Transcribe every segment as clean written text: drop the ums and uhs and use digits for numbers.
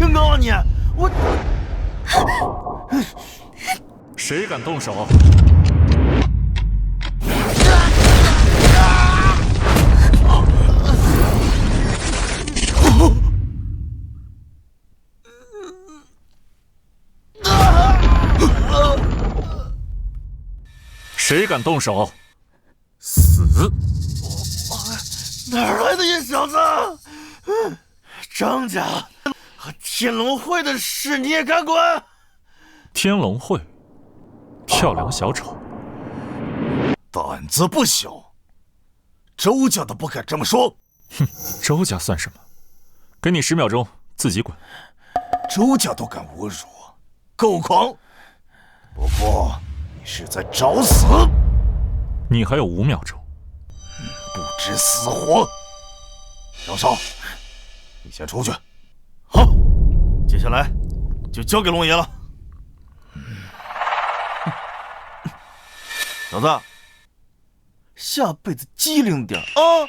警告你，我。谁敢动手？谁敢动手？死！哪儿来的野小子？张家和天龙会的事你也敢管？天龙会，跳梁小丑，胆子不小。周家都不敢这么说。哼，周家算什么？给你10秒钟，自己滚。周家都敢侮辱我，够狂。不过你是在找死。你还有5秒钟。不知死活。张少，你先出去。好，接下来就交给龙爷了。小子，下辈子机灵点啊！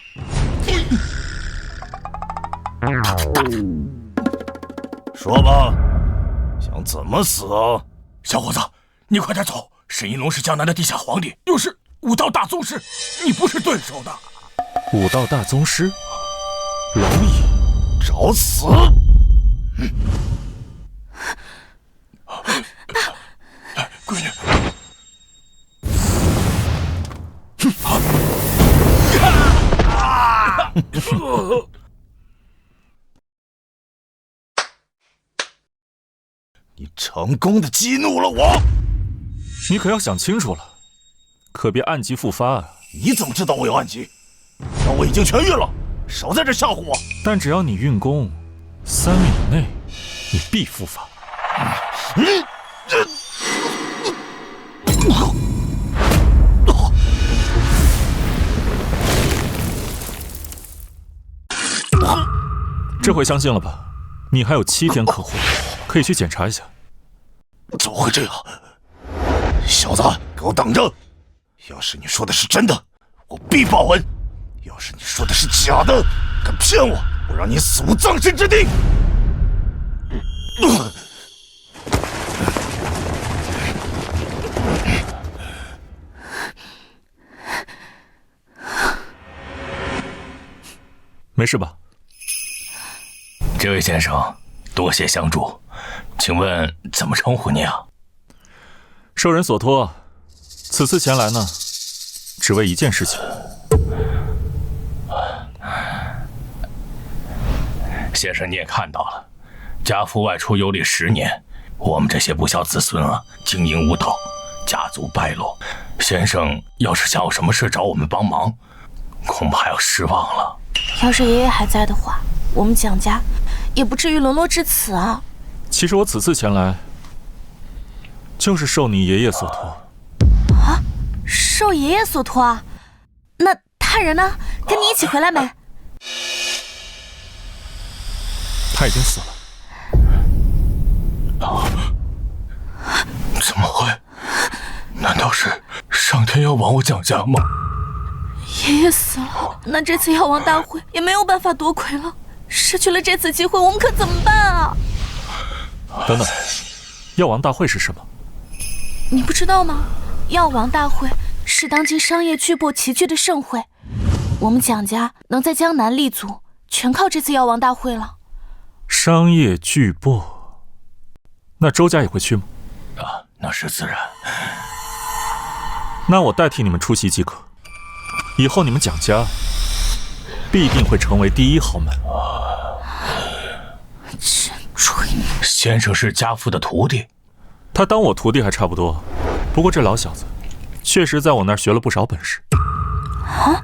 说吧，想怎么死啊？小伙子，你快点走！沈一龙是江南的地下皇帝，又是武道大宗师，你不是对手的。武道大宗师，蝼蚁，找死！闺女。你成功的激怒了我，你可要想清楚了，可别暗疾复发啊！你怎么知道我有暗疾？但我已经痊愈了，少在这吓唬我。但只要你运功，3米以内，你必复发。这回相信了吧？你还有7天可活，可以去检查一下。怎么会这样？小子，给我等着！要是你说的是真的，我必报恩；要是你说的是假的，敢骗我，我让你死无葬身之地！没事吧？这位先生，多谢相助，请问怎么称呼你啊？受人所托，此次前来呢，只为一件事情。先生你也看到了，家父外出游历10年，我们这些不孝子孙啊，经营无道，家族败落。先生要是想有什么事找我们帮忙，恐怕要失望了。要是爷爷还在的话，我们蒋家也不至于沦落至此啊。其实我此次前来，就是受你爷爷所托。啊，受爷爷所托啊？那他人呢？跟你一起回来没？他已经死了。怎么会？难道是上天要亡我蒋家吗？爷爷死了，那这次药王大会也没有办法夺魁了。失去了这次机会，我们可怎么办啊？等等，药王大会是什么？你不知道吗？药王大会是当今商业巨擘齐聚的盛会，我们蒋家能在江南立足，全靠这次药王大会了。商业巨擘，那周家也会去吗？啊，那是自然。那我代替你们出席即可。以后你们蒋家必定会成为第1豪门。真吹牛！先生是家父的徒弟，他当我徒弟还差不多，不过这老小子确实在我那儿学了不少本事。啊，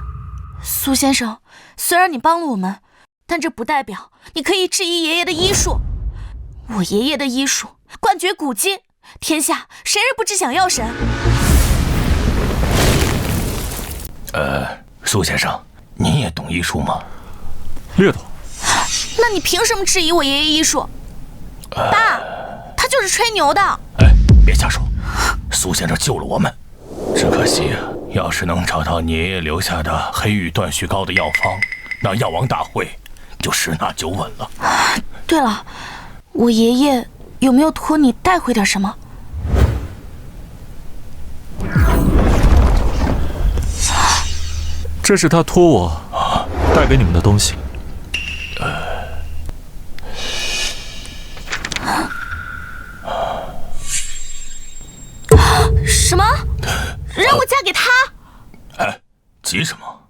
苏先生，虽然你帮了我们，但这不代表你可以质疑爷爷的医术。我爷爷的医术冠绝古今，天下谁人不知想要神？苏先生，您也懂医术吗？略懂。那你凭什么质疑我爷爷医术？爸，他就是吹牛的。哎，别瞎说。苏先生救了我们，只可惜啊，要是能找到你爷爷留下的黑玉断续膏的药方，那药王大会就十拿9稳了。对了，我爷爷有没有托你带回点什么？这是他托我带给你们的东西。什么？让我嫁给他？哎，急什么？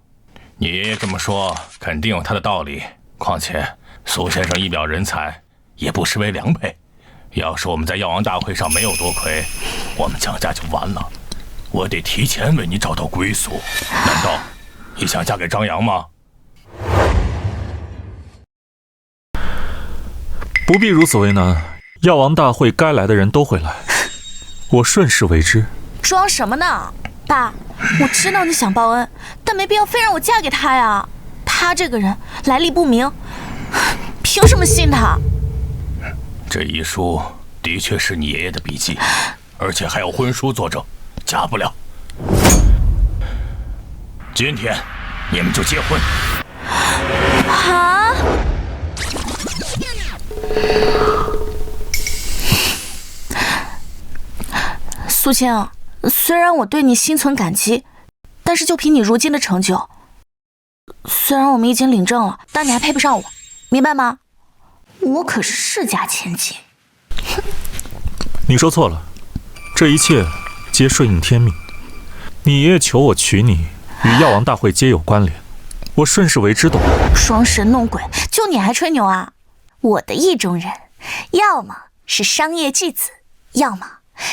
你爷爷这么说，肯定有他的道理。况且苏先生一表人才，也不失为良配。要是我们在药王大会上没有多亏，我们蒋家就完了。我得提前为你找到归宿。难道你想嫁给张扬吗？不必如此为难，药王大会该来的人都会来，我顺势为之。装什么呢，爸？我知道你想报恩，但没必要非让我嫁给他呀。他这个人来历不明，凭什么信他？这遗书的确是你爷爷的笔记，而且还有婚书作证，假不了。今天你们就结婚。啊！苏青，虽然我对你心存感激，但是就凭你如今的成就，虽然我们已经领证了，但你还配不上我，明白吗？我可是世家千金。你说错了，这一切皆顺应天命。你爷爷求我娶你，与药王大会皆有关联，我顺势为之懂了。装神弄鬼，就你还吹牛啊？我的意中人，要么是商业巨子，要么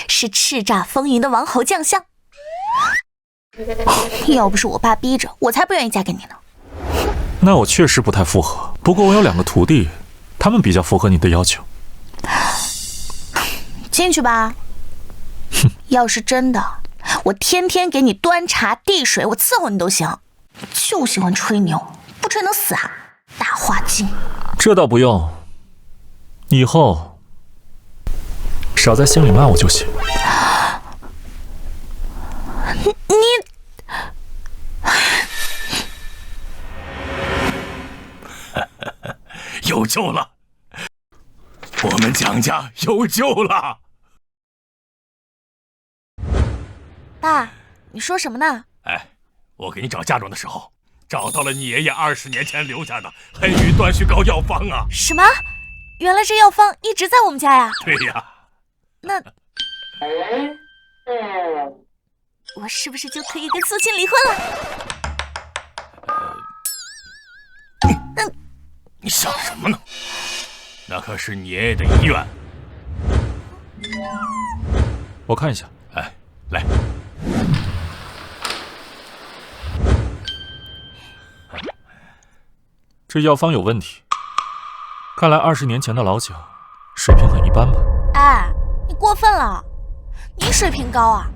是叱咤风云的王侯将相。要不是我爸逼着，我才不愿意嫁给你呢。那我确实不太符合，不过我有2个徒弟，他们比较符合你的要求。进去吧。要是真的，我天天给你端茶递水，我伺候你都行。就喜欢吹牛，不吹能死啊！大话精。这倒不用，以后少在心里骂我就行。你有救了！我们蒋家有救了！爸，你说什么呢？哎，我给你找嫁妆的时候，找到了你爷爷20年前留下的黑羽断续膏药方啊！什么？原来这药方一直在我们家呀？对呀。那我是不是就可以跟苏青离婚了？你想什么呢？那可是你爷爷的遗愿。我看一下。哎，来。这药方有问题，看来20年前的老蒋水平很一般吧？哎，你过分了！你水平高啊？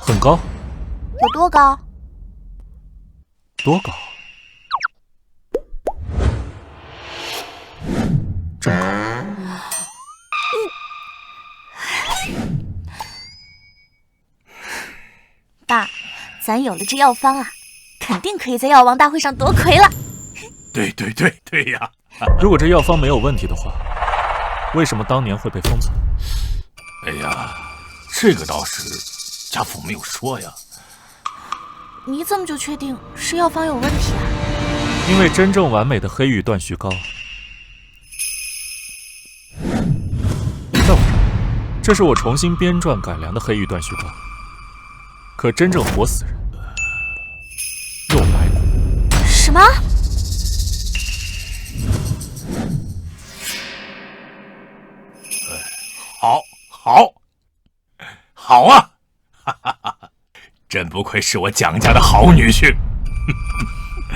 很高？有多高？多高？真高。爸，咱有了这药方啊，肯定可以在药王大会上夺魁了。对呀！如果这药方没有问题的话，为什么当年会被封存？哎呀，这个倒是家父没有说呀。你怎么就确定是药方有问题啊？因为真正完美的黑玉断续膏，在我这儿，这是我重新编撰改良的黑玉断续膏，可真正活死人又来过。什么？好啊！哈哈哈！真不愧是我蒋家的好女婿。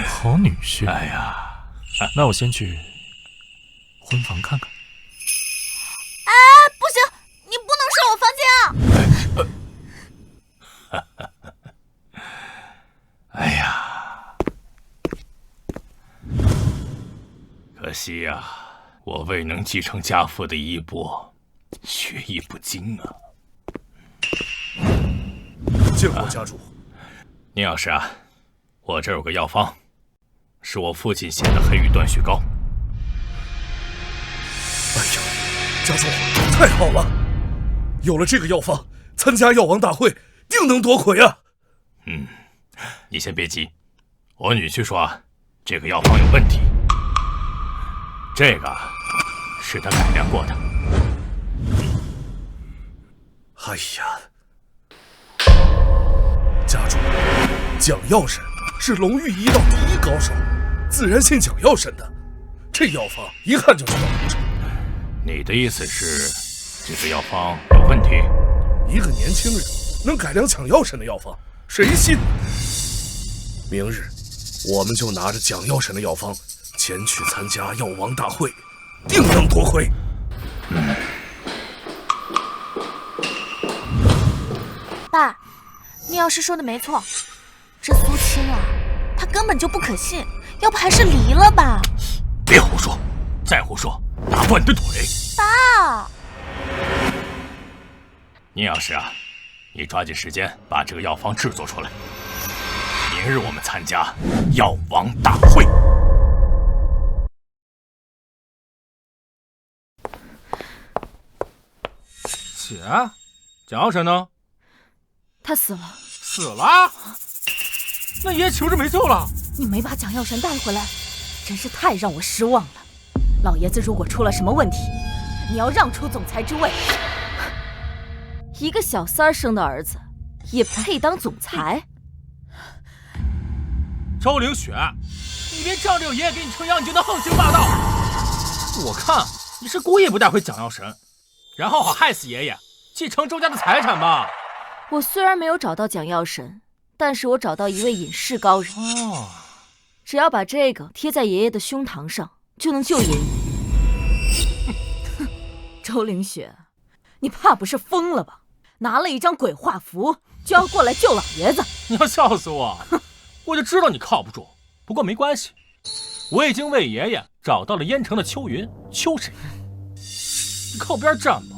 好女婿。哎呀，那我先去婚房看看。哎，不行，你不能上我房间啊！哎呀，可惜呀，我未能继承家父的衣钵，学艺不精啊。见过家主。宁药师啊，我这有个药方，是我父亲写的黑羽断续膏。家主，太好了！有了这个药方，参加药王大会定能夺魁啊！你先别急，我女婿说这个药方有问题，这个是他改良过的。哎呀，家主，蒋药神是龙域医道第一高手，自然信蒋药神的。这药方一看就知道不成。你的意思是，这个药方有问题？一个年轻人能改良蒋药神的药方，谁信？明日我们就拿着蒋药神的药方前去参加药王大会，定能夺魁。爸，你要是说的没错，这苏青啊，她根本就不可信，要不还是离了吧。别胡说，再胡说打断你的腿！爸，宁药师啊，你抓紧时间把这个药方制作出来，明日我们参加药王大会。血，蒋药神呢？他死了。死了？那爷岂不是没救了？你没把蒋药神带回来，真是太让我失望了。老爷子如果出了什么问题，你要让出总裁之位。一个小三儿生的儿子，也配当总裁？周凌雪，你别仗着有爷爷给你撑腰，你就能横行霸道。我看你是故意不带回蒋药神，然后好害死爷爷，继承周家的财产吧。我虽然没有找到蒋药神，但是我找到一位隐世高人。哦，只要把这个贴在爷爷的胸膛上，就能救爷爷。周凌雪，你怕不是疯了吧？拿了一张鬼画符就要过来救老爷子？你要笑死我！我就知道你靠不住。不过没关系，我已经为爷爷找到了燕城的秋云秋神医，你靠边站吧。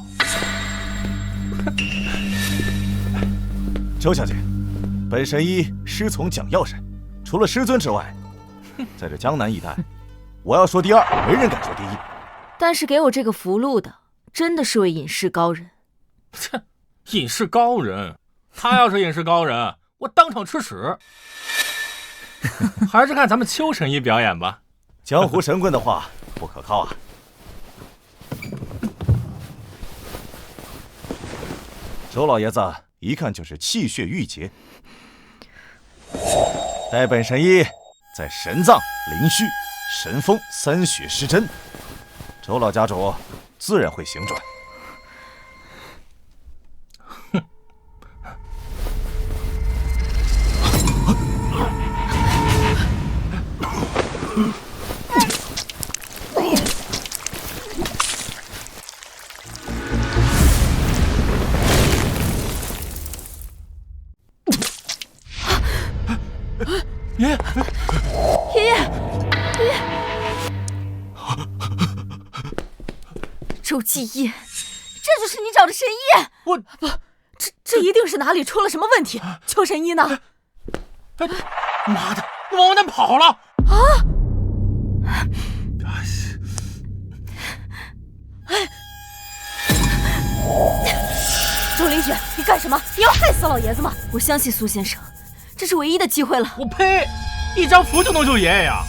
周小姐，本神医师从蒋药神，除了师尊之外，在这江南一带，我要说第二，没人敢说第一。但是给我这个符箓的，真的是位隐世高人。切，隐世高人，他要是隐世高人，我当场吃屎。还是看咱们邱神医表演吧。江湖神棍的话不可靠啊。周老爷子一看就是气血郁结，待本神医在神脏、灵虚、神风三血施针，周老家主自然会醒转。爷爷，周继业，这就是你找的神医？我不，这一定是哪里出了什么问题。邱神医呢？哎，妈的，那王八蛋跑了！啊！周凌雪，你干什么？你要害死老爷子吗？我相信苏先生，这是唯一的机会了。我呸！一张符就能救爷爷呀？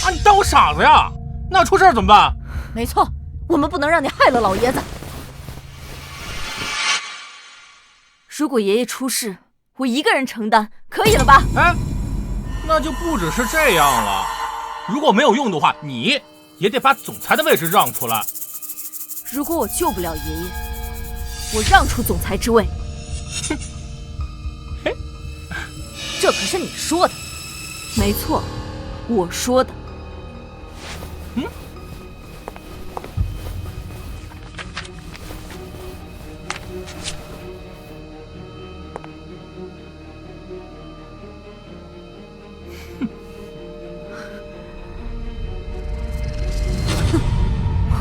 啊，你当我傻子呀？那出事怎么办？没错，我们不能让你害了老爷子。如果爷爷出事，我一个人承担，可以了吧？哎，那就不只是这样了。如果没有用的话，你也得把总裁的位置让出来。如果我救不了爷爷，我让出总裁之位。哼，嘿，这可是你说的。没错，我说的。嗯。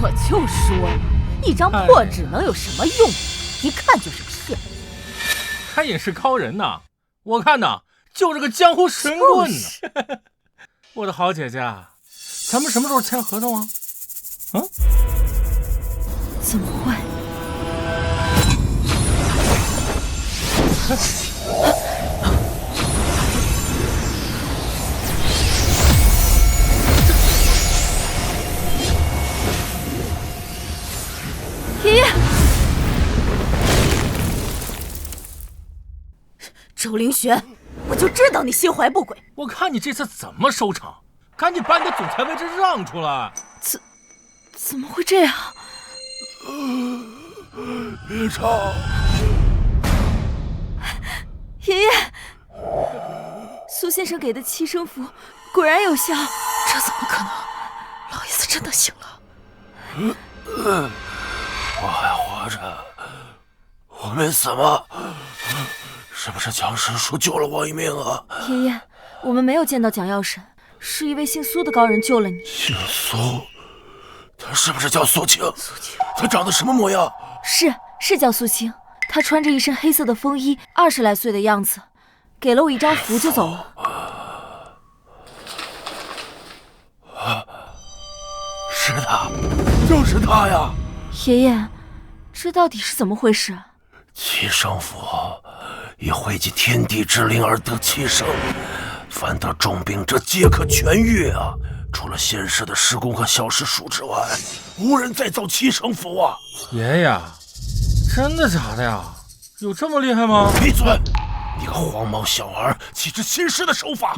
我就说了，一张破纸能有什么用？一看就是骗人。还隐世高人呢？我看呐，就是个江湖神棍呢。我的好姐姐，咱们什么时候签合同啊？怎么会？爷爷，周凌雪，我就知道你心怀不轨。我看你这次怎么收场，赶紧把你的总裁位置让出来。怎么会这样？别吵！爷爷，苏先生给的7声符果然有效，这怎么可能？老爷子真的醒了。我还活着，我没死吗？是不是蒋师叔救了我一命啊？爷爷，我们没有见到蒋药神，是一位姓苏的高人救了你。姓苏，他是不是叫苏青？苏青，他长得什么模样？是叫苏青，他穿着一身黑色的风衣，20来岁的样子，给了我一张符就走了。是他，就是他呀！爷爷，这到底是怎么回事7声符，以汇集天地之灵而得7声，凡得重病者皆可痊愈啊！除了现世的师公和小师叔之外，无人再造7声符啊！爷爷，真的假的呀？有这么厉害吗？闭嘴！你个黄毛小儿，岂知亲师的手法？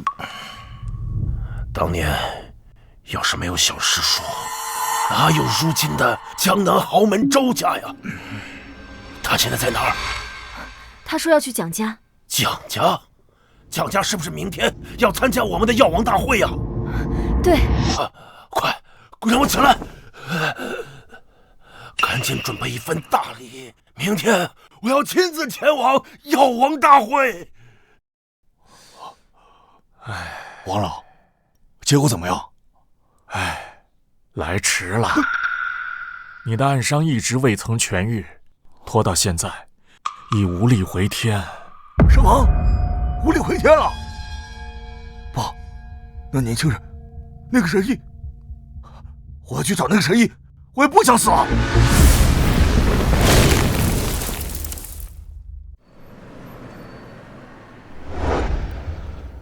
当年要是没有小师叔，哪有如今的江南豪门周家呀？他现在在哪儿？他说要去蒋家。蒋家？蒋家是不是明天要参加我们的药王大会呀？对。快让我起来！赶紧准备一份大礼，明天我要亲自前往药王大会。王老，结果怎么样？来迟了。你的暗伤一直未曾痊愈，拖到现在，已无力回天。什么？无力回天了？不，那年轻人，那个神医，我要去找那个神医，我也不想死了。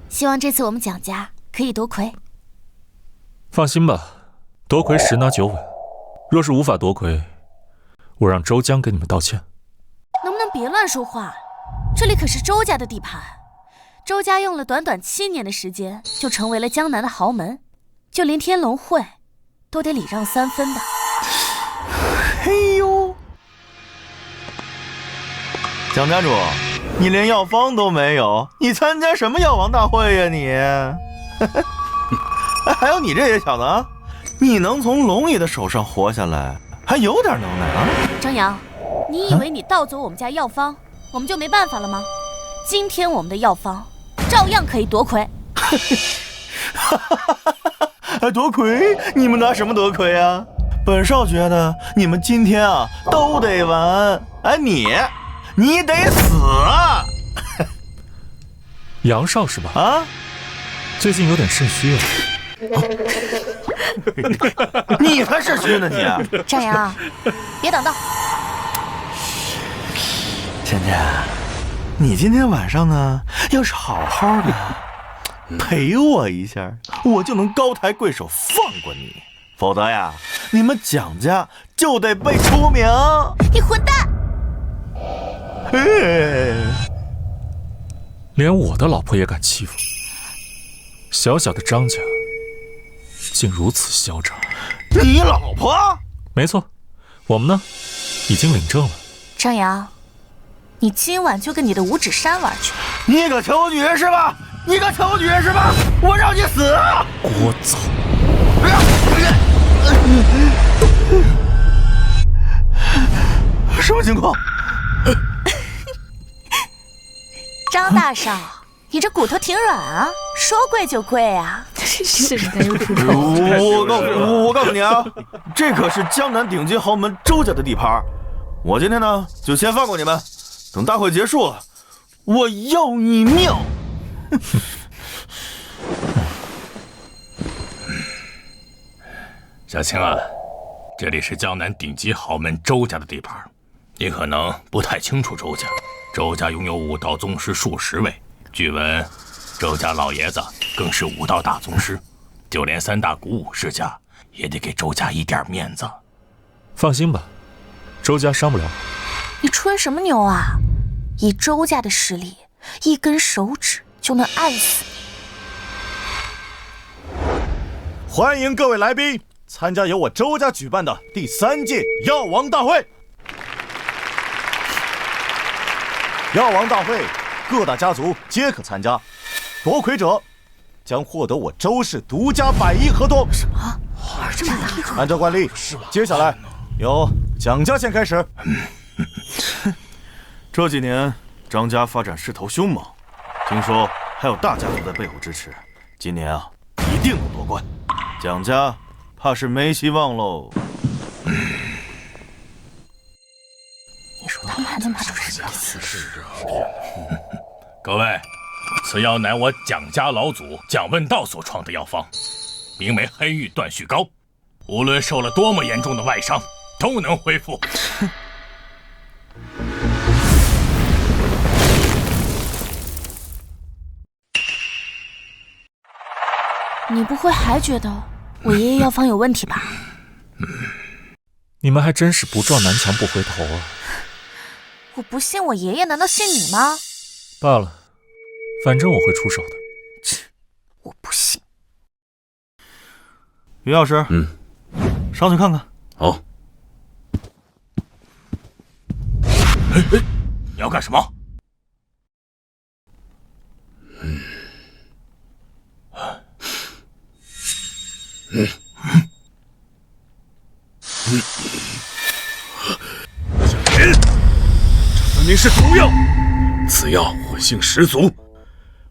希望这次我们蒋家可以夺魁。放心吧，夺魁10拿9稳。若是无法夺魁，我让周江跟你们道歉。能不能别乱说话？这里可是周家的地盘，周家用了短短7年的时间，就成为了江南的豪门，就连天龙会都得礼让3分的。嘿呦，蒋家主，你连药方都没有，你参加什么药王大会呀你？还有你这野小子啊，你能从龙爷的手上活下来，还有点能耐啊！张扬，你以为你盗走我们家药方，我们就没办法了吗？今天我们的药方照样可以夺魁。夺魁？你们拿什么夺魁啊？本少觉得你们今天啊都得完，你得死啊！杨少是吧？啊，最近有点肾虚啊。你才肾虚呢你！张扬，别挡道。芊芊，你今天晚上呢，要是好好的陪我一下，我就能高抬贵手放过你。否则呀，你们蒋家就得被除名。你混蛋！连我的老婆也敢欺负，小小的张家竟如此嚣张。你老婆？没错，我们呢已经领证了。张扬，你今晚就跟你的五指山玩去。你个丑女人是吧？我让你死！聒噪！什么情况？张大少，你这骨头挺软啊，说跪就跪啊！是的，又出丑。我告诉你啊，这可是江南顶级豪门周家的地盘，我今天呢就先放过你们，等大会结束了，我要你命！小青啊，这里是江南顶级豪门周家的地盘，你可能不太清楚周家。周家拥有武道宗师数十位，据闻周家老爷子更是武道大宗师，就连3大古武世家也得给周家一点面子。放心吧，周家伤不了。你吹什么牛啊？以周家的实力，一根手指就能按死你。欢迎各位来宾参加由我周家举办的第3届药王大会。药王大会各大家族皆可参加，夺魁者将获得我周氏独家100亿合同。什么？这么大？按照惯例，接下来由蒋家先开始。这几年张家发展势头凶猛，听说还有大家族在背后支持，今年啊一定能夺冠。蒋家怕是没希望喽。你说他们还能拿出什么意思？各位，此药乃我蒋家老祖蒋问道所创的药方，名为黑玉断续膏，无论受了多么严重的外伤，都能恢复。你不会还觉得我爷爷药方有问题吧？你们还真是不撞南墙不回头啊！我不信我爷爷，难道信你吗？罢了，反正我会出手的。我不信。于药师，上去看看。好。你要干什么？小田，这分明是毒药，此药活性十足，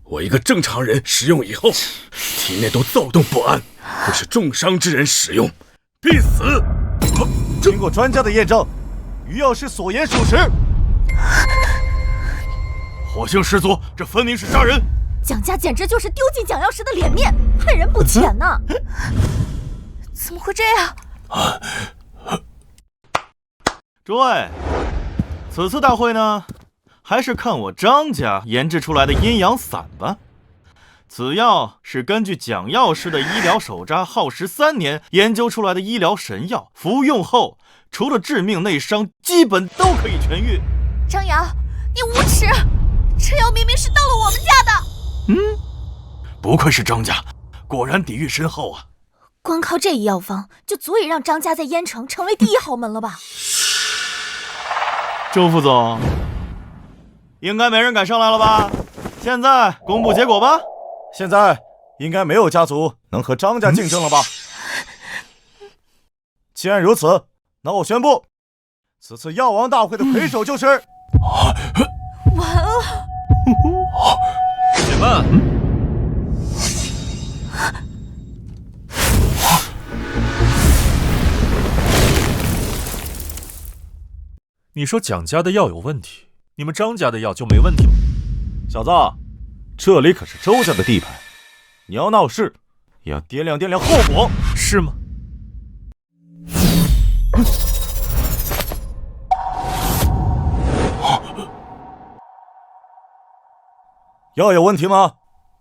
我一个正常人食用以后，体内都躁动不安，会是重伤之人使用，必死。经过专家的验证，于药师所言属实。火性十足，这分明是杀人！蒋家简直就是丢尽蒋药师的脸面，害人不浅呐！怎么会这样？诸位，此次大会呢，还是看我张家研制出来的阴阳散吧。此药是根据蒋药师的医疗手札耗时3年研究出来的医疗神药，服用后除了致命内伤，基本都可以痊愈。张瑶，你无耻！这药明明是到了我们家的。不愧是张家，果然底蕴深厚啊！光靠这一药方，就足以让张家在燕城成为第一豪门了吧？周副总，应该没人敢上来了吧？现在公布结果吧。现在应该没有家族能和张家竞争了吧？既然如此，那我宣布，此次药王大会的魁首就是完了！姐们，你说蒋家的药有问题，你们张家的药就没问题吗？小子，这里可是周家的地盘，你要闹事，也要掂量掂量后果，是吗？药有问题吗？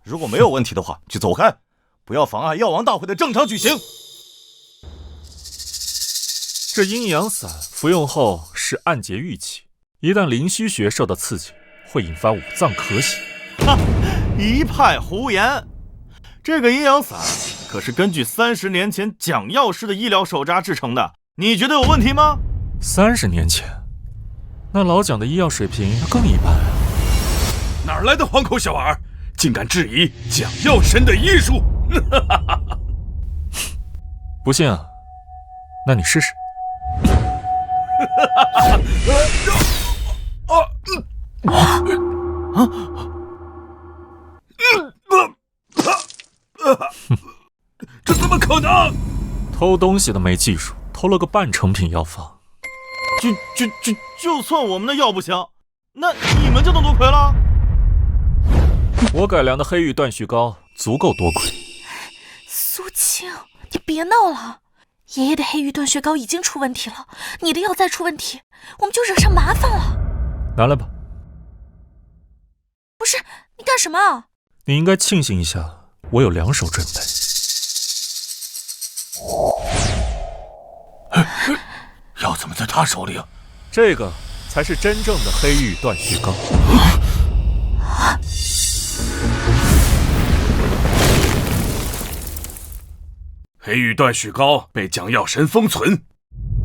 如果没有问题的话，就走开，不要妨碍药王大会的正常举行。这阴阳散服用后是暗结郁气，一旦灵虚穴受到刺激，会引发五脏咳血。一派胡言！这个阴阳散可是根据30年前蒋药师的医疗手札制成的，你觉得有问题吗？30年前，那老蒋的医药水平更一般。哪来的黄口小儿，竟敢质疑蒋药神的医术？不信啊？那你试试。这怎么可能？偷东西的没技术，偷了个半成品药方。就算我们的药不行，那你们就能夺魁了？我改良的黑玉断续膏足够夺魁。苏青，你别闹了，爷爷的黑玉断血膏已经出问题了，你的药再出问题，我们就惹上麻烦了。拿来吧。不是，你干什么？你应该庆幸一下，我有2手准备。药怎么在他手里啊？这个才是真正的黑玉断血膏。黑玉断续膏被蒋药神封存，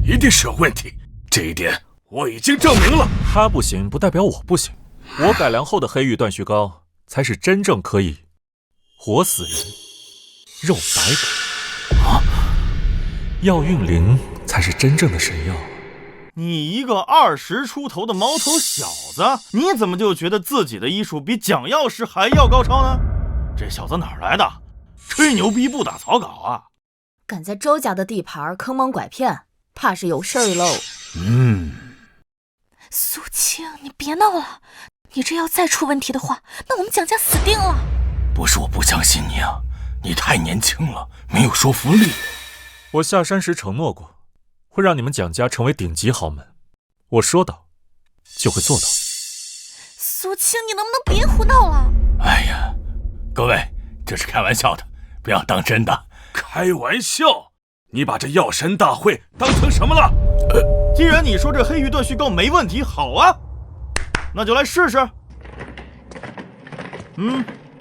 一定是有问题。这一点我已经证明了。他不行，不代表我不行。我改良后的黑玉断续膏才是真正可以活死人、肉白骨。药运灵才是真正的神药。你一个20出头的毛头小子，你怎么就觉得自己的医术比蒋药师还要高超呢？这小子哪儿来的？吹牛逼不打草稿啊！敢在周家的地盘坑蒙拐骗，怕是有事儿喽。苏青，你别闹了，你这药再出问题的话，那我们蒋家死定了。不是我不相信你啊，你太年轻了，没有说服力。我下山时承诺过，会让你们蒋家成为顶级豪门。我说到，就会做到。苏青，你能不能别胡闹了？哎呀，各位，这是开玩笑的，不要当真的。开玩笑？你把这药神大会当成什么了？既然你说这黑玉断续膏没问题，好啊，那就来试试。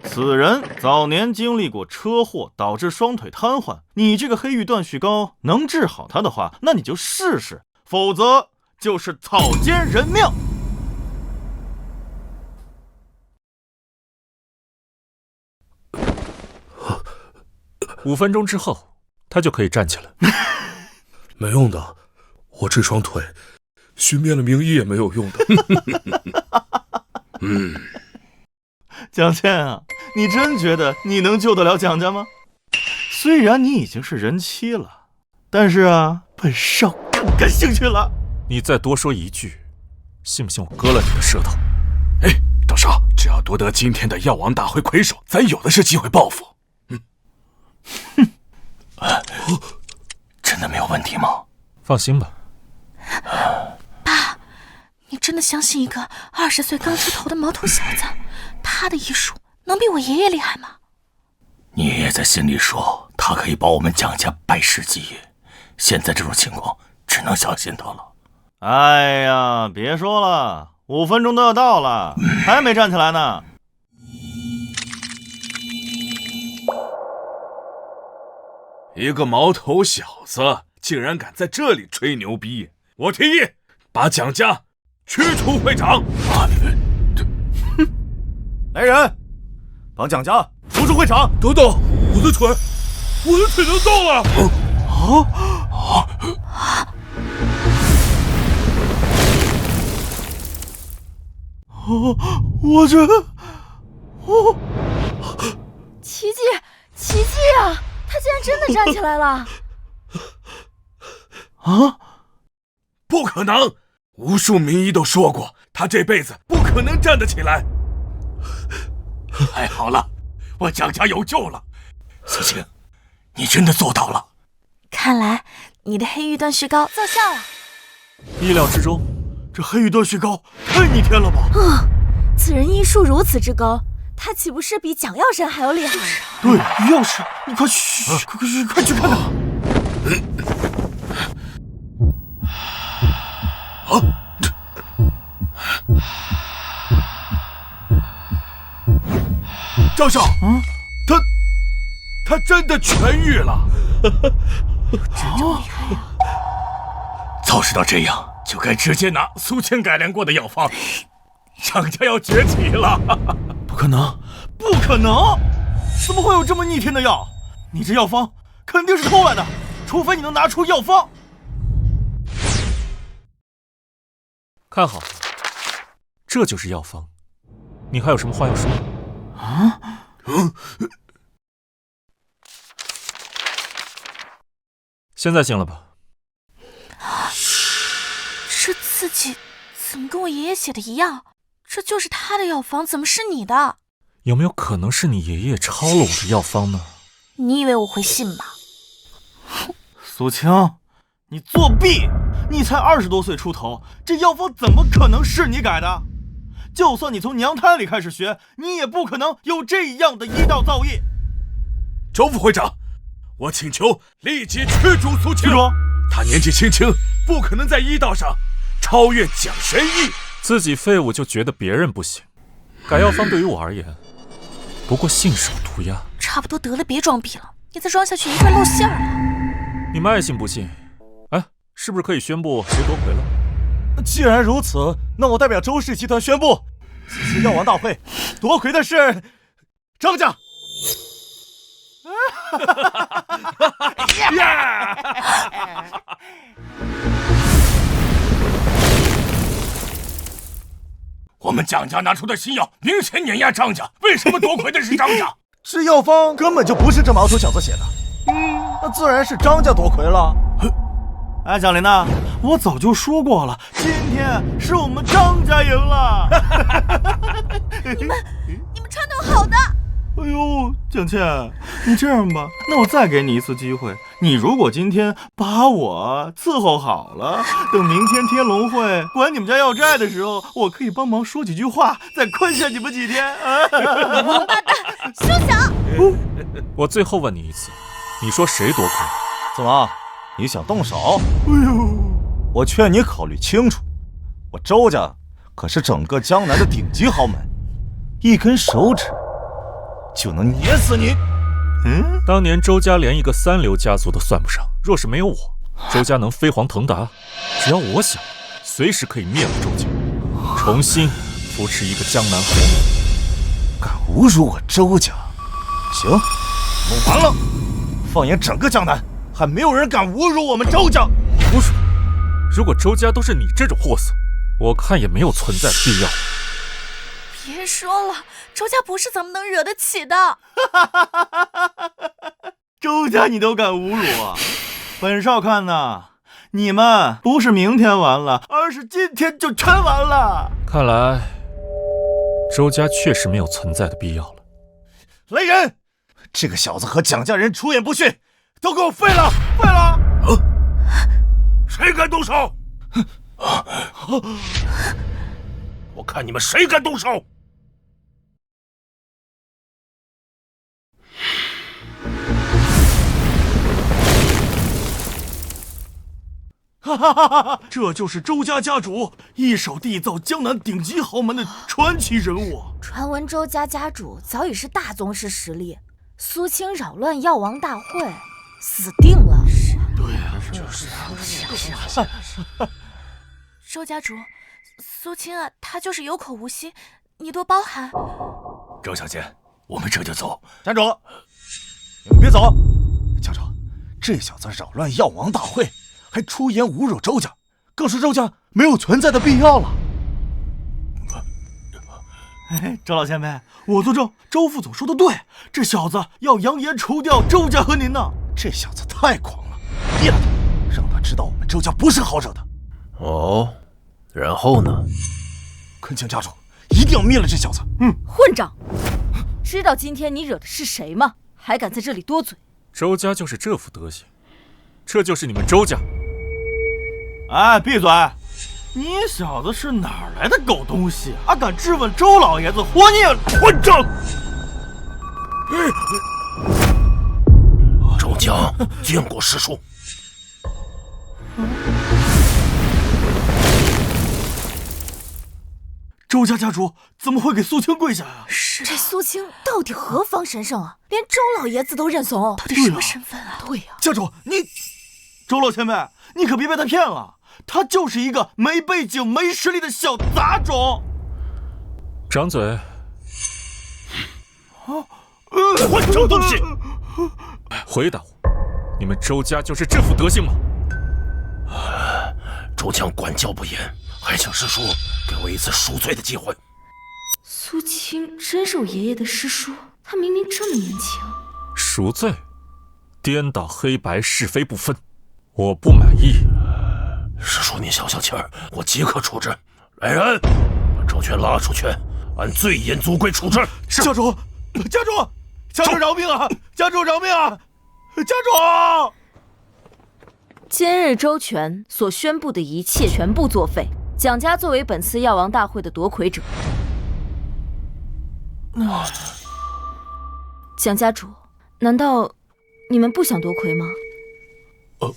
此人早年经历过车祸，导致双腿瘫痪。你这个黑玉断续膏能治好他的话，那你就试试，否则就是草菅人命。5分钟之后，他就可以站起来。没用的，我这双腿寻遍了名医也没有用的。蒋倩啊，你真觉得你能救得了蒋家吗？虽然你已经是人妻了，但是啊，本少更感兴趣了。你再多说一句，信不信我割了你的舌头？哎，董少，只要夺得今天的药王大会魁首，咱有的是机会报复。真的没有问题吗？放心吧。爸，你真的相信一个20岁刚出头的毛头小子，他的医术能比我爷爷厉害吗？你爷爷在心里说，他可以保我们蒋家百世基业。现在这种情况，只能相信他了。哎呀，别说了，5分钟都要到了，还没站起来呢。一个毛头小子竟然敢在这里吹牛逼！我提议把蒋家驱除会长。来人，帮蒋家逐出会场。等等，我的腿能动了！我这，奇迹啊！他竟然真的站起来了！啊！不可能！无数名医都说过，他这辈子不可能站得起来。太好了，我蒋家有救了！苏青，你真的做到了。看来你的黑玉断续膏奏效了。意料之中，这黑玉断续膏太逆天了吧！此人医术如此之高，他岂不是比蒋药神还要厉害？对，药师，你快快去看看。赵少，他真的痊愈了，真厉害呀！早知道这样，就该直接拿苏青改良过的药方。蒋家要崛起了！不可能，不可能！怎么会有这么逆天的药？你这药方肯定是偷来的，除非你能拿出药方。看好了，这就是药方。你还有什么话要说？现在行了吧？这字迹怎么跟我爷爷写的一样？这就是他的药方，怎么是你的？有没有可能是你爷爷抄了我的药方呢？你以为我会信吗？苏青，你作弊！你才20多岁出头，这药方怎么可能是你改的？就算你从娘胎里开始学，你也不可能有这样的医道造诣。周副会长，我请求立即驱逐苏青。驱逐？他年纪轻轻，不可能在医道上超越蒋玄义。自己废物就觉得别人不行，改药方对于我而言，不过信手涂鸦。差不多得了，别装逼了，你再装下去一会露馅儿了。你们爱信不信？哎，是不是可以宣布谁夺魁了？既然如此，那我代表周氏集团宣布，此次药王大会夺魁的是张家。我们蒋家拿出的新药明显碾压张家，为什么夺魁的是张家？这药方根本就不是这毛头小子写的，那自然是张家夺魁了。哎，蒋琳娜，我早就说过了，今天是我们张家赢了。你们串通好的。哎呦，蒋倩，你这样吧，那我再给你一次机会，你如果今天把我伺候好了，等明天天龙会管你们家要债的时候，我可以帮忙说几句话，再宽限你们几天。王八蛋，休想！我最后问你一次，你说谁夺魁？怎么，你想动手？哎呦，我劝你考虑清楚，我周家可是整个江南的顶级豪门，一根手指就能碾死你。当年周家连一个3流家族都算不上，若是没有我，周家能飞黄腾达。只要我想，随时可以灭了周家，重新扶持一个江南豪门。敢侮辱我周家？行，我们完了。放眼整个江南，还没有人敢侮辱我们周家。胡说！如果周家都是你这种货色，我看也没有存在的必要。别说了，周家不是咱们能惹得起的。周家你都敢侮辱啊？本少看呐，你们不是明天完了，而是今天就全完了。看来周家确实没有存在的必要了。来人，这个小子和蒋家人出言不逊，都给我废了！废了！谁敢动手？我看你们谁敢动手！哈哈哈哈！这就是周家家主，一手缔造江南顶级豪门的传奇人物。传闻周家家主早已是大宗师实力，苏青扰乱药王大会，死定了。对啊，就是啊。周家主，苏青啊，他就是有口无心，你多包涵。周小姐，我们这就走。家主，你们别走。家主，这小子扰乱药王大会，还出言侮辱周家，更是周家没有存在的必要了。周老前辈，我作证，周副总说的对，这小子要扬言除掉周家和您呢。这小子太狂了，灭了他，让他知道我们周家不是好惹的。哦，然后呢？恳请家主一定要灭了这小子。混账！知道今天你惹的是谁吗？还敢在这里多嘴？周家就是这副德行，这就是你们周家。哎，闭嘴！你小子是哪儿来的狗东西，还敢质问周老爷子活孽混账！周家见过师叔。周家家主怎么会给苏青跪下呀？这苏青到底何方神圣啊？连周老爷子都认怂，到底什么身份啊？对呀，家主你，周老前辈，你可别被他骗了，他就是一个没背景、没实力的小杂种。张嘴！混账东西！回答我，你们周家就是这副德行吗？周强管教不严，还请师叔给我一次赎罪的机会。苏青真是我爷爷的师叔，他明明这么年轻。赎罪？颠倒黑白，是非不分，我不满意。师叔，你消消气儿，我即刻处置。来人，把周全拉出去，按最严族规处置。是家主，家主，家主饶命啊！家主饶命啊！家主！今日周全所宣布的一切全部作废。蒋家作为本次药王大会的夺魁者，蒋家主，难道你们不想夺魁吗？不，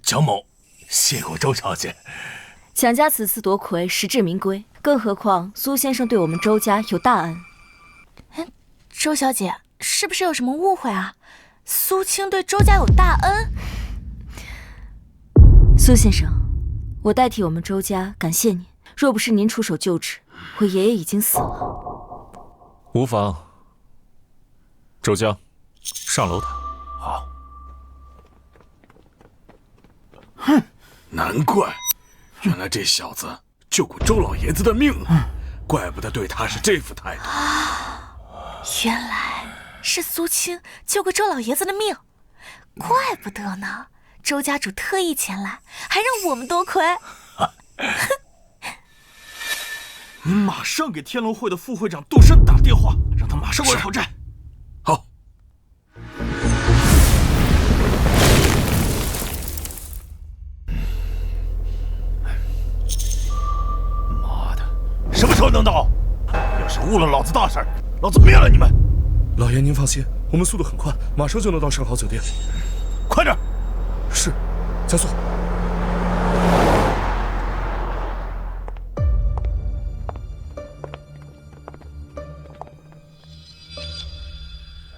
蒋某谢过周小姐。蒋家此次夺魁实至名归，更何况苏先生对我们周家有大恩。周小姐，是不是有什么误会啊？苏青对周家有大恩。苏先生，我代替我们周家感谢您。若不是您出手救治，我爷爷已经死了。无妨。周江，上楼台。好。哼，难怪，原来这小子救过周老爷子的命了，怪不得对他是这副态度。原来是苏青救过周老爷子的命，怪不得呢。周家主特意前来，还让我们夺魁。你马上给天龙会的副会长杜深打电话，让他马上过来讨债。好。妈的，什么时候能到？要是误了老子大事，老子灭了你们！老爷您放心，我们速度很快，马上就能到盛豪酒店。快点！是，加速。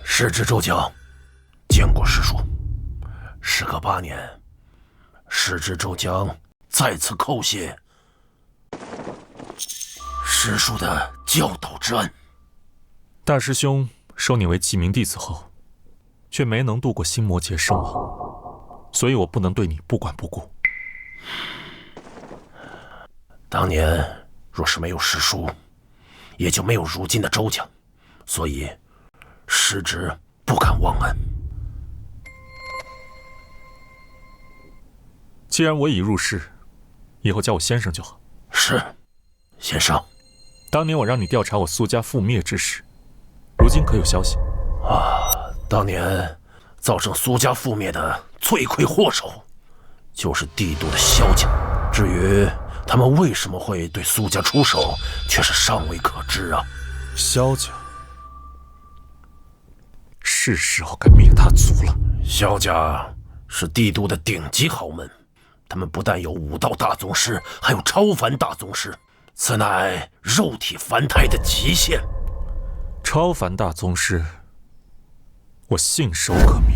时值周江，见过师叔。时隔8年，时值周江再次叩谢师叔的教导之恩。大师兄收你为记名弟子后，却没能度过心魔劫身亡，所以我不能对你不管不顾。当年若是没有师叔，也就没有如今的周家，所以师侄不敢忘恩。既然我已入世，以后叫我先生就好。是，先生。当年我让你调查我苏家覆灭之事，如今可有消息？当年造成苏家覆灭的罪魁祸首，就是帝都的萧家。至于他们为什么会对苏家出手，却是尚未可知啊。萧家，是时候该灭他族了。萧家是帝都的顶级豪门，他们不但有武道大宗师，还有超凡大宗师，此乃肉体凡胎的极限。超凡大宗师，我信手可灭。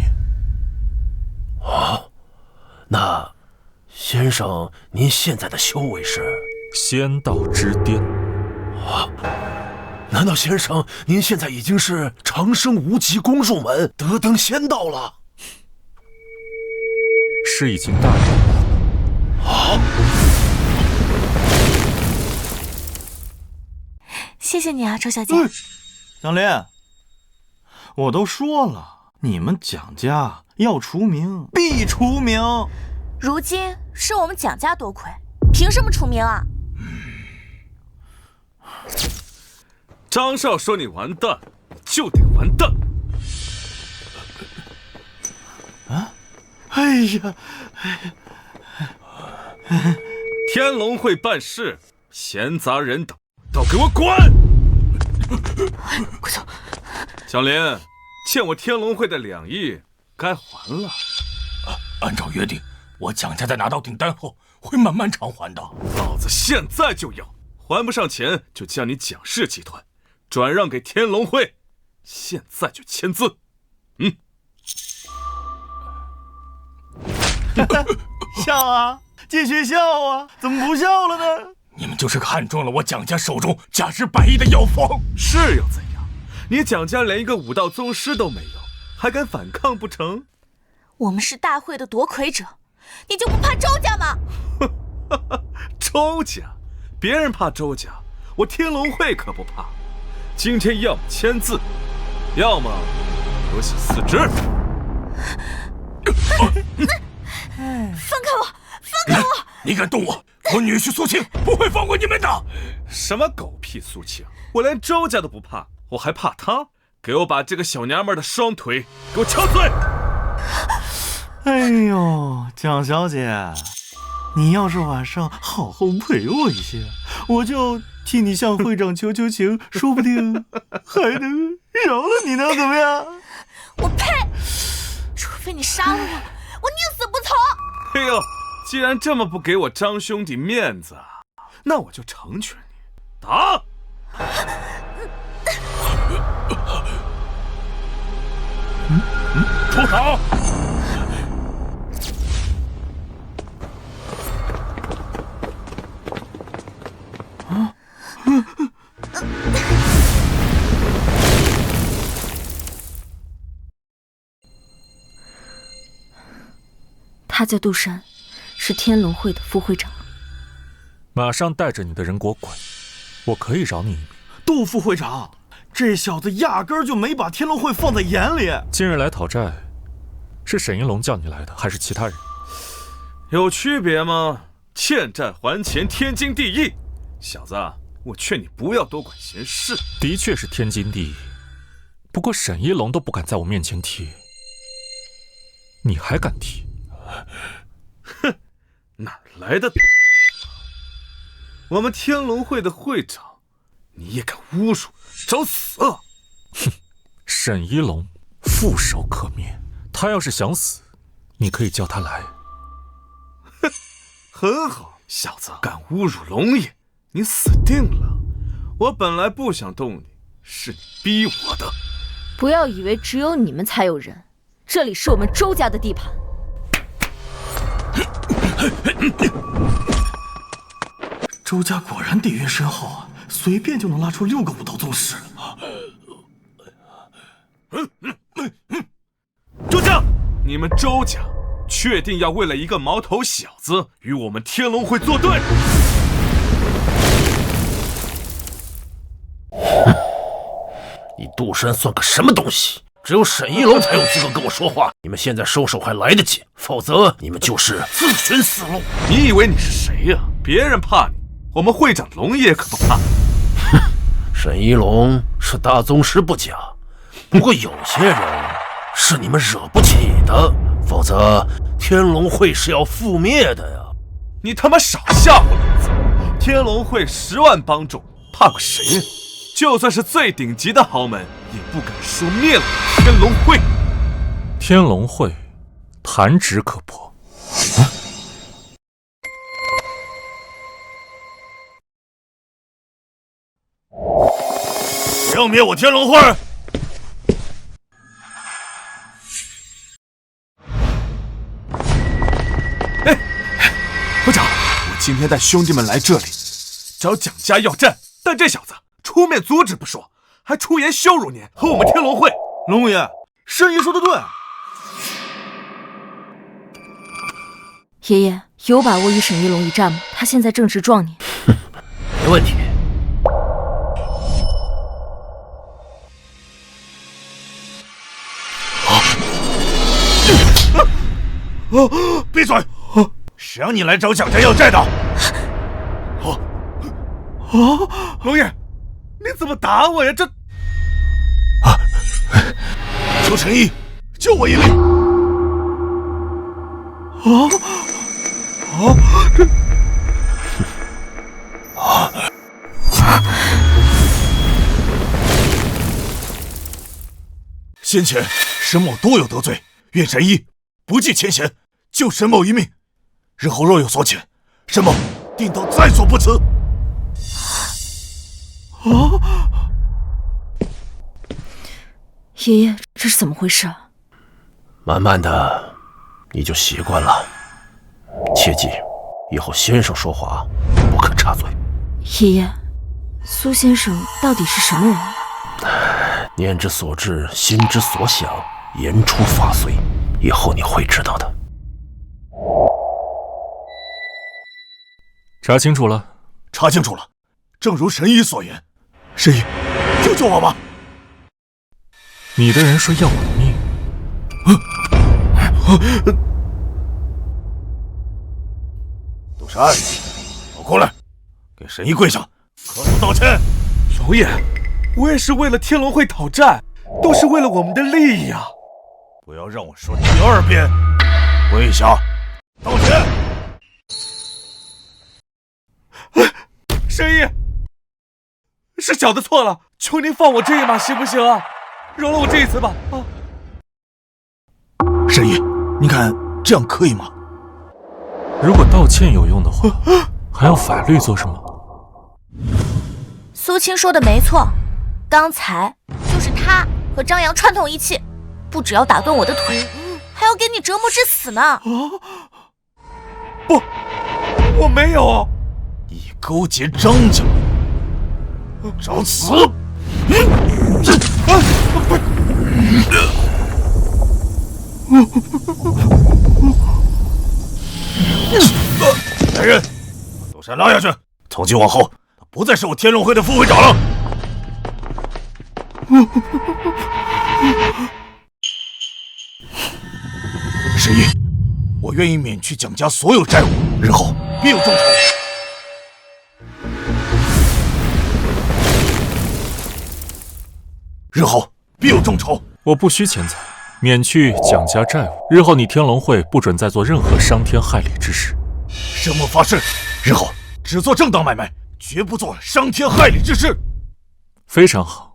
那先生，您现在的修为是仙道之巅。难道先生您现在已经是长生无极功入门，得登仙道了？是已经大圆满。谢谢你啊，周小姐。蒋林，我都说了，你们蒋家要除名必除名。如今是我们蒋家夺魁，凭什么除名啊？张少说你完蛋，就得完蛋。哎呀，天龙会办事，闲杂人等，都给我滚！快走！蒋林，欠我天龙会的2亿，该还了。按照约定，我蒋家在拿到订单后，会慢慢偿还的。老子现在就要，还不上钱就将你蒋氏集团转让给天龙会，现在就签字。笑啊，继续笑啊，怎么不笑了呢？你们就是看中了我蒋家手中价值100亿的药方，是又怎样？你蒋家连一个武道宗师都没有，还敢反抗不成？我们是大会的夺魁者，你就不怕周家吗？周家，别人怕周家，我天龙会可不怕。今天要么签字，要么割下4肢。放开我！放开我！你敢动我，我女婿苏青不会放过你们的！什么狗屁苏青，我连周家都不怕，我还怕他？给我把这个小娘们的双腿给我敲碎！哎呦，蒋小姐，你要是晚上好好陪我一下，我就替你向会长求求情，说不定还能饶了你呢，怎么样？我呸！除非你杀了我，我宁死不从。哎呦，既然这么不给我张兄弟面子，那我就成全你，打！住手！他叫杜山，是天龙会的副会长。马上带着你的人给我滚！我可以饶你一命。杜副会长，这小子压根儿就没把天龙会放在眼里。今日来讨债，是沈一龙叫你来的，还是其他人？有区别吗？欠债还钱，天经地义。小子，我劝你不要多管闲事。的确是天经地义，不过沈一龙都不敢在我面前提，你还敢提？哼，哪来的？我们天龙会的会长，你也敢侮辱，找死啊！哼，沈一龙覆手可灭，他要是想死，你可以叫他来。哼，很好，小子，敢侮辱龙爷，你死定了！我本来不想动你，是你逼我的。不要以为只有你们才有人，这里是我们周家的地盘。周家果然底蕴深厚啊，随便就能拉出6个武道宗师。周家，你们周家确定要为了一个毛头小子与我们天龙会作对？你杜山算个什么东西？只有沈一龙才有资格跟我说话。你们现在收手还来得及，否则你们就是自寻死路。你以为你是谁呀？别人怕你，我们会长龙爷可不怕。哼，沈一龙是大宗师不假，不过有些人是你们惹不起的，否则天龙会是要覆灭的呀。你他妈少吓唬老子！天龙会10万帮众，怕过谁呀？就算是最顶级的豪门，也不敢说灭了天龙会。天龙会，弹指可破。要灭我天龙会！哎，会长，我今天带兄弟们来这里，找蒋家要战，但这小子出面阻止不说，还出言羞辱您和我们天龙会。龙爷，申爷说的对。爷爷有把握与沈一龙一战吗？他现在正值壮年。没问题。闭嘴！谁让你来找蒋家要债的？龙爷，你怎么打我呀？这……邱成义，救我一命！先前沈某多有得罪，愿神医不计前嫌，救沈某一命。日后若有所遣，沈某定当在所不辞。爷爷，这是怎么回事啊？慢慢的，你就习惯了。切记，以后先生说话不可插嘴。爷爷，苏先生到底是什么人？念之所至，心之所想，言出法随。以后你会知道的。查清楚了，查清楚了。正如神医所言，神医，救救我吧！你的人说要我的命。杜山，我过来，给神医跪下，磕头道歉。龙爷，我也是为了天龙会讨债，都是为了我们的利益啊！不要让我说第二遍。跪下，道歉。神医，是小的错了，求您放我这一马行不行啊？饶了我这一次吧！啊，神医，你看这样可以吗？如果道歉有用的话，还要法律做什么？苏青说的没错，刚才就是他和张扬串通一气，不只要打断我的腿，还要给你折磨致死呢。不，我没有。你勾结张家，找死！来人，把窦山拉下去！从今往后，他不再是我天龙会的副会长了。神医，我愿意免去蒋家所有债务，日后必有重酬。日后必有重酬。我不需钱财，免去蒋家债务。日后你天龙会不准再做任何伤天害理之事。圣莫发誓，日后只做正当买卖，绝不做伤天害理之事。非常好。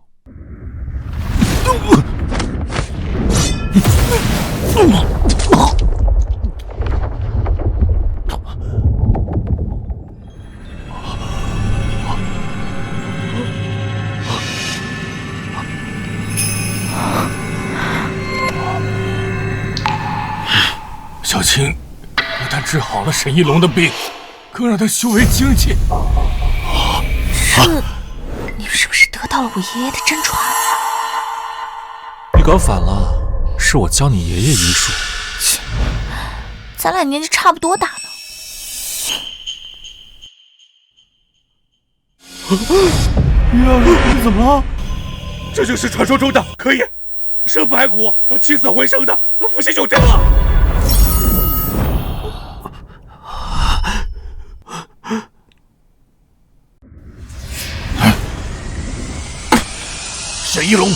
小青不但治好了沈一龙的病，更让他修为精进。你是不是得到了我爷爷的真传？你搞反了，是我教你爷爷医术。咱俩年纪差不多大呢。你怎么了？这就是传说中的可以生白骨、起死回生的伏羲九阵啊！沈一龙，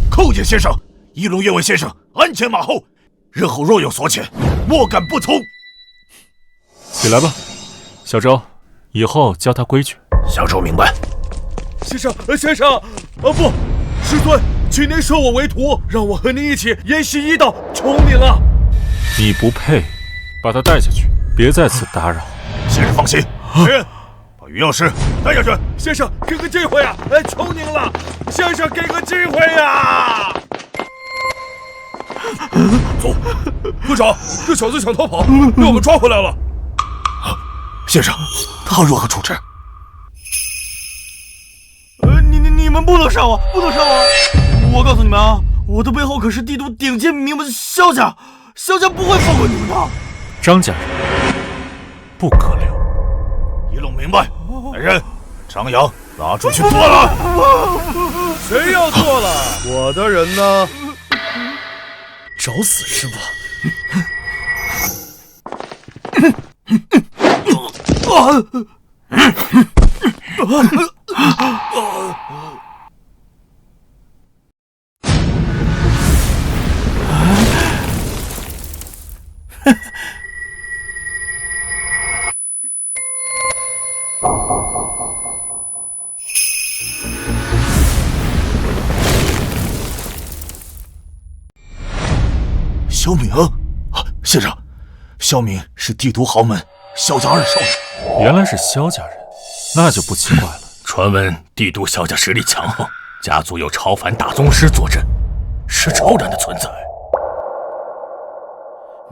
叩见先生。一龙愿为先生鞍前马后，日后若有所遣，莫敢不从。起来吧，小周，以后教他规矩。小周明白。先生，不，师尊，请您收我为徒，让我和您一起研习医道，求您了。你不配，把他带下去，别在此打扰。先生放心，来人，把于药师带下去。先生，给个机会啊！求您了，先生，给个机会呀！走，部长，这小子想逃跑，被我们抓回来了。先生，他如何处置？你们不能杀我，不能杀我！我告诉你们啊，我的背后可是帝都顶尖名门萧家，萧家不会放过你们的。张家人不可留。一龙明白。来人，张扬拉出去剁了。谁要做了？我的人呢？找死是吧？萧明啊，先生，萧明是帝都豪门萧家二少爷。原来是萧家人，那就不奇怪了。传闻帝都萧家实力强横，家族有超凡大宗师坐镇，是超然的存在。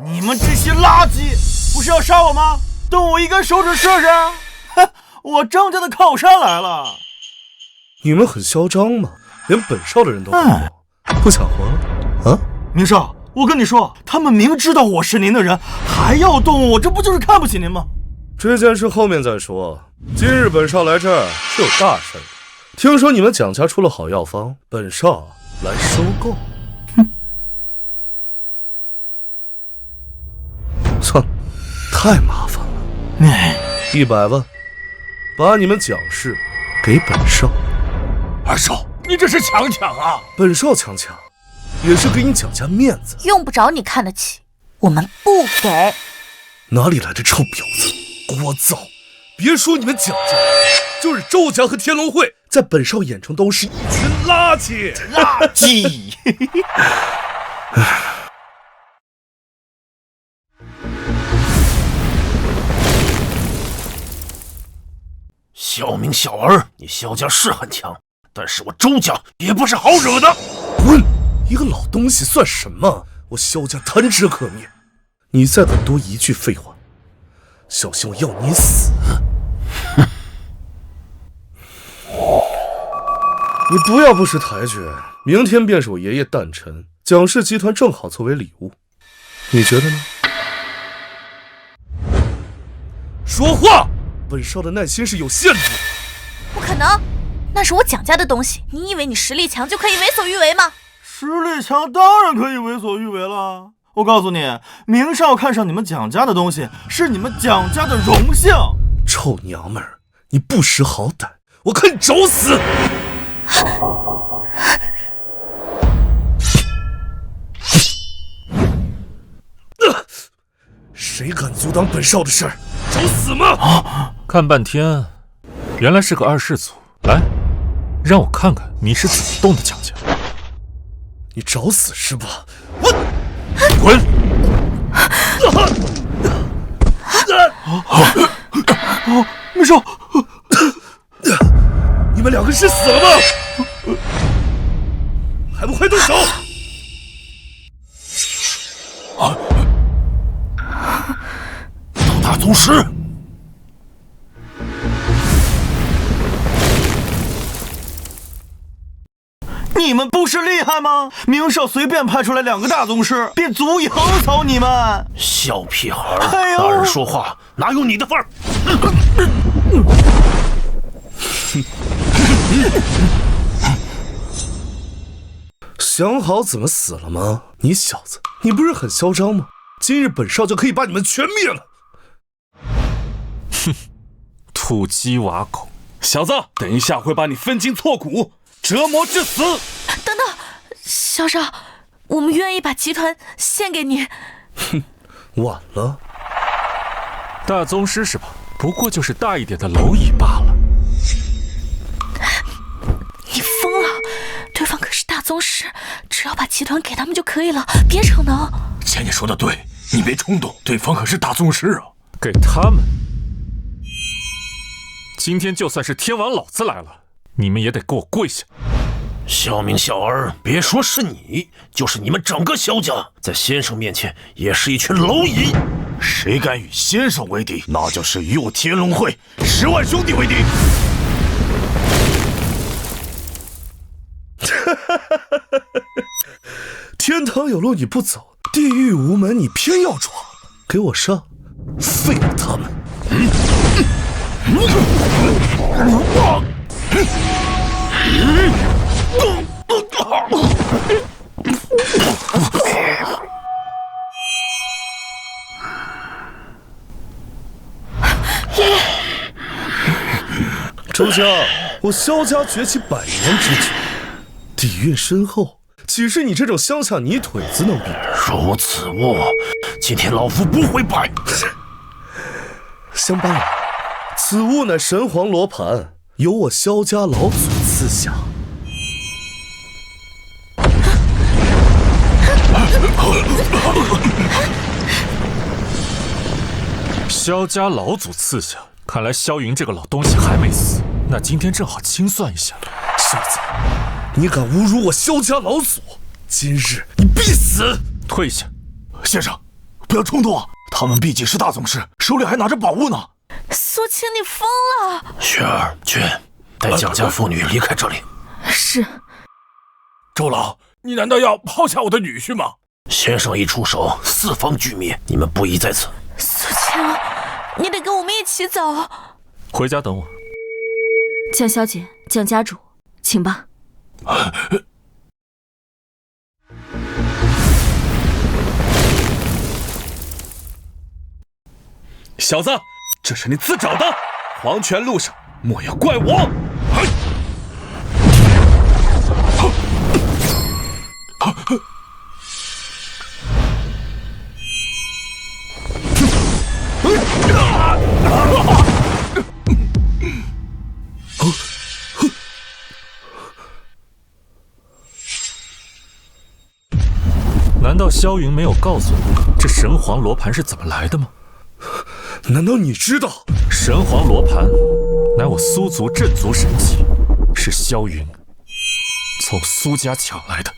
你们这些垃圾，不是要杀我吗？动我一根手指试试！哼，我张家的靠山来了。你们很嚣张吗？连本少的人都不想活了？啊，明少，我跟你说，他们明知道我是您的人，还要动我，这不就是看不起您吗？这件事后面再说。今日本少来这儿是有大事的，听说你们蒋家出了好药方，本少来收购。哼，算了，太麻烦了。100万，把你们蒋氏给本少。二少，你这是强抢啊！本少强抢，也是给你蒋家面子。用不着你看得起。我们不给。哪里来的臭婊子，聒噪！别说你们蒋家，就是周家和天龙会，在本少眼中都是一群垃圾。垃圾！小明小儿，你萧家是很强，但是我周家也不是好惹的。滚！一个老东西算什么？我萧家弹指可灭。你再敢多一句废话，小心我要你死！你不要不识抬举，明天便是我爷爷诞辰，蒋氏集团正好作为礼物，你觉得呢？说话！本少的耐心是有限度的。不可能，那是我蒋家的东西，你以为你实力强就可以为所欲为吗？实力强当然可以为所欲为了。我告诉你，明少看上你们蒋家的东西，是你们蒋家的荣幸。臭娘们儿，你不识好歹，我看你找死！谁敢阻挡本少的事儿，找死吗？看半天，原来是个二世祖。来，让我看看你是怎么动的蒋家。你找死是吧？滚！明少，你们两个是死了吗？还不快动手！老大宗师，你们不是厉害吗？明少随便派出来2个大宗师，便足以横扫你们。小屁孩儿，哎呦大人说话哪有你的份儿？想好怎么死了吗？你小子，你不是很嚣张吗？今日本少就可以把你们全灭了。哼，土鸡瓦狗，小子，等一下会把你分筋错骨，折磨致死。等等，萧少，我们愿意把集团献给你。哼，晚了。大宗师是吧？不过就是大一点的蝼蚁罢了。你疯了！对方可是大宗师，只要把集团给他们就可以了，别逞能。姐姐说的对，你别冲动，对方可是大宗师啊。给他们，今天就算是天王老子来了，你们也得给我跪下。小明小儿，别说是你，就是你们整个萧家，在先生面前也是一群蝼蚁。谁敢与先生为敌，那就是与我天龙会10万兄弟为敌。天堂有路你不走，地狱无门你偏要闯，给我上！废了他们！周家，我萧家崛起100年之久，底蕴深厚，岂是你这种乡下泥腿子能比的？如此物，今天老夫不会败。乡巴佬，此物乃神皇罗盘，由我萧家老祖赐下。萧家老祖赐下，看来萧云这个老东西还没死，那今天正好清算一下。小子，你敢侮辱我萧家老祖，今日你必死！退下。先生，不要冲动啊，他们毕竟是大宗师，手里还拿着宝物呢。苏青，你疯了！雪儿，去带蒋家妇女离开这里。是。周老，你难道要抛下我的女婿吗？先生一出手，四方俱灭，你们不宜在此。苏青，你得跟我们一起走。回家等我。蒋小姐，蒋家主，请吧。小子，这是你自找的，黄泉路上莫要怪我。萧云没有告诉我这神皇罗盘是怎么来的吗？难道你知道？神皇罗盘乃我苏族镇族神器，是萧云从苏家抢来的。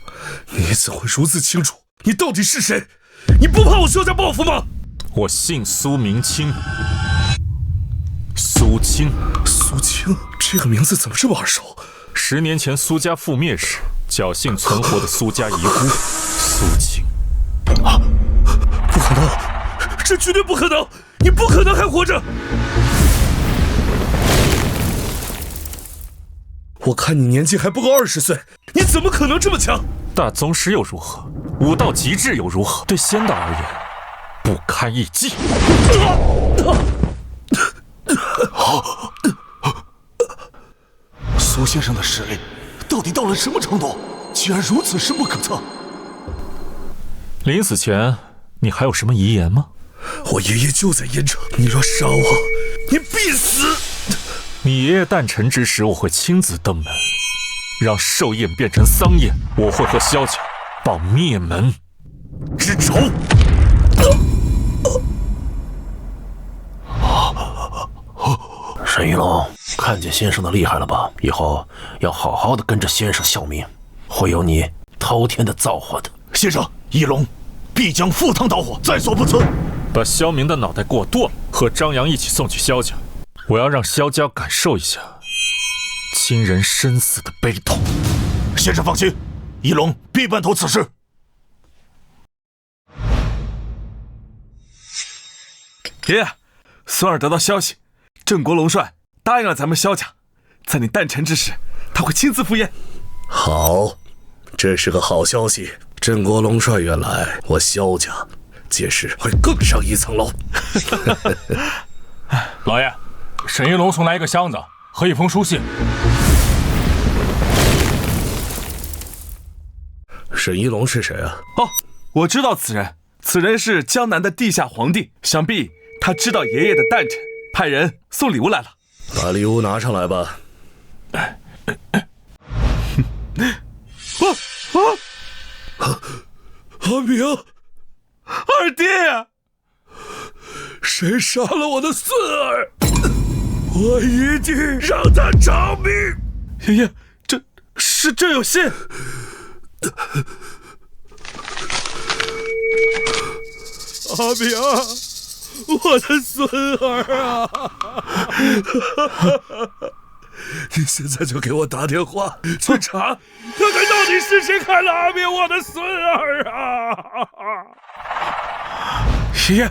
你怎会如此清楚？你到底是谁？你不怕我萧家报复吗？我姓苏名清，苏清。苏清，这个名字怎么这么耳熟？10年前苏家覆灭时，侥幸存活的苏家遗孤苏清。啊！不可能，这绝对不可能！你不可能还活着！我看你年纪还不够20岁，你怎么可能这么强？大宗师又如何？武道极致又如何？对仙道而言，不堪一击。苏先生的实力到底到了什么程度？竟然如此深不可测！临死前，你还有什么遗言吗？我爷爷就在燕城，你若杀我，你必死！你爷爷诞辰之时，我会亲自登门，让寿宴变成丧宴。我会和萧家报灭门之仇。沈一龙，看见先生的厉害了吧？以后要好好的跟着先生效命，会有你滔天的造化的。先生，一龙必将赴汤蹈火，在所不辞。把萧明的脑袋给我剁了，和张扬一起送去萧家。我要让萧家感受一下亲人生死的悲痛。先生放心，一龙必办妥此事。爷爷，孙儿得到消息，郑国龙帅答应了咱们萧家，在你诞辰之时，他会亲自赴宴。好，这是个好消息。郑国龙帅远来，我萧家届时会更上一层楼。老爷，沈一龙送来一个箱子和一封书信。沈一龙是谁啊？哦，我知道此人，此人是江南的地下皇帝，想必他知道爷爷的诞辰，派人送礼物来了。把礼物拿上来吧。阿明，二弟，谁杀了我的孙儿？我一定让他偿命！爷爷，这有信。阿明，我的孙儿啊！你现在就给我打电话去查，看看到底是谁害了阿明我的孙儿啊！爷爷，我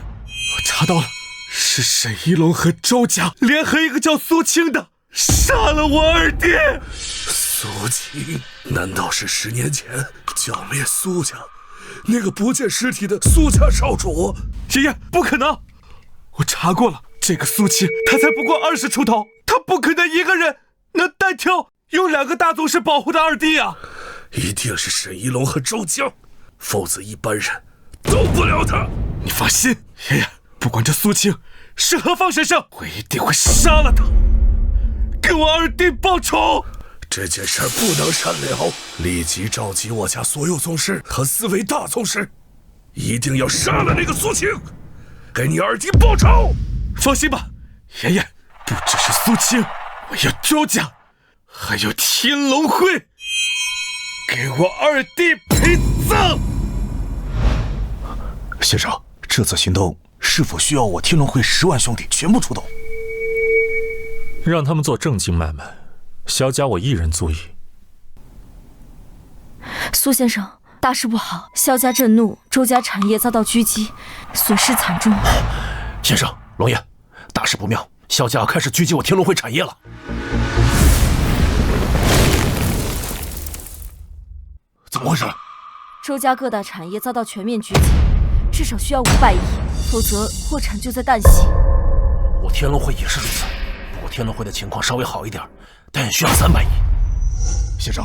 查到了，是沈一龙和周家联合一个叫苏清的，杀了我二弟。苏清，难道是10年前剿灭苏家那个不见尸体的苏家少主？爷爷，不可能！我查过了，这个苏清他才不过20出头，他不可能一个人能单挑有2个大宗师保护的二弟啊！一定是沈一龙和周江，否则一般人动不了他。你放心，爷爷，不管这苏清是何方神圣，我一定会杀了他，给我二弟报仇。这件事不能善了，立即召集我家所有宗师和4位大宗师，一定要杀了那个苏清，给你二弟报仇。放心吧，爷爷，不只是苏清，我要周家，还有天龙会，给我二弟陪葬。先生，这次行动是否需要我天龙会10万兄弟全部出动？让他们做正经买卖，萧家我一人足矣。苏先生，大事不好，萧家震怒，周家产业遭到狙击，损失惨重。先生，龙爷，大事不妙，萧家开始狙击我天龙会产业了。怎么回事？周家各大产业遭到全面狙击，至少需要500亿，否则破产就在旦夕。我天龙会也是如此，不过天龙会的情况稍微好一点，但也需要300亿。先生，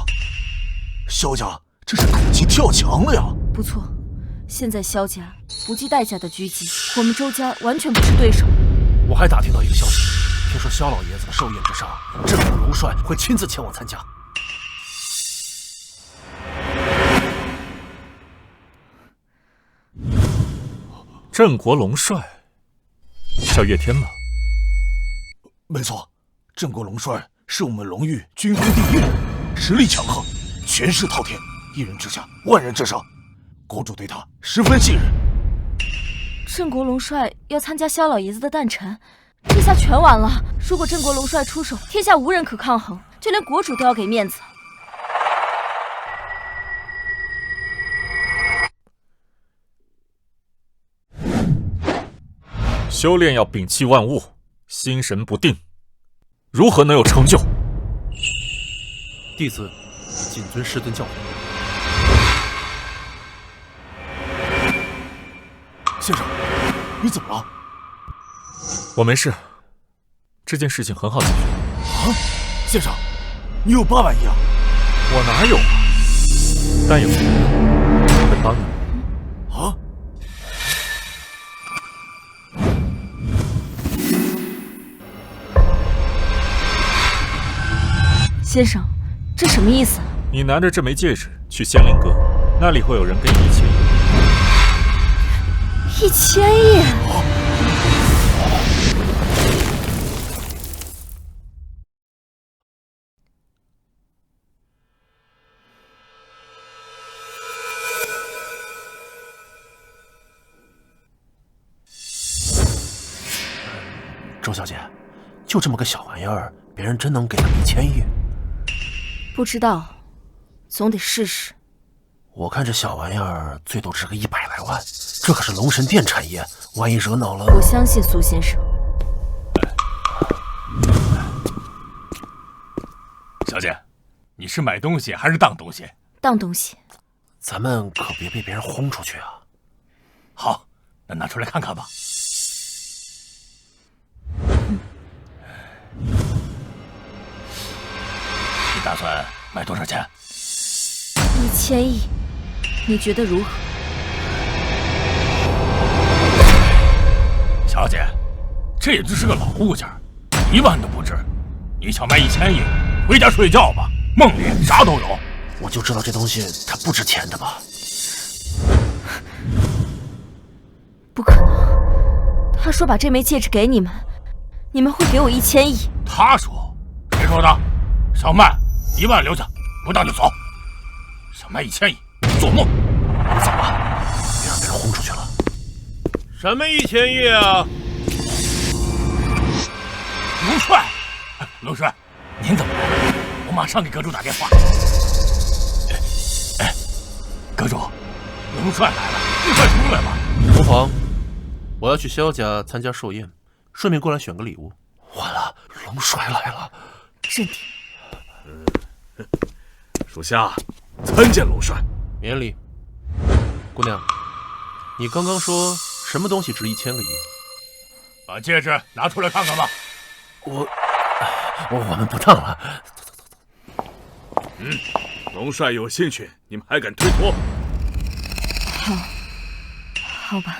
萧家这是土鸡跳墙了呀！不错，现在萧家不计代价的狙击，我们周家完全不是对手。我还打听到一个消息，听说萧老爷子的寿宴之上，郑国龙帅会亲自前往参加。镇国龙帅，叫岳天吗？没错，镇国龙帅是我们龙域军风第一人，实力强横，权势滔天，一人之下，万人之上，国主对他十分信任。镇国龙帅要参加萧老爷子的诞辰，这下全完了。如果镇国龙帅出手，天下无人可抗衡，就连国主都要给面子。修炼要摒弃万物，心神不定，如何能有成就？弟子谨遵师尊教诲。先生，你怎么了？我没事，这件事情很好解决。啊，先生，你有8万亿啊？我哪有啊？但有人会帮你。啊？先生，这什么意思啊？你拿着这枚戒指去仙灵阁，那里会有人给你1000亿。1000亿！周小姐，就这么个小玩意儿，别人真能给他1000亿？不知道，总得试试。我看这小玩意儿最多值个100来万，这可是龙神殿产业，万一惹恼了……我相信苏先生。小姐，你是买东西还是当东西？当东西。咱们可别被别人轰出去啊！好，那拿出来看看吧。你打算卖多少钱？1000亿，你觉得如何？小姐，这也就是个老物件，1万都不值。你想卖1000亿，回家睡觉吧，梦里啥都有。我就知道这东西它不值钱的吧？不可能，他说把这枚戒指给你们，你们会给我1000亿。他说？谁说的？想卖1万留下，不当就走。想卖1000亿，做梦！你走吧，别让别人轰出去了。什么1000亿啊？龙帅，龙帅，您怎么来了？我马上给阁主打电话。阁主，龙帅来了，你快出来吧。父皇，我要去萧家参加寿宴，顺便过来选个礼物。完了，龙帅来了。镇定。属下参见龙帅。免礼。姑娘，你刚刚说什么东西值1000个亿？把戒指拿出来看看吧。我们不当了。走。龙帅有兴趣，你们还敢推脱？好吧。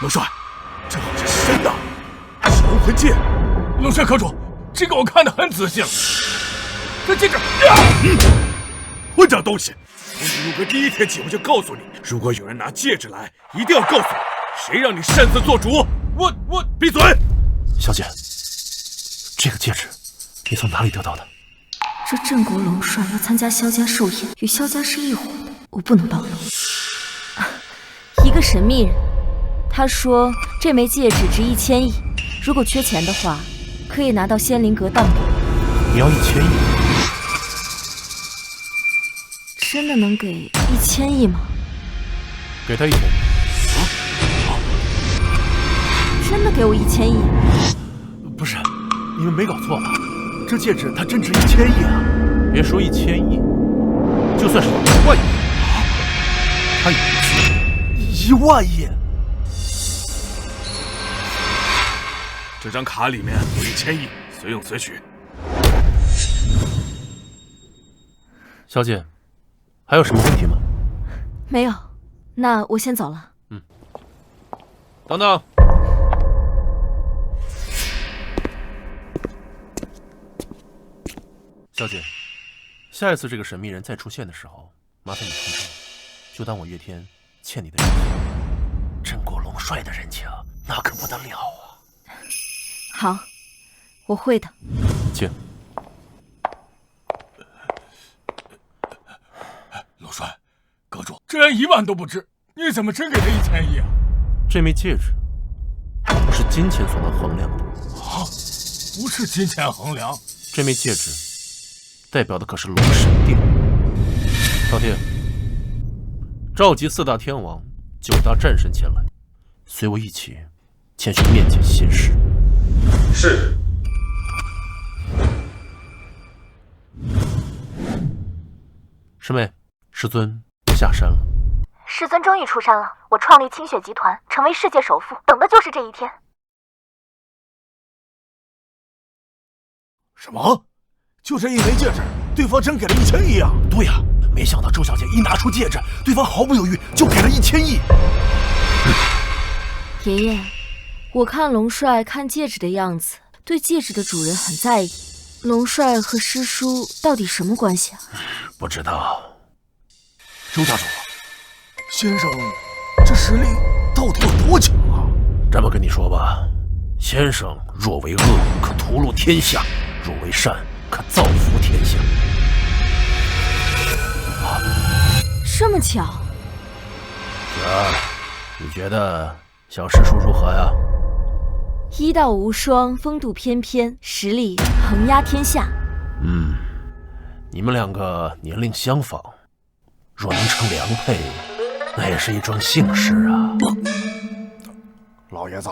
龙帅，这好像是真的，是龙魂戒。龙帅阁主，这个我看得很仔细了。这戒指，混账东西！从你入阁第1天起，我就告诉你，如果有人拿戒指来，一定要告诉我，谁让你擅自做主？我闭嘴！小姐，这个戒指你从哪里得到的？这镇国龙帅要参加萧家寿宴，与萧家是一伙的，我不能暴露。一个神秘人，他说这枚戒指值1000亿，如果缺钱的话，可以拿到仙灵阁当赌。你要1000亿？真的能给1000亿吗？给他1000亿。真的给我1000亿？不是，你们没搞错吧？这戒指它真值1000亿啊！别说1000亿，就算是1万亿，它也值1万亿。这张卡里面有1000亿，随用随取。小姐，还有什么问题吗？没有，那我先走了。等等，小姐，下一次这个神秘人再出现的时候，麻烦你通知我，就当我月天欠你的人情。镇国龙帅的人情，那可不得了啊！好，我会的。请。龙帅，阁主，这人1万都不值，你怎么真给他1000亿啊？这枚戒指不是金钱所能衡量的。啊，不是金钱衡量。这枚戒指代表的可是龙神殿。朝天，召集4大天王、9大战神前来，随我一起前去面见仙师。是。师妹，师尊下山了。师尊终于出山了，我创立清雪集团，成为世界首富，等的就是这一天。什么？就这一枚戒指，对方真给了1000亿啊？对呀，没想到周小姐一拿出戒指，对方毫不犹豫就给了1000亿。爷爷，我看龙帅看戒指的样子，对戒指的主人很在意。龙帅和师叔到底什么关系啊？不知道。周家主，先生这实力到底有多强啊？这么跟你说吧，先生若为恶，可屠戮天下；若为善，可造福天下。这么巧？雪儿，你觉得小师叔如何呀？医道无双，风度翩翩，实力横压天下。你们2个年龄相仿，若能成良配，那也是一桩幸事啊。老爷子，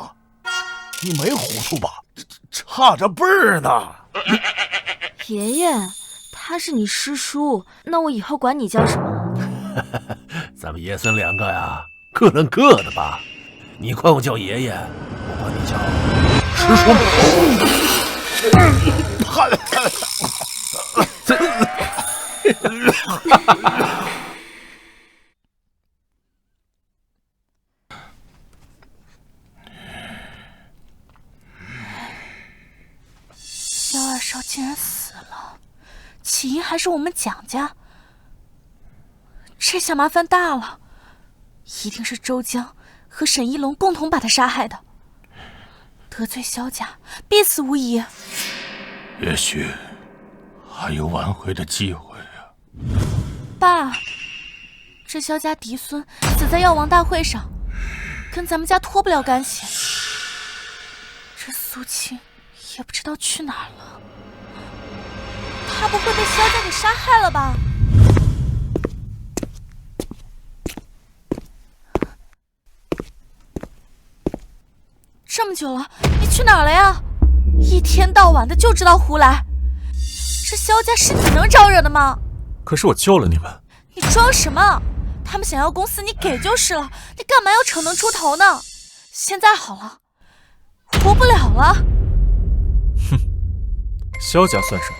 你没糊涂吧？差着辈儿呢。爷爷，他是你师叔，那我以后管你叫什么？咱们爷孙2个呀，各论各的吧。你管我叫爷爷，我管你叫师萧二少竟然死了，起因还是我们蒋家，这下麻烦大了，一定是周江和沈一龙共同把他杀害的，得罪萧家，必死无疑。也许还有挽回的机会啊。爸，这萧家嫡孙死在药王大会上，跟咱们家脱不了干系。这苏青也不知道去哪儿了，他不会被萧家给杀害了吧？这么久了，你去哪儿了呀？一天到晚的就知道胡来，这萧家是你能招惹的吗？可是我救了你们。你装什么？他们想要公司，你给就是了，你干嘛要逞能出头呢？现在好了，活不了了。哼，萧家算什么？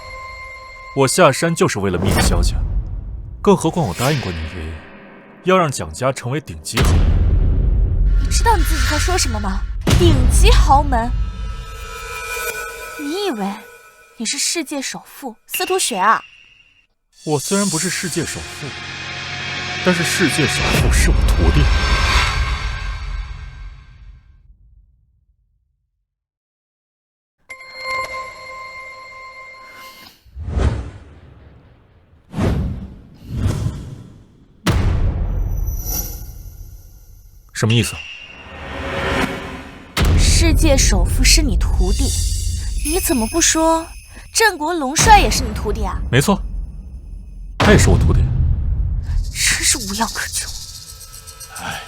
我下山就是为了灭萧家，更何况我答应过你爷爷，要让蒋家成为顶级豪门。你知道你自己在说什么吗？顶级豪门？你以为你是世界首富司徒雪啊？我虽然不是世界首富，但是世界首富是我徒弟。什么意思？世界首富是你徒弟，你怎么不说镇国龙帅也是你徒弟啊？没错，他也是我徒弟。真是无药可救。哎，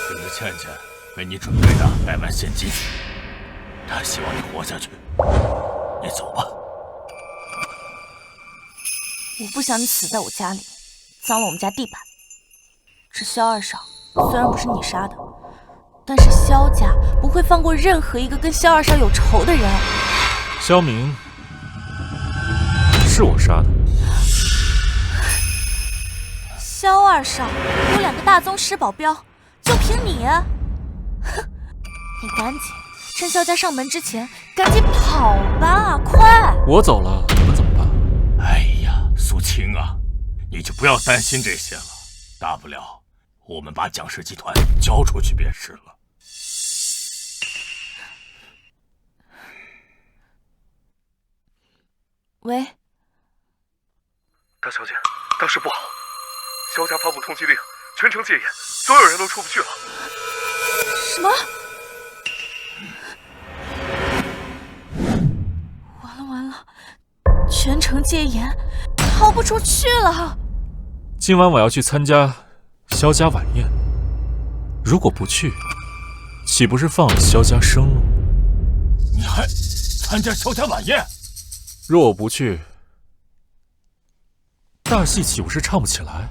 这是倩倩为你准备的100万现金，她希望你活下去。你走吧。我不想你死在我家里，脏了我们家地板。这萧二少虽然不是你杀的，但是萧家不会放过任何一个跟萧二少有仇的人。萧明是我杀的。萧二少有2个大宗师保镖，就凭你？哼！你赶紧趁萧家上门之前，赶紧跑吧，快！我走了，你们怎么办？清啊，你就不要担心这些了，大不了我们把蒋氏集团交出去便是了。喂，大小姐，大事不好，萧家发布通缉令，全城戒严，所有人都出不去了。什么？完了，全城戒严，逃不出去了。今晚我要去参加萧家晚宴，如果不去，岂不是放了萧家生路？你还参加萧家晚宴？若我不去，大戏岂不是唱不起来？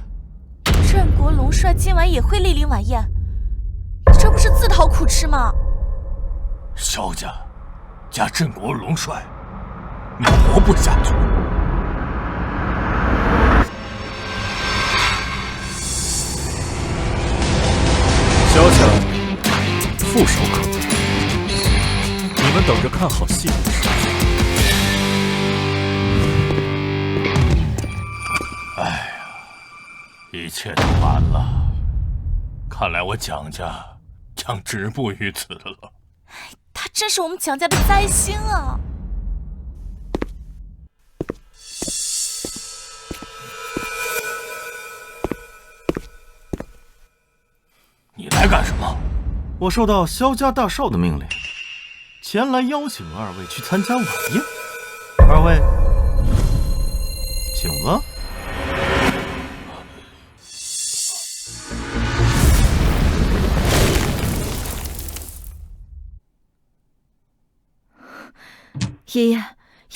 镇国龙帅今晚也会莅临晚宴，你这不是自讨苦吃吗？萧家加镇国龙帅，你活不下去。萧家副手可为，你们等着看好戏的事。哎呀，一切都完了，看来我蒋家将止步于此了。他真是我们蒋家的灾星啊！你来干什么？我受到萧家大少的命令，前来邀请二位去参加晚宴。二位，请了。爷爷，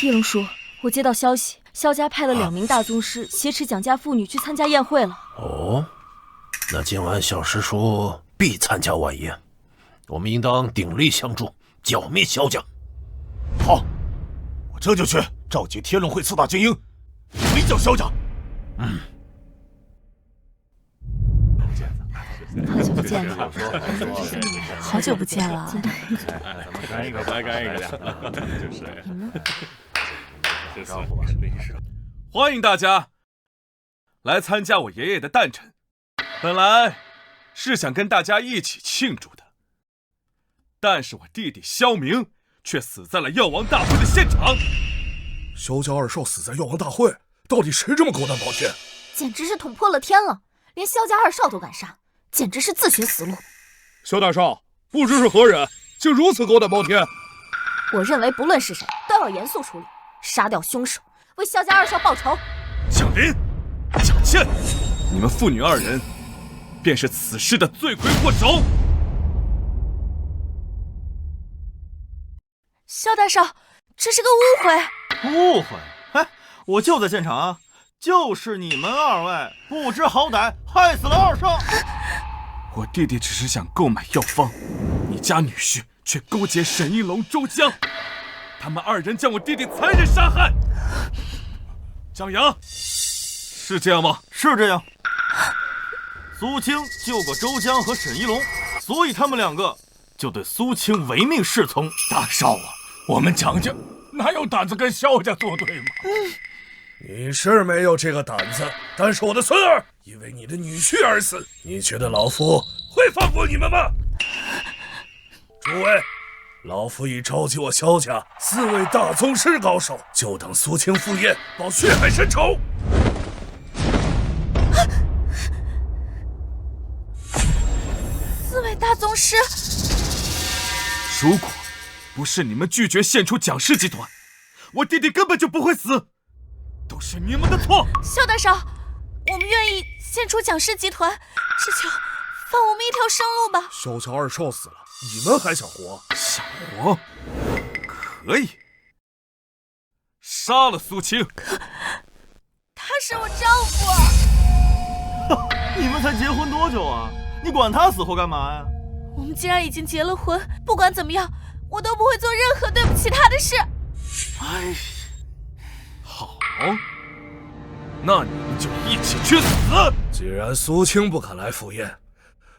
叶龙叔，我接到消息，萧家派了2名大宗师挟持蒋家妇女去参加宴会了。哦，那今晚小师叔必参加晚宴，我们应当鼎力相助，剿灭萧家。好，我这就去召集天龙会4大精英，围剿萧家。好久不见了，好久不见了。干一个，来干一个，就是。欢迎大家来参加我爷爷的诞辰。本来是想跟大家一起庆祝的，但是我弟弟萧明却死在了药王大会的现场。萧家2少死在药王大会，到底谁这么狗胆包天？简直是捅破了天了，连萧家2少都敢杀，简直是自寻死路。萧大少，不知是何人，竟如此狗胆包天？我认为不论是谁，都要严肃处理，杀掉凶手，为萧家2少报仇。蒋林、蒋倩，你们父女2人便是此事的罪魁祸首。萧大少，这是个误会。误会？哎，我就在现场啊！就是你们2位不知好歹，害死了2少。我弟弟只是想购买药方，你家女婿却勾结沈应龙、周江，他们2人将我弟弟残忍杀害。江阳，是这样吗？是这样。苏青救过周江和沈一龙，所以他们2个就对苏青唯命是从。大少啊，我们蒋家哪有胆子跟萧家作对吗？你是没有这个胆子，但是我的孙儿因为你的女婿而死，你觉得老夫会放过你们吗？诸位，老夫已召集我萧家4位大宗师高手，就等苏青赴宴，报血海深仇。4位大宗师，如果不是你们拒绝献出蒋氏集团，我弟弟根本就不会死，都是你们的错。萧大少，我们愿意献出蒋氏集团，只求放我们一条生路吧。萧家2少死了，你们还想活？想活？可以，杀了苏青。他是我丈夫。你们才结婚多久啊？你管他死活干嘛呀？我们既然已经结了婚，不管怎么样，我都不会做任何对不起他的事。哎，好，那你们就一起去死！既然苏青不肯来赴宴，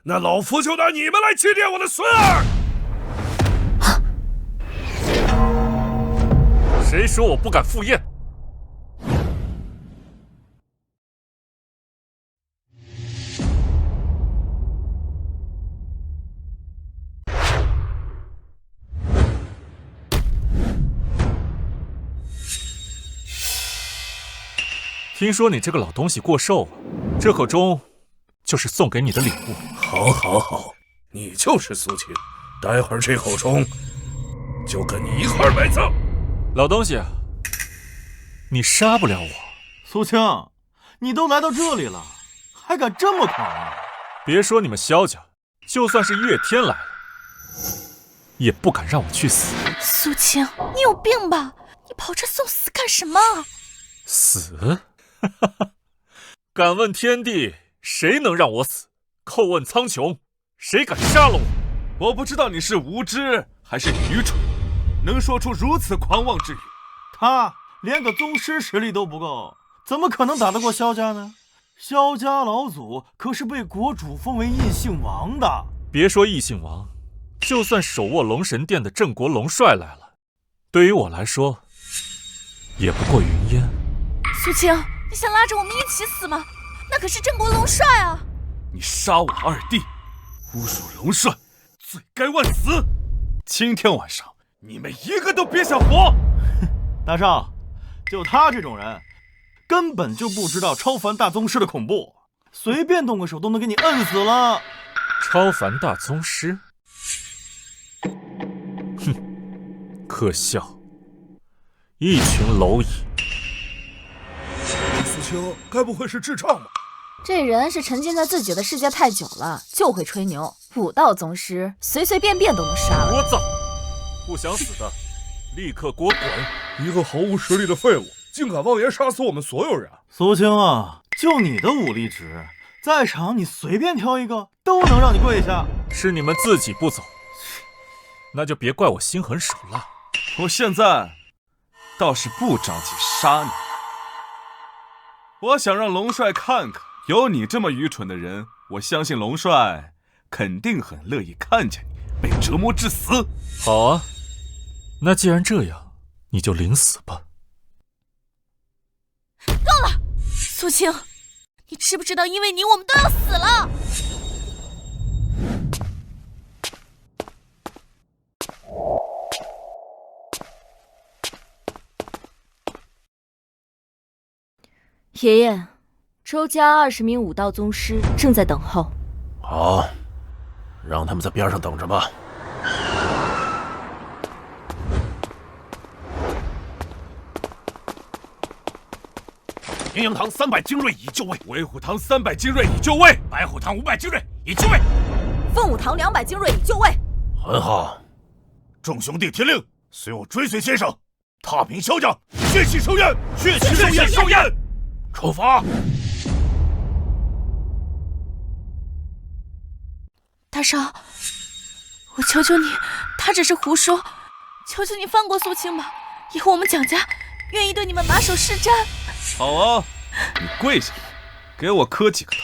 那老夫就拿你们来祭奠我的孙儿。谁说我不敢赴宴？听说你这个老东西过寿了，这口钟就是送给你的礼物。好，好，好，你就是苏青，待会儿这口钟就跟你一块埋葬。老东西，你杀不了我。苏青，你都来到这里了，还敢这么狂啊？别说你们萧家，就算是岳天来了，也不敢让我去死。苏青，你有病吧？你跑这送死干什么？死？敢问天地，谁能让我死？叩问苍穹，谁敢杀了我？我不知道你是无知还是愚蠢，能说出如此狂妄之语。他连个宗师实力都不够，怎么可能打得过萧家呢？萧家老祖可是被国主封为异姓王的。别说异姓王，就算手握龙神殿的郑国龙帅来了，对于我来说，也不过云烟。苏青，你想拉着我们一起死吗？那可是郑国龙帅啊！你杀我二弟，侮辱龙帅，罪该万死！今天晚上你们一个都别想活！大少，就他这种人，根本就不知道超凡大宗师的恐怖，随便动个手都能给你摁死了。超凡大宗师？哼，可笑，一群蝼蚁。苏青，该不会是智障吧？这人是沉浸在自己的世界太久了，就会吹牛。武道宗师随随便便都能杀了。聒噪！不想死的，立刻给我滚！一个毫无实力的废物，竟敢妄言杀死我们所有人！苏青啊，就你的武力值，在场你随便挑一个都能让你跪下。是你们自己不走，那就别怪我心狠手辣。我现在倒是不着急杀你，我想让龙帅看看，有你这么愚蠢的人，我相信龙帅肯定很乐意看见你被折磨致死。好啊，那既然这样，你就领死吧。够了，苏青，你知不知道因为你我们都要死了？爷爷，周家20名武道宗师正在等候。好，让他们在边上等着吧。阴阳堂300精锐已就位，威虎堂300精锐已就位，白虎堂500精锐已就位，凤舞堂200精锐已就位。很好，众兄弟听令，随我追随先生，踏平萧家，血气盛宴，血气盛宴，盛宴，出发！大少，我求求你，他只是胡说，求求你放过苏青吧，以后我们蒋家愿意对你们马首是瞻。好啊，你跪下来，给我磕几个头。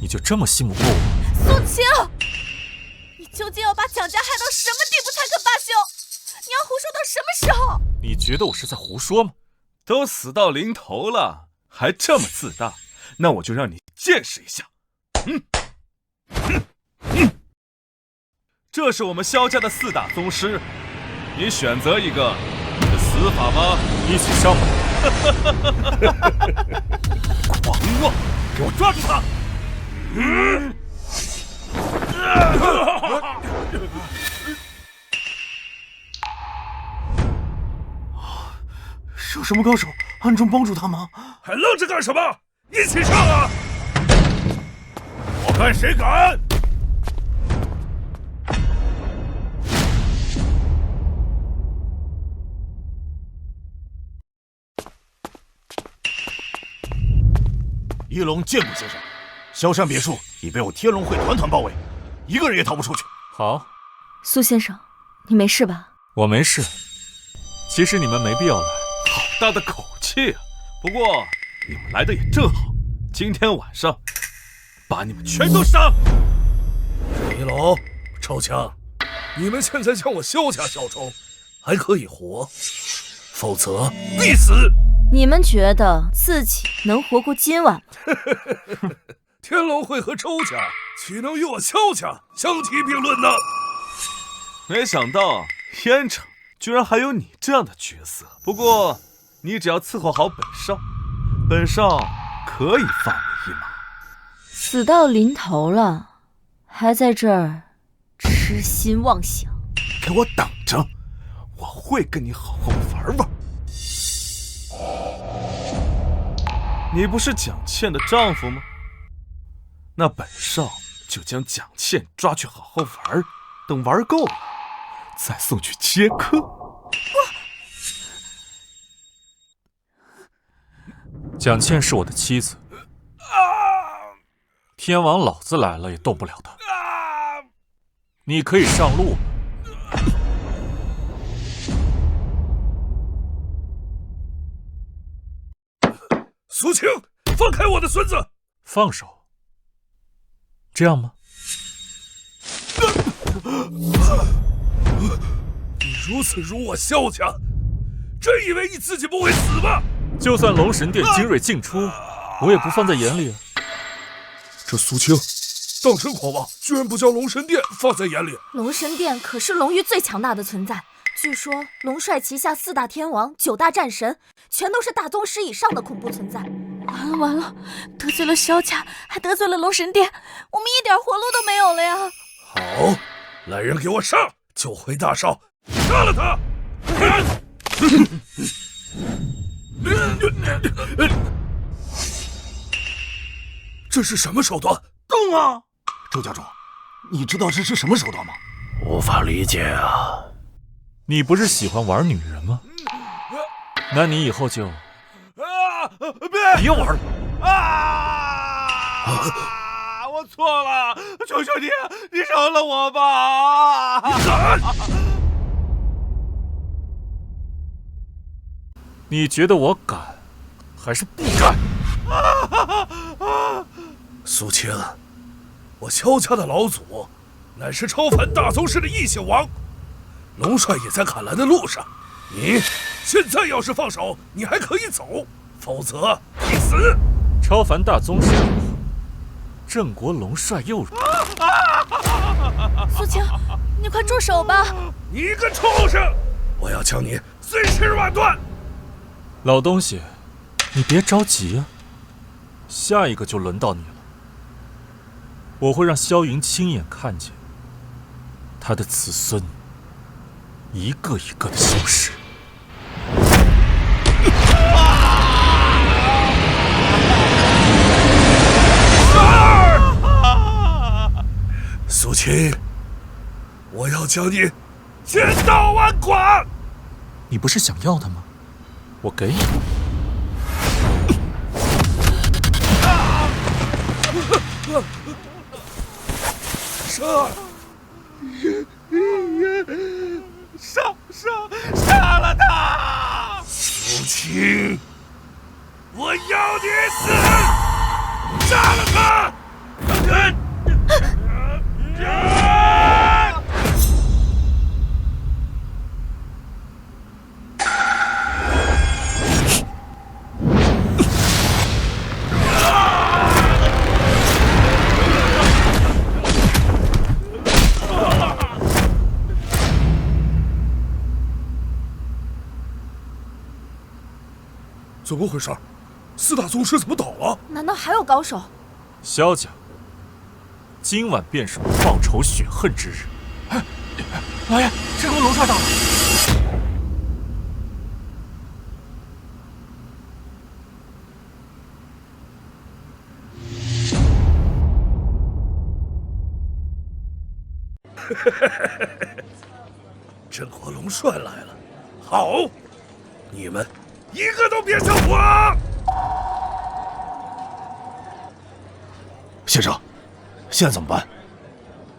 你就这么信不过我？苏青，你究竟要把蒋家害到什么地步才肯罢休？你要胡说到什么时候？你觉得我是在胡说吗？都死到临头了，还这么自大，那我就让你见识一下。这是我们萧家的4大宗师，你选择一个，你的死法吧。一起上吧！狂妄，给我抓住他！是有什么高手暗中帮助他吗？还愣着干什么？一起上啊！我看谁敢！一龙见过先生，萧山别墅已被我天龙会团团包围，一个人也逃不出去。好，苏先生，你没事吧？我没事。其实你们没必要来。好大的口气啊！不过你们来的也正好，今天晚上把你们全都杀。一龙、臭枪，你们现在向我萧家效忠，还可以活，否则必死。你们觉得自己能活过今晚吗？天龙会和周家岂能与我萧家相提并论呢？没想到天成居然还有你这样的角色。不过，你只要伺候好本少，本少可以放你一马。死到临头了，还在这儿痴心妄想。给我等着，我会跟你好好玩玩。你不是蒋倩的丈夫吗？那本少就将蒋倩抓去好好玩，等玩够了，再送去接客。蒋倩是我的妻子，天王老子来了也动不了她。你可以上路了。苏青，放开我的孙子！放手？这样吗？你如此辱我萧家，真以为你自己不会死吗？就算龙神殿精锐尽出，我也不放在眼里啊。这苏青当真狂妄，居然不将龙神殿放在眼里。龙神殿可是龙域最强大的存在，据说龙帅旗下4大天王、9大战神，全都是大宗师以上的恐怖存在。完了完了，得罪了萧家，还得罪了龙神殿，我们一点活路都没有了呀！好，来人给我上，救回大少，杀了他！这是什么手段？动啊！周家主，你知道这是什么手段吗？无法理解啊！你不是喜欢玩女人吗？那你以后就别玩了！我错了，求求你，你饶了我吧！你敢！你觉得我敢，还是不敢？苏青，我萧家的老祖，乃是超凡大宗师的异姓王，龙帅也在砍来的路上。你现在要是放手，你还可以走，否则必死。超凡大宗师，镇国龙帅又如何？苏青，你快住手吧！你个畜生！我要将你碎尸万段！老东西，你别着急啊，下一个就轮到你了。我会让萧云亲眼看见他的子孙一个一个的消失。苏青，我要将你千刀万剐！你不是想要他吗？我给你。杀了他！苏青，我要你死！杀了他！怎么回事？4大宗师怎么倒了？难道还有高手？萧家，今晚便是我报仇雪恨之日。老爷，镇国龙帅到了。镇国龙帅来了，好，你们一个都别想活！先生，现在怎么办？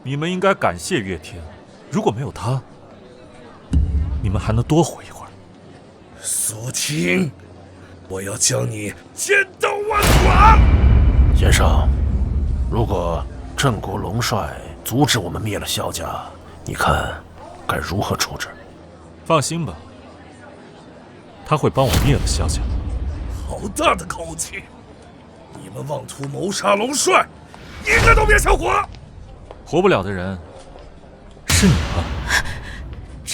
你们应该感谢岳天，如果没有他，你们还能多活一会儿。苏青，我要将你千刀万剐！先生，如果镇国龙帅阻止我们灭了萧家，你看该如何处置？放心吧，他会帮我灭了萧家。好大的口气！你们妄图谋杀龙帅，一个都别想活！活不了的人是你了。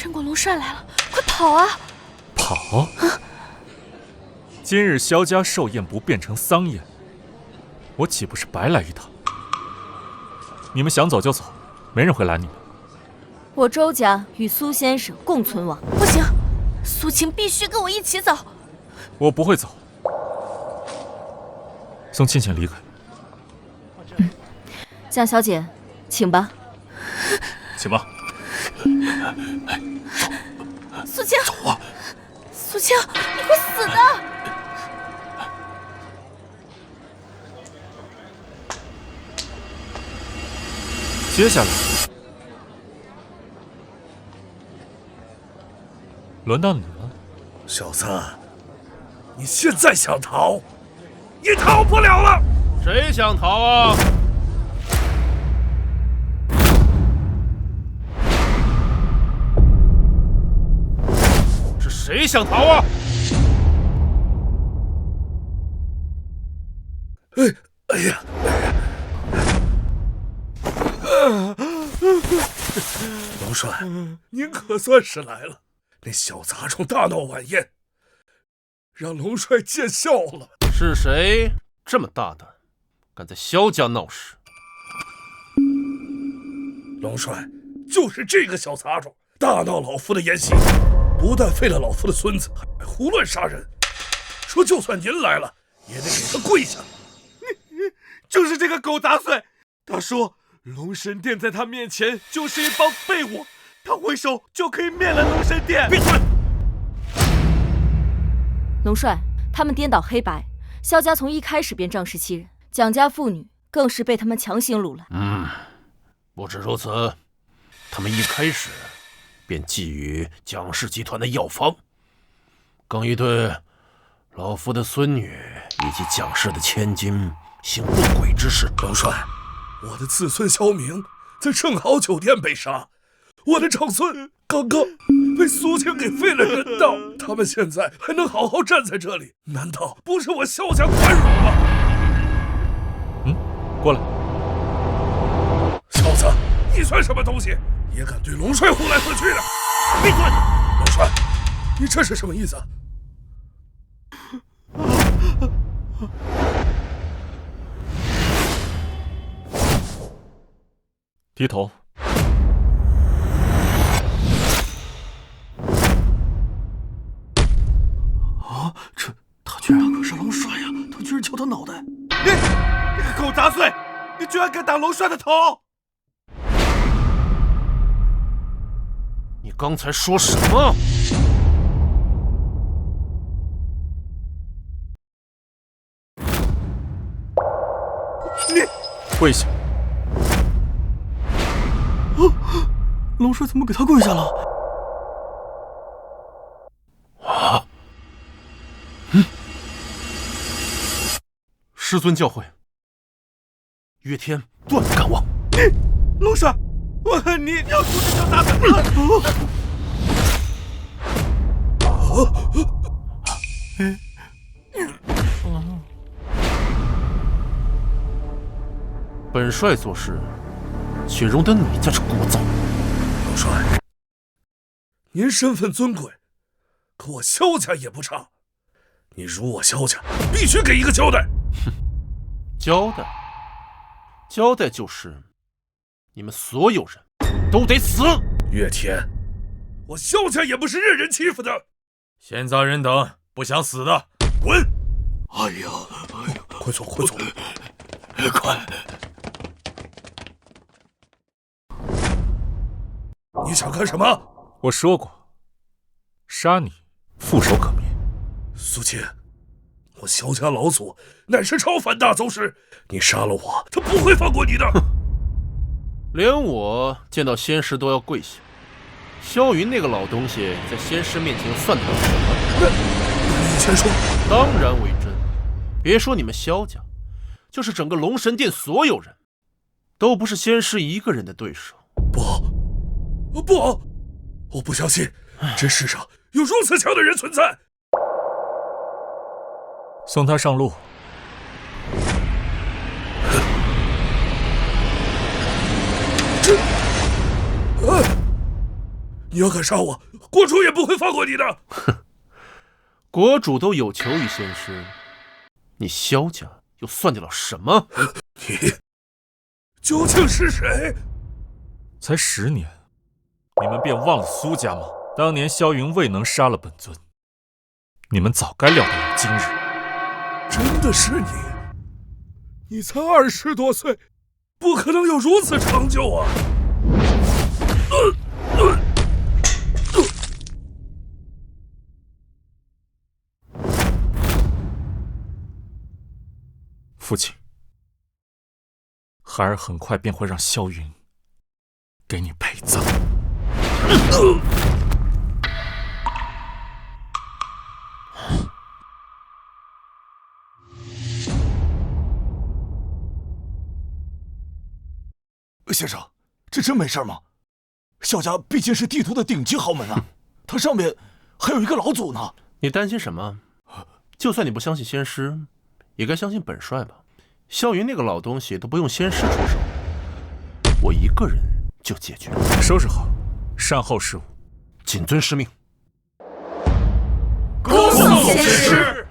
陈国龙帅来了，快跑啊！跑！今日萧家寿宴不变成丧宴，我岂不是白来一趟？你们想走就走，没人会拦你们。我周家与苏先生共存亡。不行，苏晴必须跟我一起走。我不会走。送倩倩离开。江小姐，请吧。请吧。苏晴，走啊！苏晴，你会死的！接下来，轮到你了，小子，你现在想逃，你逃不了了。谁想逃啊？是谁想逃啊？哎呀！龙帅，您可算是来了。那小杂种大闹晚宴，让龙帅见笑了。是谁这么大胆，敢在萧家闹事？龙帅，就是这个小杂种，大闹老夫的宴席，不但废了老夫的孙子，还胡乱杀人。说就算您来了，也得给他跪下。就是这个狗杂碎，他说龙神殿在他面前就是一帮废物，他挥手就可以灭了龙神殿。闭嘴！龙帅，他们颠倒黑白，萧家从一开始便仗势欺人，蒋家妇女更是被他们强行掳来。不止如此，他们一开始便觊觎蒋氏集团的药方，更已对老夫的孙女以及蒋氏的千金行不轨之事。龙帅，我的子孙萧明在盛豪酒店被杀，我的长孙刚刚被苏青给废了人道，他们现在还能好好站在这里，难道不是我萧家宽容吗？过来。小子，你算什么东西，也敢对龙帅呼来喝去的？闭嘴！龙帅，你这是什么意思？低头。啊，他居然可是龙帅呀！他居然敲他脑袋！你个狗杂碎，你居然敢打龙帅的头！你刚才说什么？你跪下！龙帅怎么给他跪下了？啊！师尊教诲，岳天断不敢忘。龙帅，我恨你要出这条大嘴！本帅做事，岂容得你在这聒噪？龙帅，您身份尊贵，可我萧家也不差，你辱我萧家，必须给一个交代。哼，交代就是你们所有人都得死。岳天，我萧家也不是任人欺负的。闲杂人等，不想死的滚！哎呀，快走，快走，快！你想干什么？我说过，杀你覆手可灭。苏青，我萧家老祖乃是超凡大宗师，你杀了我，他不会放过你的。连我见到仙师都要跪下，萧云那个老东西在仙师面前算得了什么？你先说。当然为真。别说你们萧家，就是整个龙神殿所有人，都不是仙师一个人的对手。不，我不相信这世上有如此强的人存在。送他上路。你要敢杀我，国主也不会放过你的。哼，国主都有求于仙师，你萧家又算计了什么？你究竟是谁？才10年，你们便忘了苏家吗？当年萧云未能杀了本尊，你们早该料到有今日。真的是你？你才20多岁，不可能有如此成就啊！父亲，孩儿很快便会让萧云给你陪葬。先生，这真没事吗？萧家毕竟是地图的顶级豪门啊，它上面还有一个老祖呢。你担心什么？就算你不相信仙师，也该相信本帅吧。萧云那个老东西都不用仙师出手，我一个人就解决了。收拾好，善后事务，谨遵师命。恭送仙师。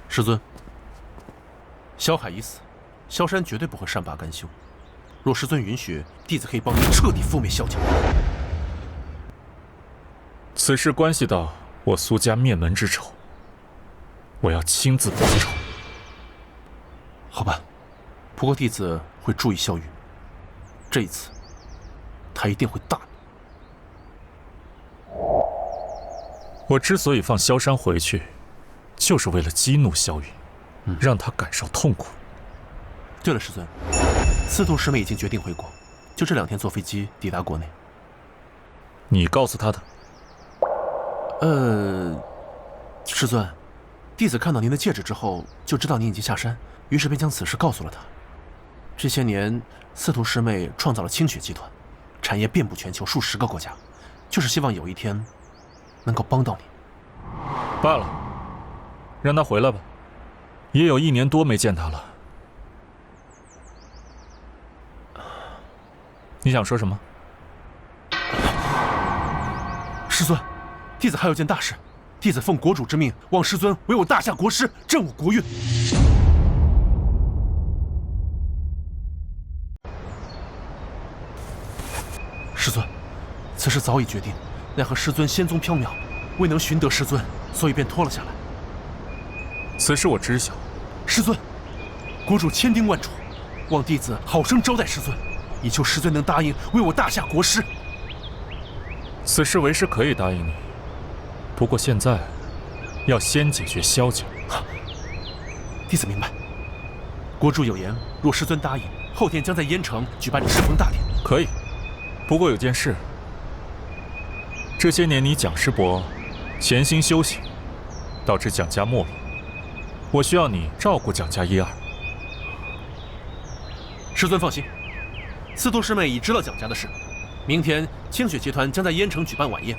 师尊，萧海已死，萧山绝对不会善罢甘休。若师尊允许，弟子可以帮你彻底覆灭萧家。此事关系到我苏家灭门之仇，我要亲自报仇。好吧，不过弟子会注意萧云，这一次他一定会大怒。我之所以放萧山回去，就是为了激怒萧云，让他感受痛苦。对了，师尊，司徒师妹已经决定回国，就这2天坐飞机抵达国内。你告诉他的？师尊，弟子看到您的戒指之后，就知道您已经下山，于是便将此事告诉了他。这些年，司徒师妹创造了清雪集团，产业遍布全球数10个国家，就是希望有一天能够帮到你。罢了，让他回来吧，也有1年多没见他了。你想说什么？师尊，弟子还有件大事，弟子奉国主之命，望师尊为我大夏国师，镇武国运。师尊，此事早已决定，奈何师尊仙踪缥缈，未能寻得师尊，所以便拖了下来。此事我知晓。师尊，国主千叮万嘱，望弟子好生招待师尊，以求师尊能答应为我大夏国师。此事为师可以答应你，不过现在要先解决萧家。弟子明白。国主有言，若师尊答应，后天将在燕城举办赤峰大典。可以，不过有件事，这些年你蒋师伯潜心修行，导致蒋家没落，我需要你照顾蒋家1、2。师尊放心，司徒师妹已知道蒋家的事。明天清雪集团将在燕城举办晚宴，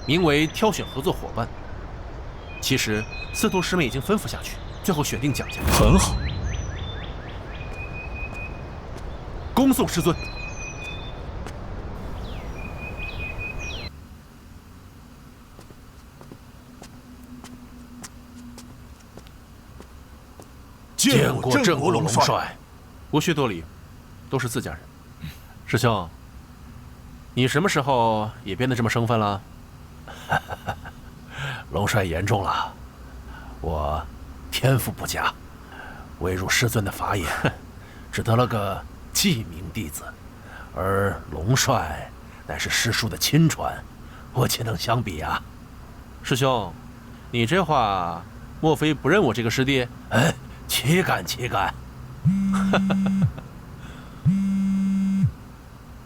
名为挑选合作伙伴。其实司徒师妹已经吩咐下去，最后选定蒋家。很好，恭送师尊。见过镇国龙帅，无需多礼，都是自家人。师兄，你什么时候也变得这么生分了？龙帅言重了，我天赋不佳，未入师尊的法眼，只得了个记名弟子。而龙帅乃是师叔的亲传，我岂能相比啊？师兄，你这话，莫非不认我这个师弟？哎，岂敢岂敢！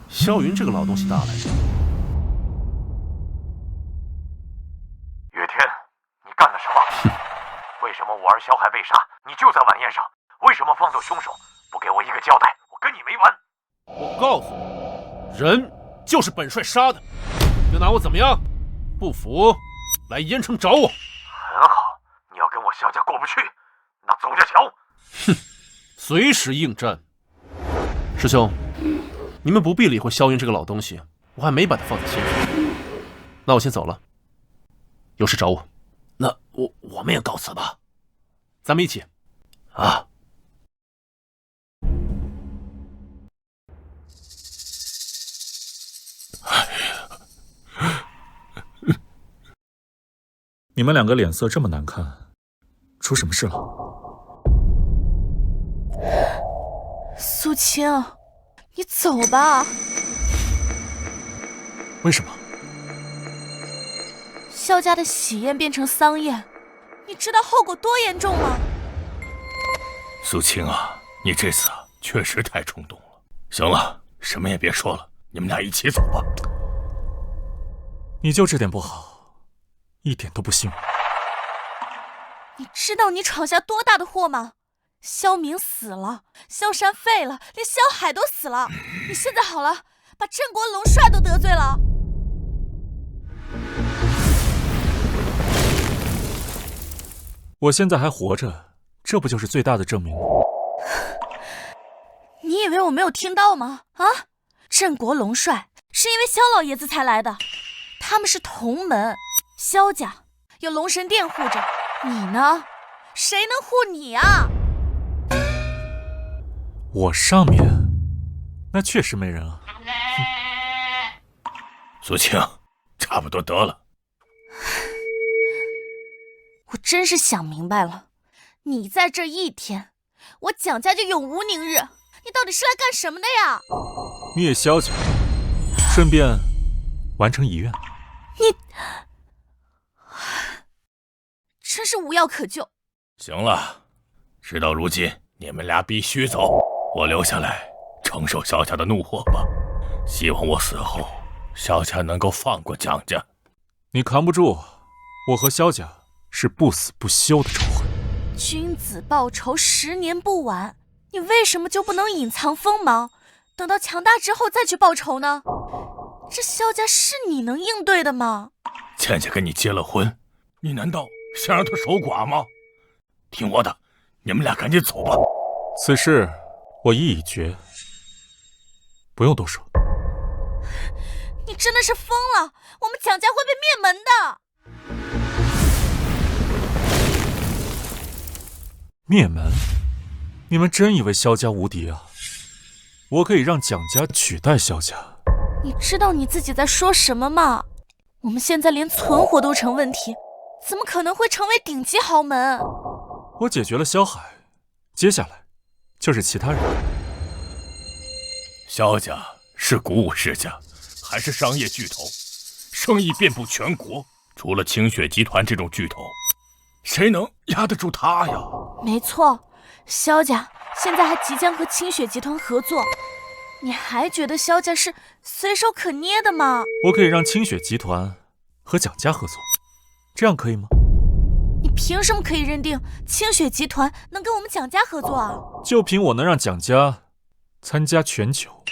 萧云这个老东西大来着。岳天，你干了什么？为什么我儿萧海被杀，你就在晚宴上？为什么放走凶手？不给我一个交代，我跟你没完！我告诉你，人就是本帅杀的，又拿我怎么样？不服，来燕城找我。很好，你要跟我萧家过不去，那走着瞧。哼，随时应战。师兄，你们不必理会萧云这个老东西，我还没把他放在心上。那我先走了，有事找我。那我们也告辞吧。咱们一起。啊。你们两个脸色这么难看，出什么事了？苏青，你走吧。为什么？萧家的喜宴变成丧宴，你知道后果多严重吗？苏青啊，你这次确实太冲动了。行了，什么也别说了，你们俩一起走吧。你就这点不好，一点都不信我。你知道你闯下多大的祸吗？萧明死了，萧山废了，连萧海都死了。你现在好了，把镇国龙帅都得罪了。我现在还活着，这不就是最大的证明吗？你以为我没有听到吗？啊，镇国龙帅是因为萧老爷子才来的，他们是同门，萧家有龙神殿护着，你呢？谁能护你啊？我上面那确实没人啊。苏青，差不多得了。我真是想明白了，你在这一天，我蒋家就永无宁日。你到底是来干什么的呀？灭萧家，顺便完成遗愿。你真是无药可救。行了，事到如今，你们俩必须走，我留下来承受萧家的怒火吧。希望我死后，萧家能够放过蒋家。你扛不住，我和萧家是不死不休的仇恨。君子报仇10年不晚，你为什么就不能隐藏锋芒，等到强大之后再去报仇呢？这萧家是你能应对的吗？倩倩跟你结了婚，你难道想让她守寡吗？听我的，你们俩赶紧走吧。此事我意已决，不用多说。你真的是疯了，我们蒋家会被灭门的。灭门？你们真以为萧家无敌啊？我可以让蒋家取代萧家。你知道你自己在说什么吗？我们现在连存活都成问题，怎么可能会成为顶级豪门？我解决了萧海，接下来就是其他人。萧家是鼓舞世家，还是商业巨头，生意遍布全国。除了清雪集团这种巨头，谁能压得住他呀？没错，萧家现在还即将和清雪集团合作。你还觉得萧家是随手可捏的吗？我可以让清雪集团和蒋家合作，这样可以吗？你凭什么可以认定清雪集团能跟我们蒋家合作啊？就凭我能让蒋家参加全球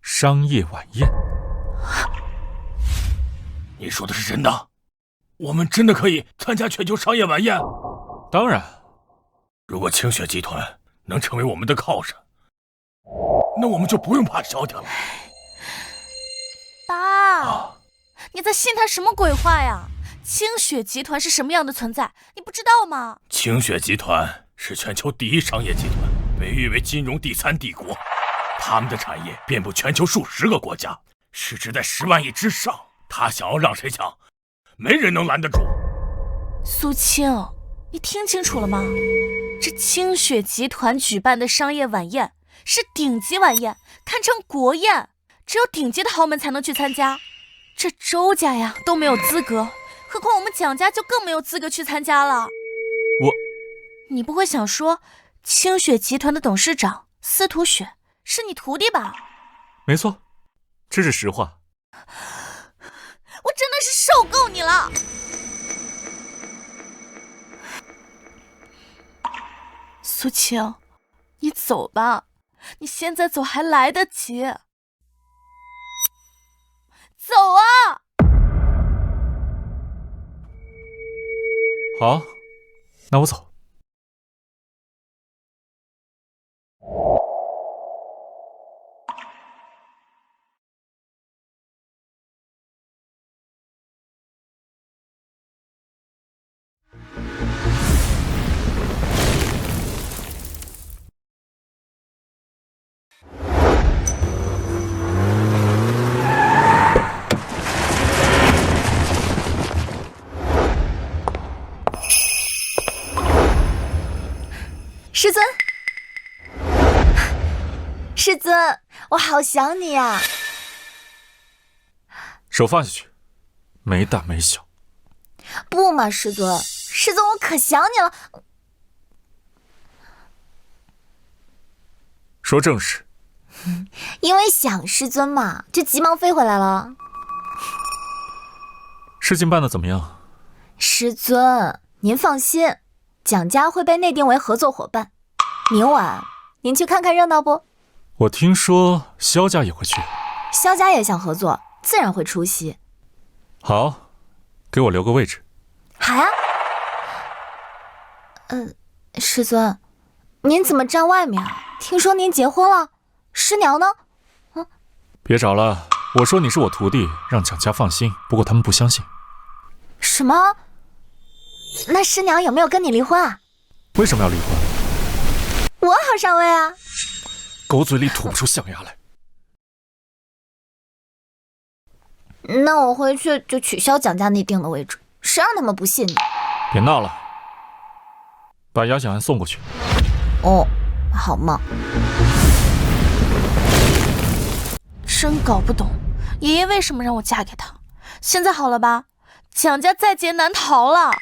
商业晚宴。你说的是真的？我们真的可以参加全球商业晚宴？当然。如果清雪集团能成为我们的靠山，那我们就不用怕萧家了。爸，你在信他什么鬼话呀？清雪集团是什么样的存在，你不知道吗？清雪集团是全球第一商业集团，被誉为金融第3帝国。他们的产业遍布全球数10个国家，市值在10万亿之上。他想要让谁抢，没人能拦得住。苏青，你听清楚了吗？这清雪集团举办的商业晚宴是顶级晚宴，堪称国宴，只有顶级的豪门才能去参加。这周家呀都没有资格，何况我们蒋家就更没有资格去参加了。你不会想说清雪集团的董事长司徒雪是你徒弟吧？没错，这是实话。我真的是受够你了。苏青，你走吧，你现在走还来得及。走啊！好，那我走。师尊，师尊，我好想你啊！手放下去，没大没小。不嘛，师尊，师尊，我可想你了。说正事。因为想师尊嘛，就急忙飞回来了。事情办得怎么样？师尊，您放心，蒋家会被内定为合作伙伴。明晚您去看看热闹不？我听说萧家也会去。萧家也想合作，自然会出席。好，给我留个位置。好呀。师尊，您怎么站外面啊？听说您结婚了，师娘呢？别找了，我说你是我徒弟，让蒋家放心。不过他们不相信。什么？那师娘有没有跟你离婚啊？为什么要离婚？我好上位啊！狗嘴里吐不出象牙来。那我回去就取消蒋家内定的位置，谁让他们不信你？别闹了，把姚小安送过去。哦，好嘛。真搞不懂，爷爷为什么让我嫁给他？现在好了吧？蒋家在劫难逃了。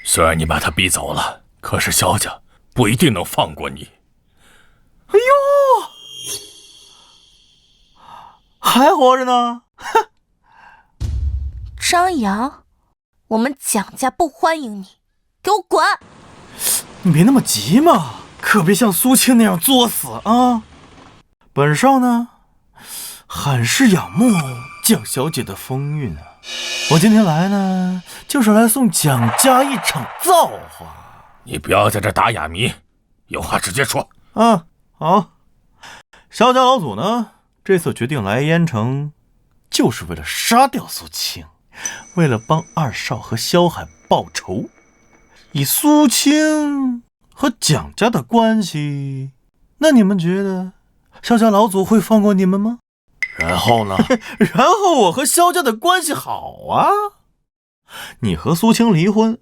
虽然你把他逼走了，可是萧家不一定能放过你。哎呦，还活着呢！哼！张扬，我们蒋家不欢迎你，给我滚！你别那么急嘛，可别像苏青那样作死啊！本少呢，很是仰慕蒋小姐的风韵啊。我今天来呢，就是来送蒋家一场造化。你不要在这打哑谜，有话直接说。好。萧家老祖呢，这次决定来燕城，就是为了杀掉苏青，为了帮二少和萧海报仇。以苏青和蒋家的关系，那你们觉得萧家老祖会放过你们吗？然后呢？然后我和萧家的关系好啊，你和苏青离婚，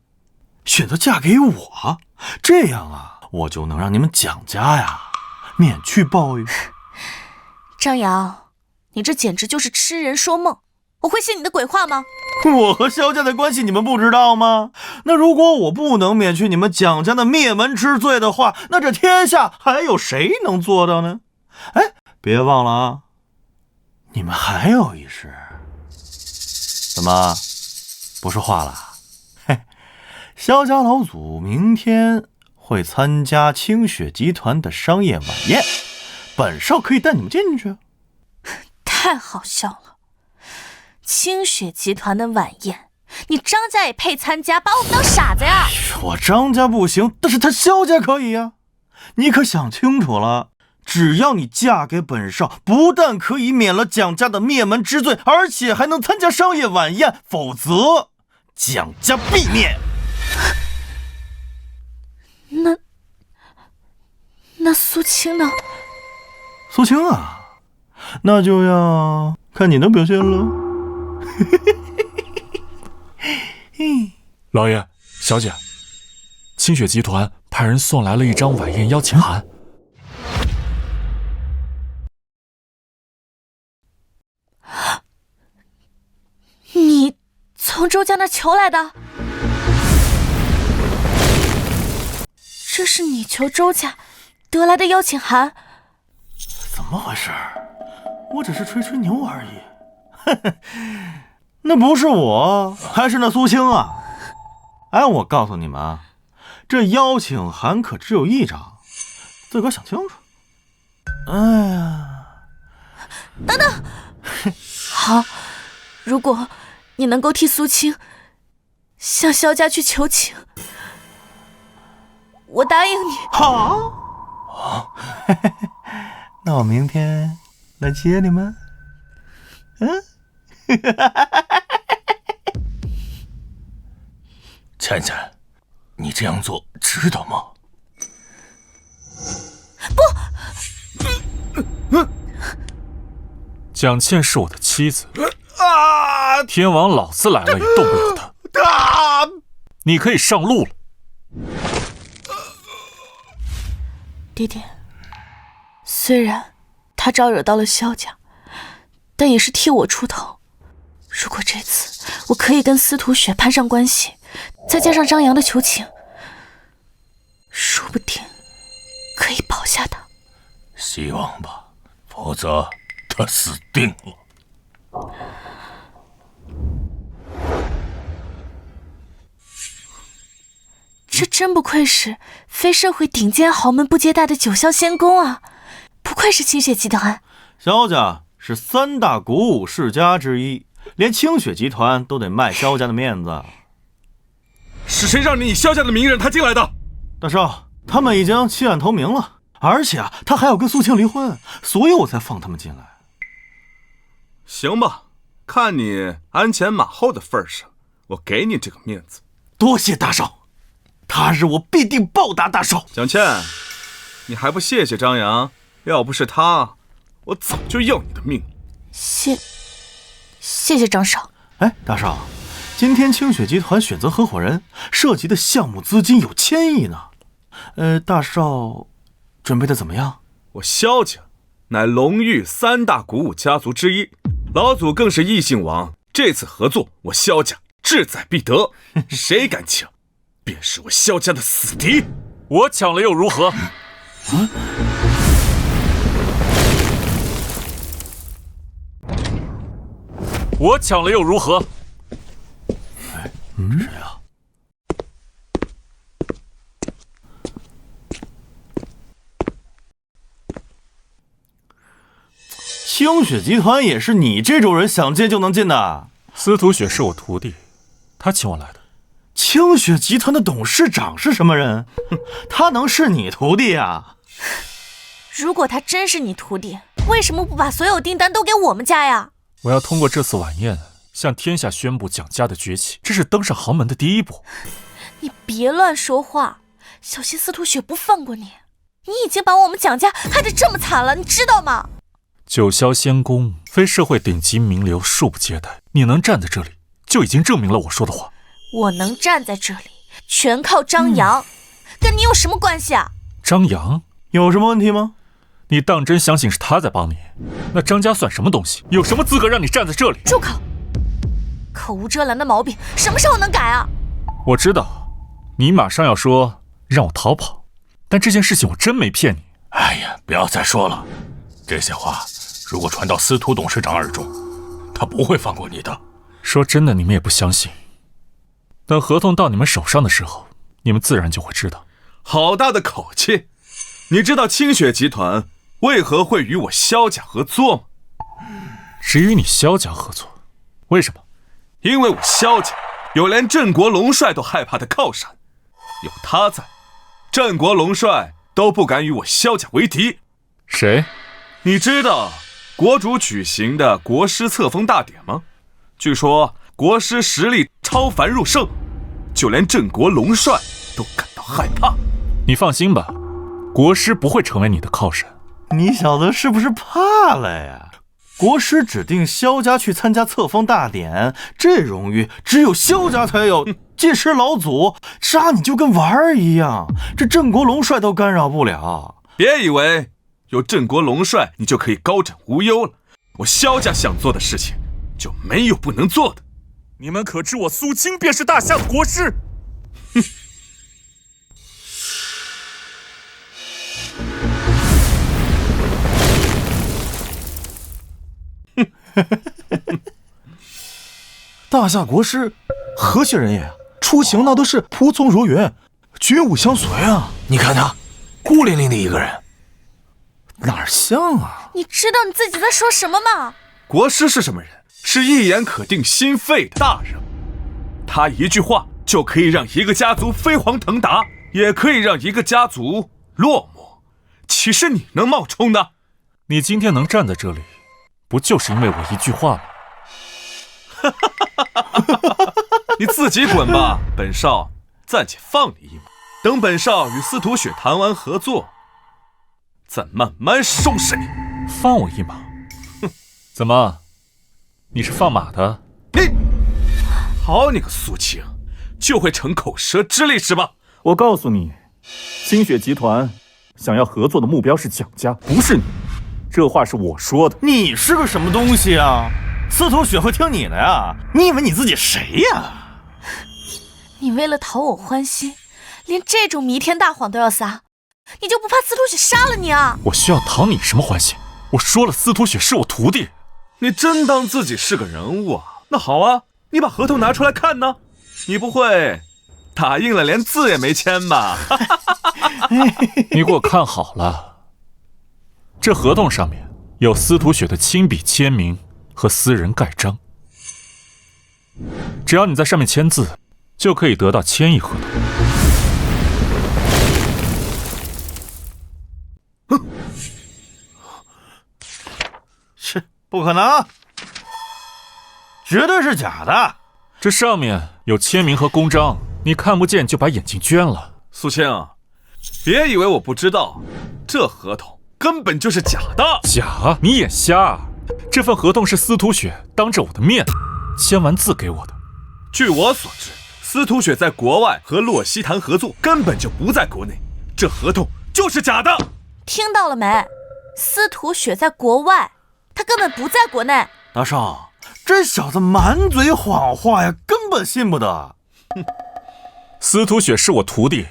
选择嫁给我，这样啊，我就能让你们蒋家呀免去报应。张扬，你这简直就是痴人说梦，我会信你的鬼话吗？我和萧家的关系你们不知道吗？那如果我不能免去你们蒋家的灭门之罪的话，那这天下还有谁能做到呢？哎，别忘了啊，你们还有一事。怎么不说话了？嘿，萧家老祖明天会参加清雪集团的商业晚宴，本少可以带你们进去。太好笑了！清雪集团的晚宴，你张家也配参加？把我们当傻子呀！我张家不行，但是他萧家可以呀。你可想清楚了，只要你嫁给本少，不但可以免了蒋家的灭门之罪，而且还能参加商业晚宴，否则蒋家必灭。那苏青呢？苏青啊，那就要看你的表现了。老爷，小姐，清雪集团派人送来了一张晚宴邀请函。你从周家那求来的？这是你求周家得来的邀请函？怎么回事？我只是吹吹牛而已。那不是我，还是那苏青啊！哎，我告诉你们啊，这邀请函可只有一张，自个儿想清楚。哎呀，等等，好，如果你能够替苏青向萧家去求情，我答应你。好，那我明天来接你们。倩倩，你这样做值得吗？不，蒋倩是我的妻子，天王老子来了也动不了她。你可以上路了。爹爹，虽然他招惹到了萧家，但也是替我出头。如果这次我可以跟司徒雪攀上关系，再加上张扬的求情，说不定可以保下他。希望吧，否则他死定了。这真不愧是非社会顶尖豪门不接待的九霄仙宫啊！不愧是清雪集团。萧家是3大鼓舞世家之一，连清雪集团都得卖萧家的面子。是谁让你以萧家的名义让他进来的？大少，他们已经弃暗投明了，而且他还要跟苏青离婚，所以我才放他们进来。行吧，看你鞍前马后的份上，我给你这个面子。多谢大少，他日我必定报答大少。蒋倩，你还不谢谢张扬？要不是他，我早就要你的命。谢谢张少。哎，大少，今天清雪集团选择合伙人，涉及的项目资金有1000亿呢。大少准备的怎么样？我萧家乃龙域3大鼓舞家族之一，老祖更是异姓王。这次合作，我萧家志在必得。谁敢抢，便是我萧家的死敌。我抢了又如何？我抢了又如何？谁啊？清雪集团也是你这种人想进就能进的？司徒雪是我徒弟，他请我来的。清雪集团的董事长是什么人？他能是你徒弟啊？如果他真是你徒弟，为什么不把所有订单都给我们家呀？我要通过这次晚宴向天下宣布蒋家的崛起，这是登上豪门的第一步。你别乱说话，小心司徒雪不放过你。你已经把我们蒋家害得这么惨了，你知道吗？九霄仙宫非社会顶级名流恕不接待，你能站在这里，就已经证明了我说的话。我能站在这里，全靠张扬，跟你有什么关系啊？张扬有什么问题吗？你当真相信是他在帮你？那张家算什么东西？有什么资格让你站在这里？住口！口无遮拦的毛病什么时候能改啊？我知道，你马上要说让我逃跑，但这件事情我真没骗你。哎呀，不要再说了，这些话如果传到司徒董事长耳中，他不会放过你的。说真的，你们也不相信。等合同到你们手上的时候，你们自然就会知道。好大的口气！你知道清雪集团为何会与我萧家合作吗？只与你萧家合作？为什么？因为我萧家有连镇国龙帅都害怕的靠山，有他在，镇国龙帅都不敢与我萧家为敌。谁？你知道国主举行的国师册封大典吗？据说国师实力超凡入圣，就连镇国龙帅都感到害怕。你放心吧，国师不会成为你的靠山。你小子是不是怕了呀？国师指定萧家去参加册封大典，这荣誉只有萧家才有。届时老祖杀你就跟玩儿一样，这镇国龙帅都干扰不了。别以为有镇国龙帅你就可以高枕无忧了，我萧家想做的事情就没有不能做的。你们可知我苏青便是大夏的国师？哼！大夏国师何许人也？出行那都是仆从如云，军武相随啊！你看他，孤零零的一个人，哪儿像啊？你知道你自己在说什么吗？国师是什么人？是一言可定心肺的大人，他一句话就可以让一个家族飞黄腾达，也可以让一个家族落寞。岂是你能冒充的？你今天能站在这里，不就是因为我一句话吗？你自己滚吧，本少暂且放你一马，等本少与司徒雪谈完合作，再慢慢收拾你。放我一马？哼！怎么？你是放马的？你好你个苏青，就会逞口舌之力是吧？我告诉你，清雪集团想要合作的目标是蒋家，不是你。这话是我说的。你是个什么东西啊？司徒雪会听你的呀？你以为你自己谁呀？你为了讨我欢心，连这种弥天大谎都要撒，你就不怕司徒雪杀了你啊？我需要讨你什么欢心？我说了，司徒雪是我徒弟。你真当自己是个人物啊？那好啊，你把合同拿出来看呢。你不会打印了连字也没签吧？你给我看好了，这合同上面有司徒雪的亲笔签名和私人盖章，只要你在上面签字，就可以得到1000亿合同。是不可能，绝对是假的。这上面有签名和公章，你看不见就把眼睛捐了。苏青，别以为我不知道，这合同根本就是假的。假？你眼瞎啊？这份合同是司徒雪当着我的面签完字给我的。据我所知，司徒雪在国外和洛希谈合作，根本就不在国内，这合同就是假的。听到了没？司徒雪在国外，他根本不在国内。大少，这小子满嘴谎话呀，根本信不得。司徒雪是我徒弟，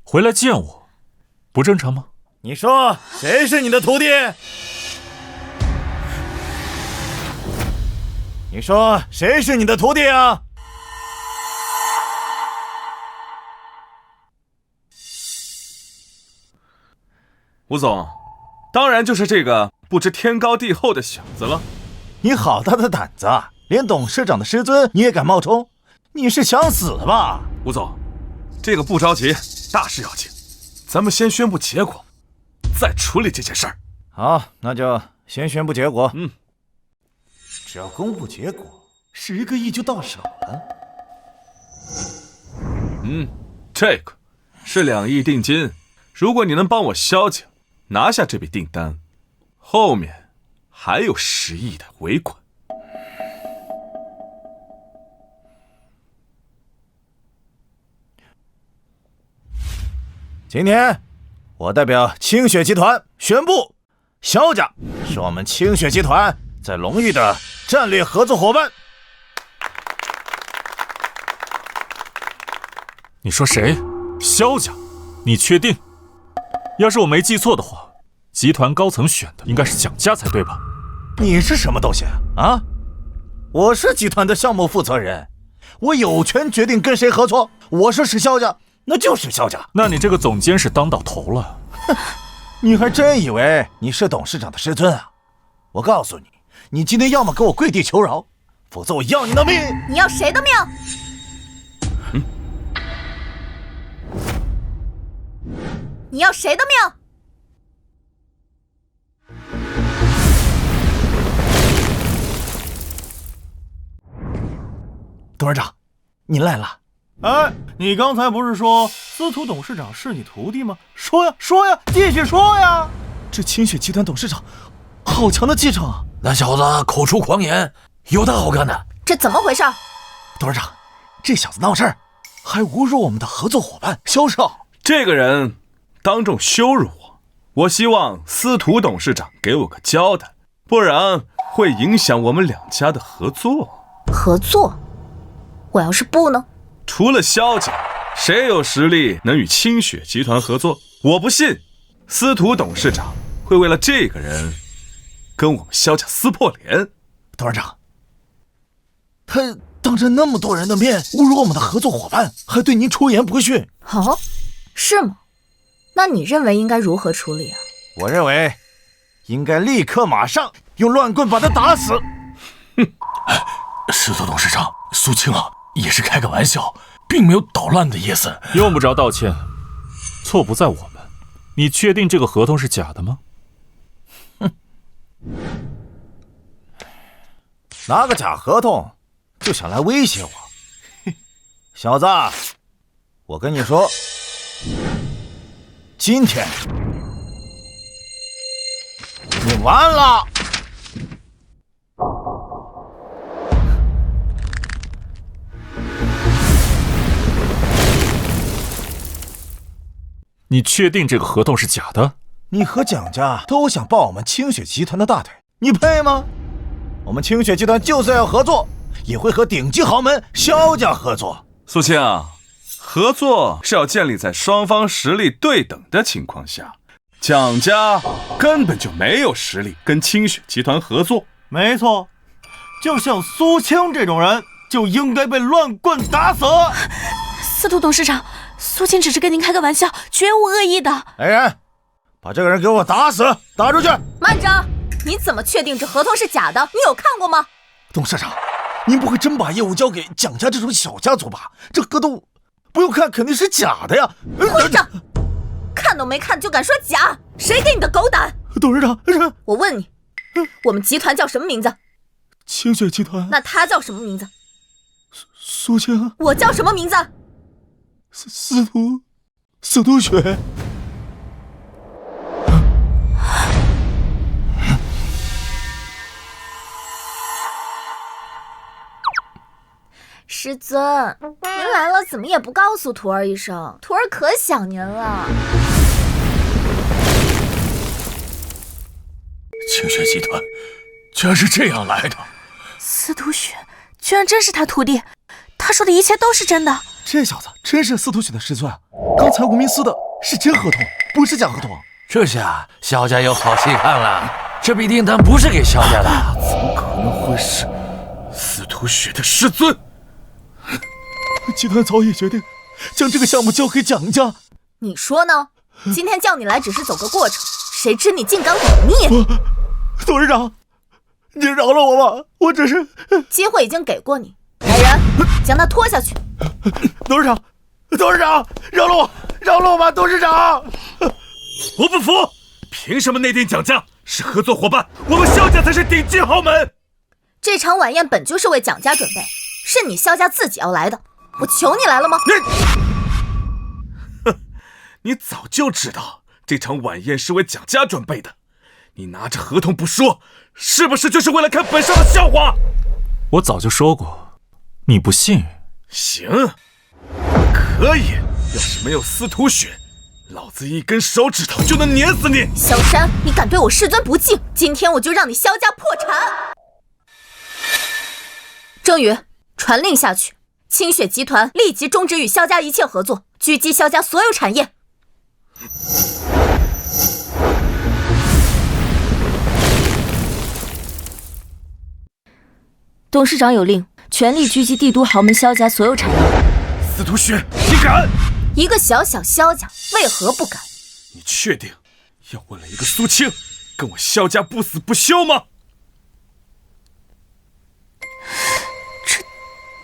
回来见我，不正常吗？你说谁是你的徒弟？你说谁是你的徒弟啊？吴总，当然就是这个不知天高地厚的小子了。你好大的胆子，连董事长的师尊你也敢冒充？你是想死吧？吴总，这个不着急，大事要紧，咱们先宣布结果，再处理这件事儿。好，那就先宣布结果。只要公布结果，10个亿就到手了。这个是2亿定金，如果你能帮我萧家拿下这笔订单，后面还有10亿的尾款。今天我代表清雪集团宣布，萧家是我们清雪集团在龙域的战略合作伙伴。你说谁？萧家？你确定？要是我没记错的话，集团高层选的应该是蒋家才对吧？你是什么东西啊？我是集团的项目负责人，我有权决定跟谁合作。我说是萧家，那就是萧家。那你这个总监是当到头了。你还真以为你是董事长的师尊啊？我告诉你，你今天要么给我跪地求饶，否则我要你的命。你要谁的命？你要谁的命？董事长，您来了。哎，你刚才不是说司徒董事长是你徒弟吗？说呀，说呀，继续说呀！这清雪集团董事长好强的气场啊！那小子口出狂言，有他好看的。这怎么回事？董事长，这小子闹事儿，还侮辱我们的合作伙伴萧少。这个人当众羞辱我，我希望司徒董事长给我个交代，不然会影响我们2家的合作。合作？我要是不呢？除了萧家，谁有实力能与清雪集团合作？我不信司徒董事长会为了这个人跟我们萧家撕破脸。董事长，他当着那么多人的面侮辱我们的合作伙伴，还对您出言不逊。哦，是吗？那你认为应该如何处理啊？我认为应该立刻马上用乱棍把他打死。司徒董事长，苏青啊，也是开个玩笑，并没有捣乱的意思。用不着道歉，错不在我们。你确定这个合同是假的吗？拿个假合同就想来威胁我，小子，我跟你说，今天你完了。你确定这个合同是假的？你和蒋家都想抱我们清雪集团的大腿，你配吗？我们清雪集团就算要合作，也会和顶级豪门萧家合作。苏青，合作是要建立在双方实力对等的情况下，蒋家根本就没有实力跟清雪集团合作。没错，就像苏青这种人就应该被乱棍打死。司徒董事长，苏青只是跟您开个玩笑，绝无恶意的。来人，把这个人给我打死，打出去！慢着，你怎么确定这合同是假的？你有看过吗？董事长，您不会真把业务交给蒋家这种小家族吧？这合同不用看肯定是假的呀！混账！看都没看就敢说假，谁给你的狗胆？董事长，我问你，我们集团叫什么名字？清雪集团。那他叫什么名字？苏青。我叫什么名字？司徒雪。师尊，您来了怎么也不告诉徒儿一声？徒儿可想您了。清雪集团居然是这样来的。司徒雪居然真是他徒弟，他说的一切都是真的。这小子真是司徒雪的师尊啊！刚才无名司的是真合同，不是假合同。这下萧家有好戏看了，这笔订单不是给萧家的，怎么可能会是司徒雪的师尊？集团早已决定将这个项目交给蒋家。你说呢？今天叫你来只是走个过程，谁知你竟敢忤逆！董事长，你饶了我吧，我只是……机会已经给过你，来人，将他拖下去。董事长，饶了我吧，董事长！我不服，凭什么内定蒋家是合作伙伴，我们萧家才是顶级豪门？这场晚宴本就是为蒋家准备，是你萧家自己要来的，我求你来了吗？你早就知道这场晚宴是为蒋家准备的，你拿着合同不说，是不是就是为了看本少的笑话？我早就说过，你不信。行，可以。要是没有司徒雪，老子一根手指头就能碾死你！萧山，你敢对我师尊不敬，今天我就让你萧家破产！郑宇，传令下去，清雪集团立即终止与萧家一切合作，狙击萧家所有产业。董事长有令，全力狙击帝都豪门萧家所有产业。司徒雪，你敢？一个小小萧家，为何不敢？你确定要为了一个苏青，跟我萧家不死不休吗？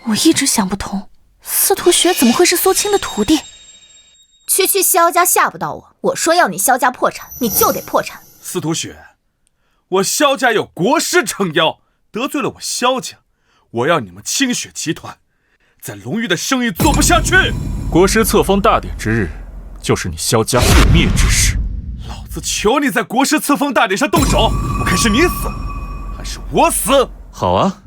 我一直想不通，司徒雪怎么会是苏青的徒弟？区萧家吓不到我，我说要你萧家破产，你就得破产。司徒雪，我萧家有国师撑腰，得罪了我萧家，我要你们清雪集团在龙域的生意做不下去。国师册封大典之日，就是你萧家覆灭之时。老子求你在国师册封大典上动手，我看是你死还是我死。好啊。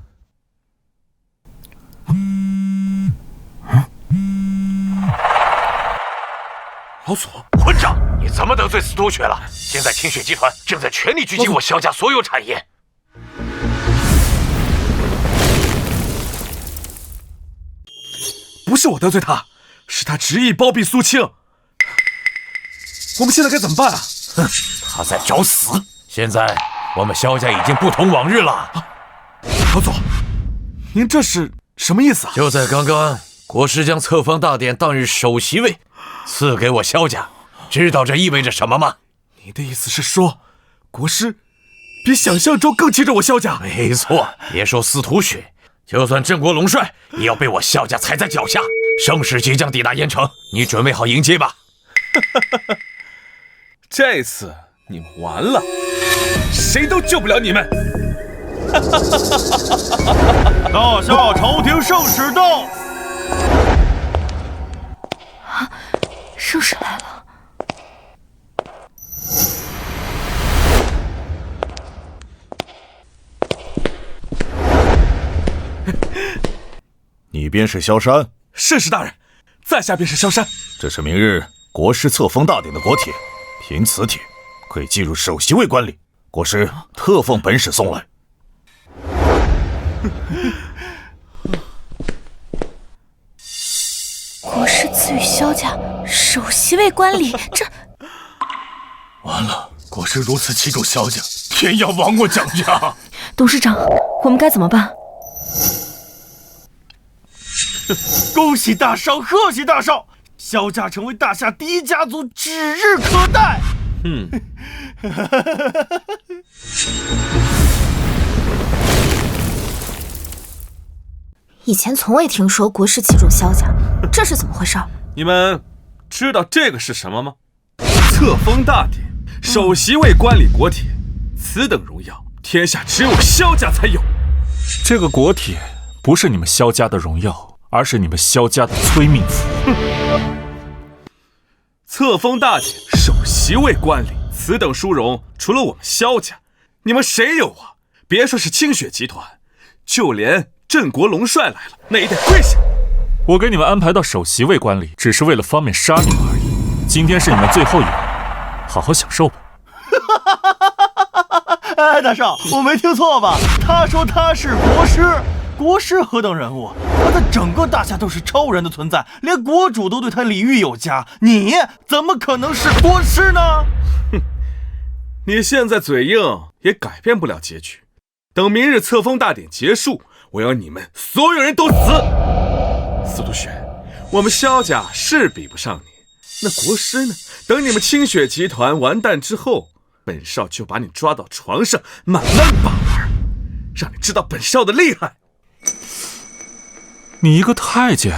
老左，混账！你怎么得罪司徒雪了？现在清雪集团正在全力狙击我萧家所有产业。不是我得罪他，是他执意包庇苏青。我们现在该怎么办啊？哼，他在找死。现在我们萧家已经不同往日了。老左，您这是什么意思啊？就在刚刚，国师将册封大典当日首席位赐给我萧家，知道这意味着什么吗？你的意思是说，国师比想象中更气着我萧家？没错，别说司徒雪，就算郑国龙帅也要被我萧家踩在脚下。盛世即将抵达燕城，你准备好迎接吧。这次你们完了，谁都救不了你们。大夏朝廷圣旨到。圣旨来了。你便是萧山？是大人，在下便是萧山。这是明日国师册封大典的国帖，凭此帖可以进入首席卫官里。国师特奉本使送来。国师赐予萧家首席卫官礼，这完了！国师如此器重萧家，天要亡我蒋家！董事长，我们该怎么办？恭喜大少，贺喜大少！萧家成为大夏第一家族，指日可待。以前从未听说国师器重萧家，这是怎么回事？你们知道这个是什么吗？册封大典，首席卫官礼国帖，此等荣耀，天下只有萧家才有。这个国帖不是你们萧家的荣耀，而是你们萧家的催命符。册封大典，首席卫官礼，此等殊荣，除了我们萧家，你们谁有啊？别说是清雪集团，就连镇国龙帅来了，那也得跪下。我给你们安排到首席卫官里，只是为了方便杀你们而已。今天是你们最后一晚，好好享受吧。哎，大少，我没听错吧？他说他是国师，国师何等人物？他在整个大夏都是超人的存在，连国主都对他礼遇有加，你怎么可能是国师呢？哼，你现在嘴硬也改变不了结局。等明日册封大典结束，我要你们所有人都死。司徒雪，我们萧家是比不上你，那国师呢？等你们清雪集团完蛋之后，本少就把你抓到床上，慢慢把玩，让你知道本少的厉害。你一个太监，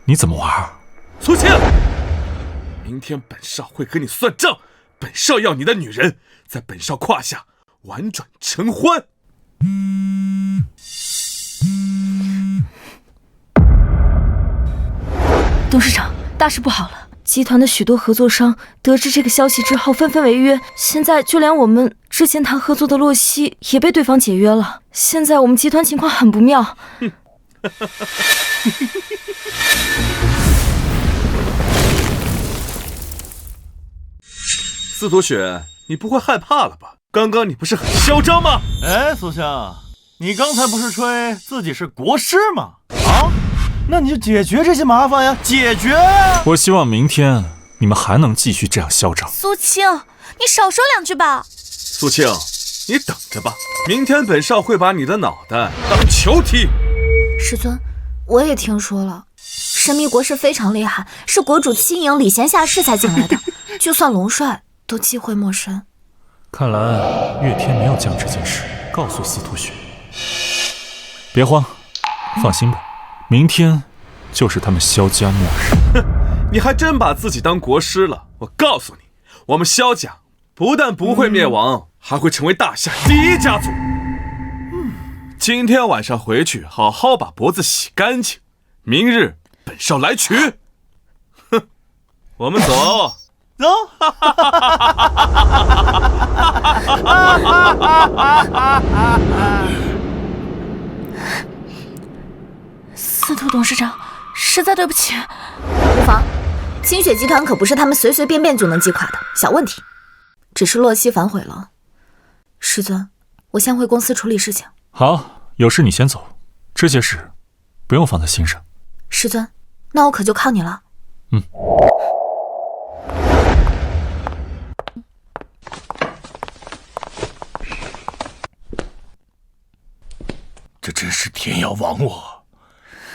你怎么玩？苏青，明天本少会跟你算账。本少要你的女人在本少胯下婉转承欢。董事长，大事不好了！集团的许多合作商得知这个消息之后，纷纷违约。现在就连我们之前谈合作的洛溪也被对方解约了。现在我们集团情况很不妙。司徒雪，你不会害怕了吧？刚刚你不是很嚣张吗？哎，苏香，你刚才不是吹自己是国师吗？啊？那你就解决这些麻烦呀，解决啊！我希望明天你们还能继续这样嚣张。苏青，你少说两句吧。苏青，你等着吧，明天本少会把你的脑袋当球踢。师尊，我也听说了，神秘国师非常厉害，是国主亲迎礼贤下士才请来的，就算龙帅都忌讳莫深。看来月天没有将这件事告诉司徒雪。别慌，放心吧，明天就是他们萧家末日。哼，你还真把自己当国师了。我告诉你，我们萧家不但不会灭亡，还会成为大夏第一家族。今天晚上回去好好把脖子洗干净，明日本少来取。哼，我们走。走。司徒董事长，实在对不起。无妨，清雪集团可不是他们随随便便就能击垮的小问题，只是洛溪反悔了。师尊，我先回公司处理事情。好，有事你先走，这些事不用放在心上。师尊，那我可就靠你了。嗯。这真是天要亡我！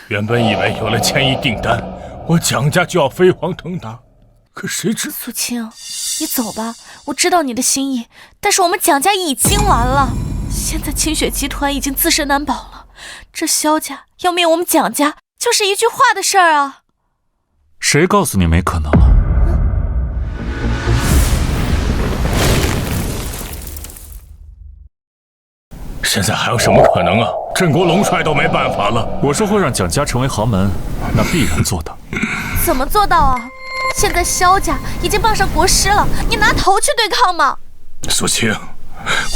原本以为有了千亿订单，我蒋家就要飞黄腾达，可谁知……苏青，你走吧，我知道你的心意，但是我们蒋家已经完了。现在清雪集团已经自身难保了，这萧家要灭我们蒋家，就是一句话的事儿啊！谁告诉你没可能了？现在还有什么可能啊？镇国龙帅都没办法了。我说会让蒋家成为豪门，那必然做到。怎么做到啊？现在萧家已经傍上国师了，你拿头去对抗吗？苏青，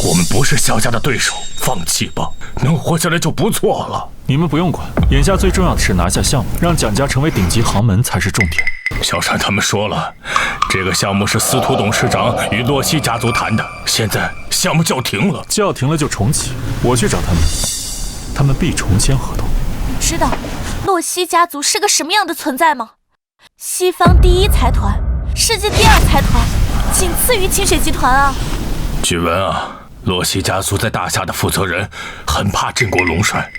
我们不是萧家的对手，放弃吧，能活下来就不错了。你们不用管，眼下最重要的是拿下项目，让蒋家成为顶级豪门才是重点。小山他们说了，这个项目是司徒董事长与洛西家族谈的，现在项目叫停了。叫停了就重启，我去找他们，他们必重签合同。知道洛西家族是个什么样的存在吗？西方第一财团，世界第二财团，仅次于清雪集团啊。据闻啊，洛西家族在大夏的负责人很怕镇国龙帅，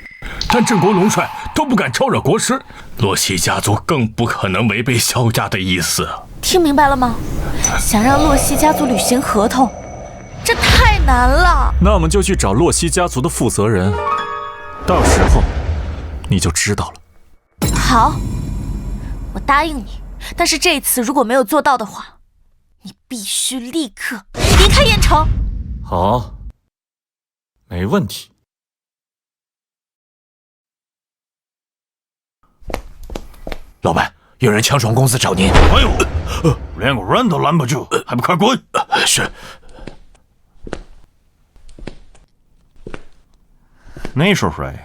但镇国龙帅都不敢招惹国师，洛西家族更不可能违背萧家的意思。听明白了吗？想让洛西家族履行合同，这太难了。那我们就去找洛西家族的负责人，到时候你就知道了。好，我答应你，但是这次如果没有做到的话，你必须立刻离开燕城。好，没问题。老板，有人强闯公司找您。哎呦，连个人都拦不住，还不快滚！是。你是谁？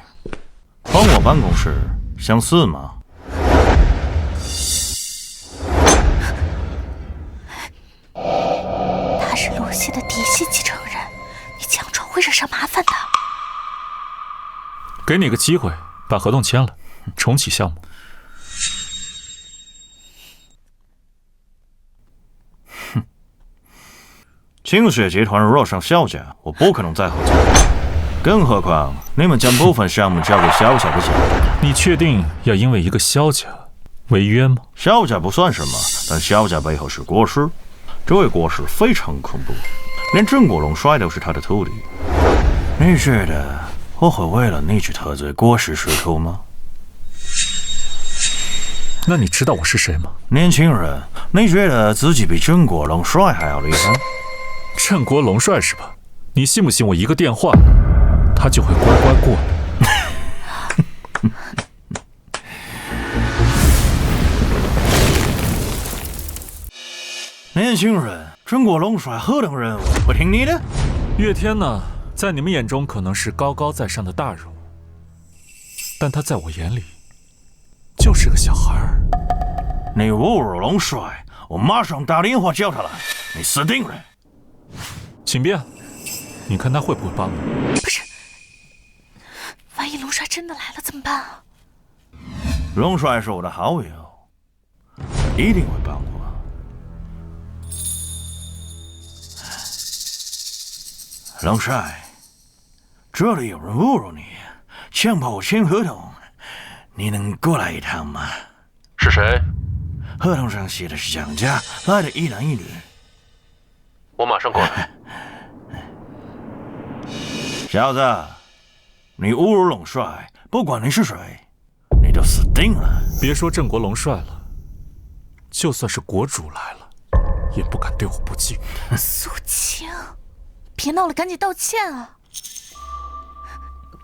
跑我办公室想死吗？他是洛西的嫡系继承人，你强闯会惹上麻烦的。给你个机会，把合同签了，重启项目。清雪集团惹上萧家，我不可能再合作。更何况你们将部分项目交给萧家的家人。你确定要因为一个萧家违约吗？萧家不算什么，但萧家背后是国师，这位国师非常恐怖，连郑国龙帅都是他的徒弟。你觉得我会为了你去得罪国师师徒吗？那你知道我是谁吗？年轻人，你觉得自己比郑国龙帅还要厉害？郑国龙帅是吧？你信不信我一个电话，他就会乖乖过来？年轻人，郑国龙帅何等人物，会听你的？岳天呢，在你们眼中可能是高高在上的大人物，但他在我眼里就是个小孩儿。你侮辱龙帅，我马上打电话叫他来，你死定了！请便，你看他会不会帮我？不是，万一龙帅真的来了怎么办啊？龙帅是我的好友，一定会帮我。龙帅，这里有人侮辱你，强迫我签合同，你能过来一趟吗？是谁？合同上写的是蒋家来的一男一女。我马上过来。小子，你侮辱龙帅，不管你是谁，你都死定了。别说郑国龙帅了，就算是国主来了，也不敢对我不敬。苏晴，别闹了，赶紧道歉啊！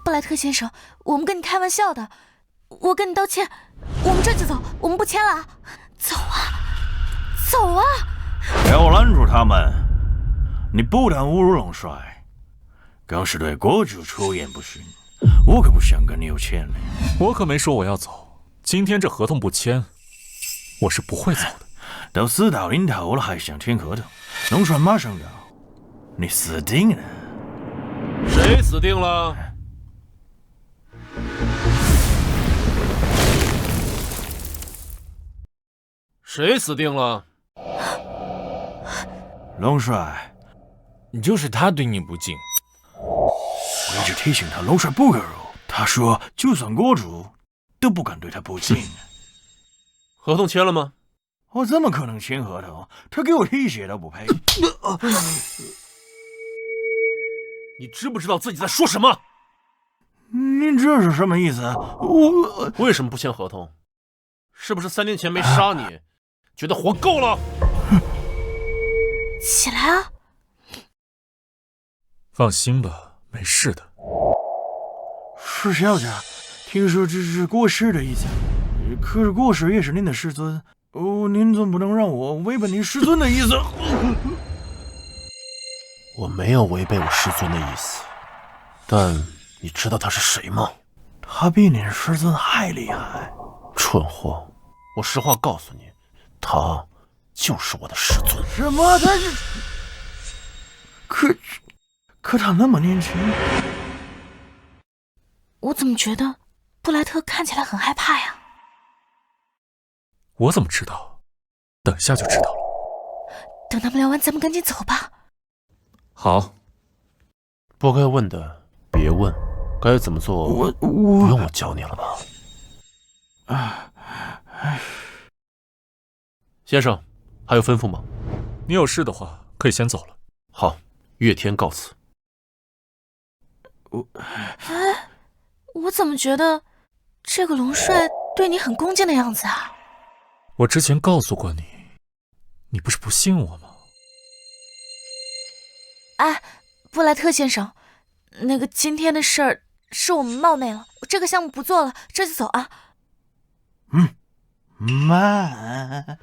布莱特先生，我们跟你开玩笑的，我跟你道歉，我们这就走，我们不签了，走啊，走啊！给我拦住他们！你不但侮辱龙帅，更是对国主出言不逊，我可不想跟你有牵连。我可没说我要走，今天这合同不签，我是不会走的。都死到临头了，还想签合同？龙帅马上到，你死定了！谁死定了？谁死定了？龙帅，你就是他对你不敬。我一直提醒他，龙帅不可辱。他说，就算国主都不敢对他不敬。合同签了吗？我怎么可能签合同？他给我提鞋都不配。你知不知道自己在说什么？您这是什么意思？我为什么不签合同？是不是3年前没杀你，觉得活够了？起来啊！放心吧，没事的。是萧家，听说这是国师的意思，可是国师也是您的师尊。哦，您总不能让我违背您师尊的意思。我没有违背我师尊的意思，但你知道他是谁吗？他比您师尊还厉害。蠢货！我实话告诉你，他就是我的师尊。什么？他是？可他那么年轻。我怎么觉得布莱特看起来很害怕呀？我怎么知道？等下就知道了。等他们聊完，咱们赶紧走吧。好。不该问的别问，该怎么做不用我教你了吧？先生，还有吩咐吗？你有事的话，可以先走了。好，月天告辞。我怎么觉得这个龙帅对你很恭敬的样子啊？我之前告诉过你，你不是不信我吗？哎，布莱特先生，那个今天的事儿是我们冒昧了，这个项目不做了，这就走啊。慢。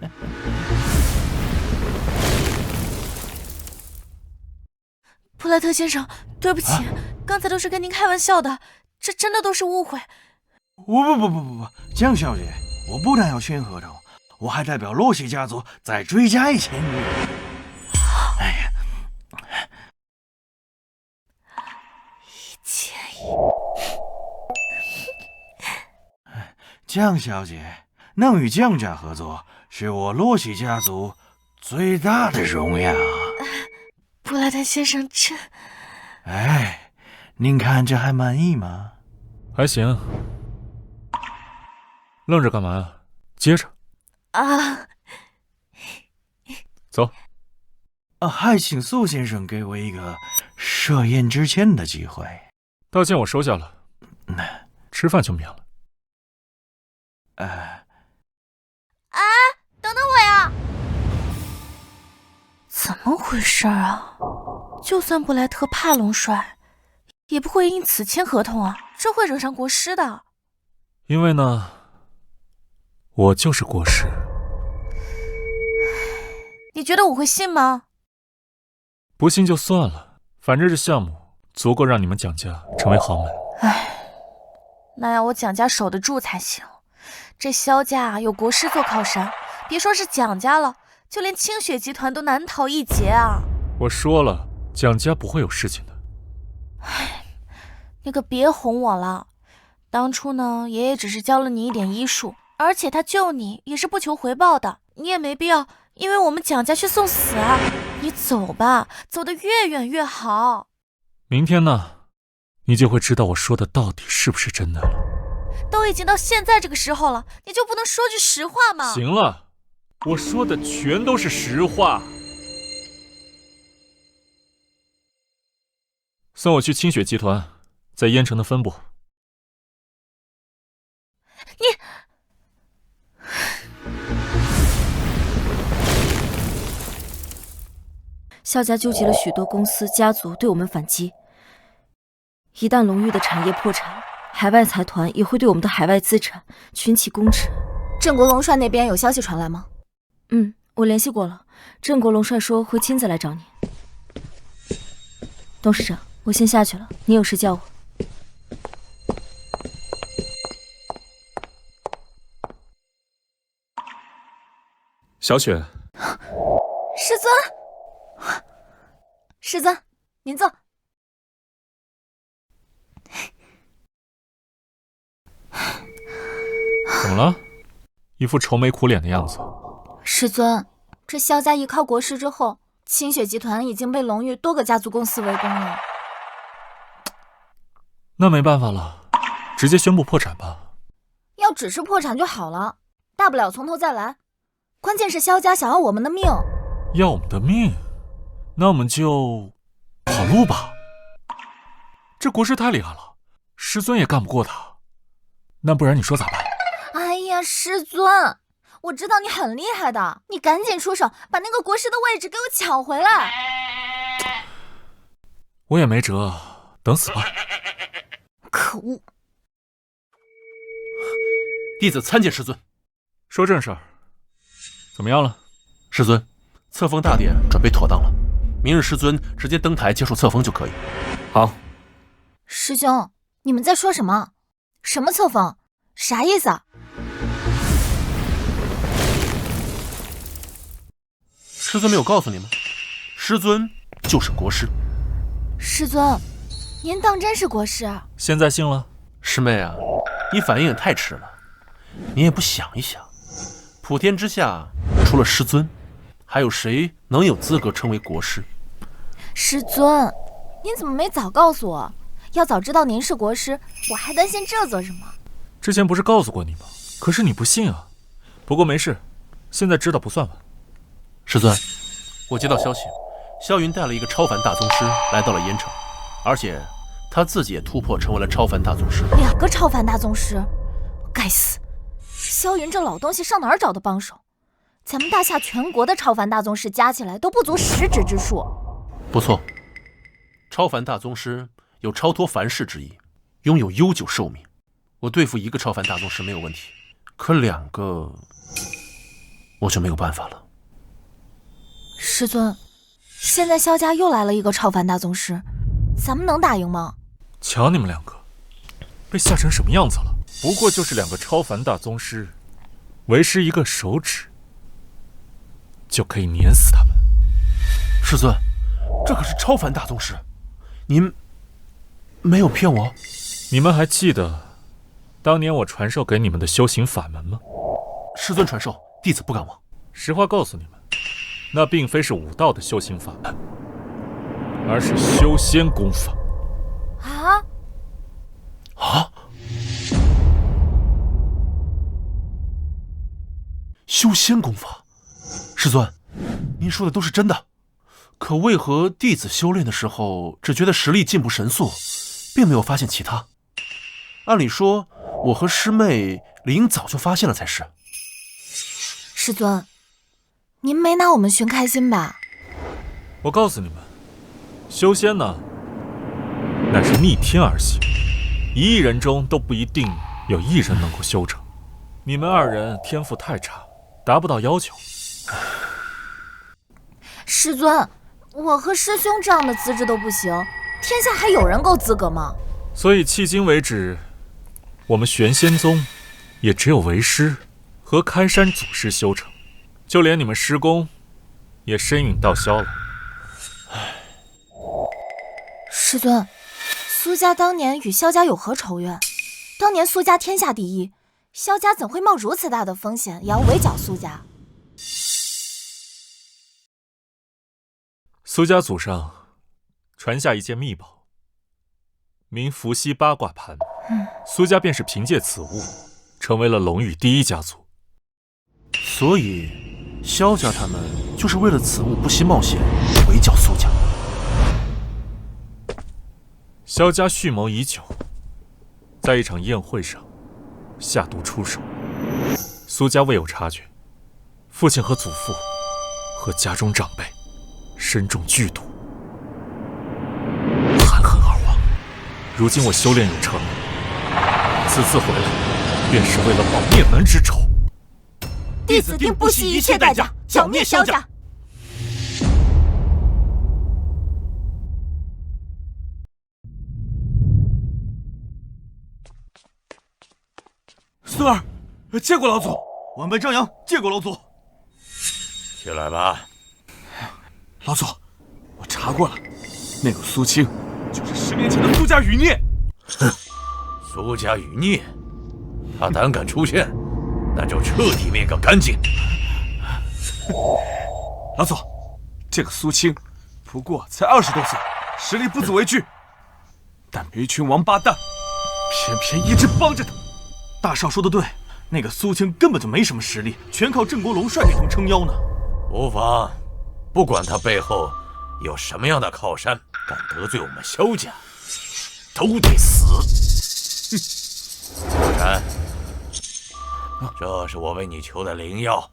布莱特先生，对不起，刚才都是跟您开玩笑的，这真的都是误会。不，江小姐，我不但要签合同，我还代表洛西家族再追加1000亿。哎呀，1000亿！江小姐，能与江家合作，是我洛西家族最大的荣耀。布莱特先生真……哎，您看这还满意吗？还行。愣着干嘛呀？接着。啊！走。还请苏先生给我一个设宴之前的机会。道歉我收下了。吃饭就免了。等等我呀！怎么回事啊？就算布莱特怕龙帅，也不会因此签合同啊，这会惹上国师的。因为呢，我就是国师。你觉得我会信吗？不信就算了，反正这项目足够让你们蒋家成为豪门。那要我蒋家守得住才行。这萧家有国师做靠山，别说是蒋家了，就连清雪集团都难逃一劫啊！我说了，蒋家不会有事情的。你可别哄我了。当初呢，爷爷只是教了你一点医术，而且他救你也是不求回报的，你也没必要因为我们蒋家去送死啊！你走吧，走得越远越好。明天呢，你就会知道我说的到底是不是真的了。都已经到现在这个时候了，你就不能说句实话吗？行了，我说的全都是实话。送我去清雪集团，在燕城的分部。你萧家纠集了许多公司家族对我们反击，一旦龙域的产业破产，海外财团也会对我们的海外资产群起攻之。郑国龙帅那边有消息传来吗？我联系过了，郑国龙帅说会亲自来找你。董事长，我先下去了，你有事叫我。小雪，师尊，师尊，您坐。怎么了？一副愁眉苦脸的样子。师尊，这萧家依靠国师之后，清雪集团已经被龙域多个家族公司围攻了。那没办法了，直接宣布破产吧。要只是破产就好了，大不了从头再来。关键是萧家想要我们的命。要我们的命？那我们就跑路吧。这国师太厉害了，师尊也干不过他。那不然你说咋办？哎呀，师尊，我知道你很厉害的，你赶紧出手，把那个国师的位置给我抢回来。我也没辙，等死吧。可恶！弟子参见师尊。说正事儿，怎么样了？师尊，册封大典准备妥当了，明日师尊直接登台接受册封就可以。好。师兄，你们在说什么？什么册封？啥意思啊？师尊没有告诉你吗？师尊就是国师。师尊，您当真是国师？现在信了？师妹啊，你反应也太迟了。你也不想一想，普天之下除了师尊，还有谁能有资格称为国师？师尊，您怎么没早告诉我？要早知道您是国师，我还担心这做什么？之前不是告诉过你吗？可是你不信啊。不过没事，现在知道不算晚。师尊，我接到消息，萧云带了一个超凡大宗师来到了燕城，而且他自己也突破成为了超凡大宗师。2个超凡大宗师，该死！萧云这老东西上哪儿找的帮手？咱们大夏全国的超凡大宗师加起来都不足10指之数。不错，超凡大宗师有超脱凡世之意，拥有悠久寿命。我对付1个超凡大宗师没有问题，可2个我就没有办法了。师尊，现在萧家又来了一个超凡大宗师，咱们能打赢吗？瞧你们2个，被吓成什么样子了？不过就是2个超凡大宗师，为师一个手指就可以碾死他们。师尊，这可是超凡大宗师，您没有骗我？你们还记得当年我传授给你们的修行法门吗？师尊传授，弟子不敢忘。实话告诉你们，那并非是武道的修行法门，而是修仙功法。修仙功法？师尊，您说的都是真的，可为何弟子修炼的时候只觉得实力进步神速，并没有发现其他？按理说，我和师妹理应早就发现了才是。师尊，您没拿我们寻开心吧？我告诉你们，修仙呢，乃是逆天而行，1亿人中都不一定有1人能够修成。你们2人天赋太差，达不到要求。师尊，我和师兄这样的资质都不行，天下还有人够资格吗？所以迄今为止，我们玄仙宗也只有为师和开山祖师修成，就连你们师公也身陨道消了。师尊，苏家当年与萧家有何仇怨？当年苏家天下第一，萧家怎会冒如此大的风险也要围剿苏家？苏家祖上传下一件秘宝，名伏羲八卦盘。苏家便是凭借此物，成为了龙域第1家族。所以，萧家他们就是为了此物不惜冒险围剿苏家。萧家蓄谋已久，在一场宴会上下毒出手，苏家未有察觉，父亲和祖父和家中长辈身中剧毒，含恨而亡。如今我修炼有成，此次回来便是为了报灭门之仇。弟子定不惜一切代价剿灭萧家。孙儿，见过老祖。晚辈张扬见过老祖。起来吧。老祖，我查过了，那个苏青就是10年前的苏家余孽。哼，苏家余孽，他胆敢出现，那就彻底灭个干净。老祖，这个苏青不过才20多岁，实力不足为惧，但被一群王八蛋偏偏一直帮着他。大少说的对，那个苏青根本就没什么实力，全靠郑国龙帅给他撑腰呢。无妨，不管他背后有什么样的靠山，敢得罪我们萧家，都得死。小山，这是我为你求的灵药，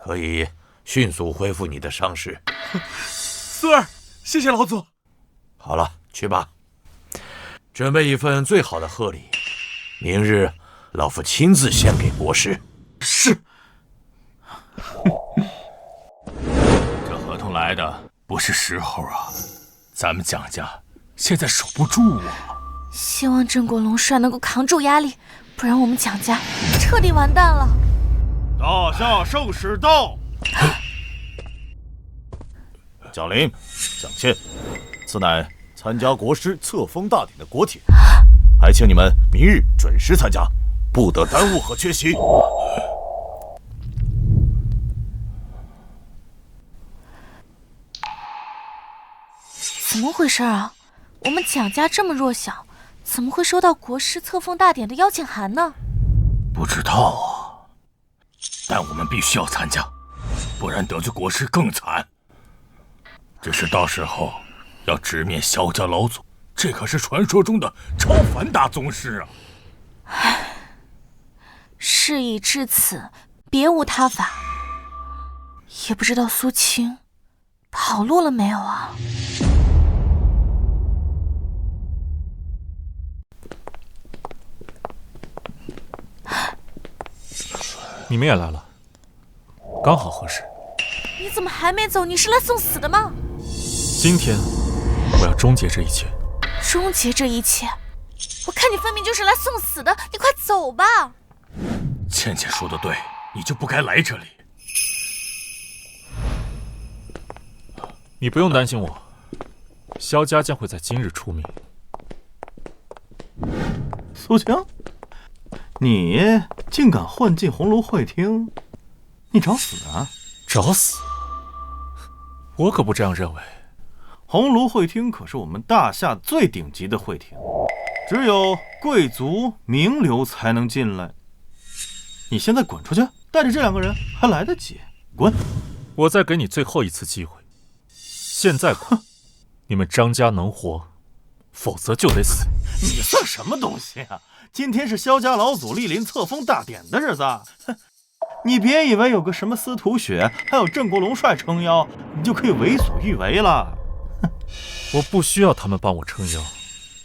可以迅速恢复你的伤势。孙儿，谢谢老祖。好了，去吧，准备一份最好的贺礼，明日老夫亲自献给国师。是。这合同来的不是时候啊，咱们蒋家现在守不住啊。希望郑国龙帅能够扛住压力，不然我们蒋家彻底完蛋了。大夏圣使到。蒋林、蒋倩，此乃参加国师册封大典的国帖，还请你们明日准时参加，不得耽误和缺席。怎么回事啊？我们蒋家这么弱小，怎么会收到国师册封大典的邀请函呢？不知道啊，但我们必须要参加，不然得罪国师更惨。只是到时候要直面萧家老祖，这可是传说中的超凡大宗师啊！唉，事已至此，别无他法。也不知道苏青跑路了没有啊？你们也来了，刚好合适。你怎么还没走？你是来送死的吗？今天我要终结这一切。终结这一切？我看你分明就是来送死的，你快走吧。倩倩说的对，你就不该来这里。你不用担心我，萧家将会在今日出名。苏晴，你竟敢混进红炉会厅，你找死啊？找死？我可不这样认为。红炉会厅可是我们大夏最顶级的会厅，只有贵族名流才能进来。你现在滚出去，带着这2个人还来得及。滚！我再给你最后一次机会，现在滚！你们张家能活，否则就得死。你算什么东西啊？今天是萧家老祖莅临册封大典的日子，你别以为有个什么司徒雪，还有郑国龙帅撑腰，你就可以为所欲为了。我不需要他们帮我撑腰，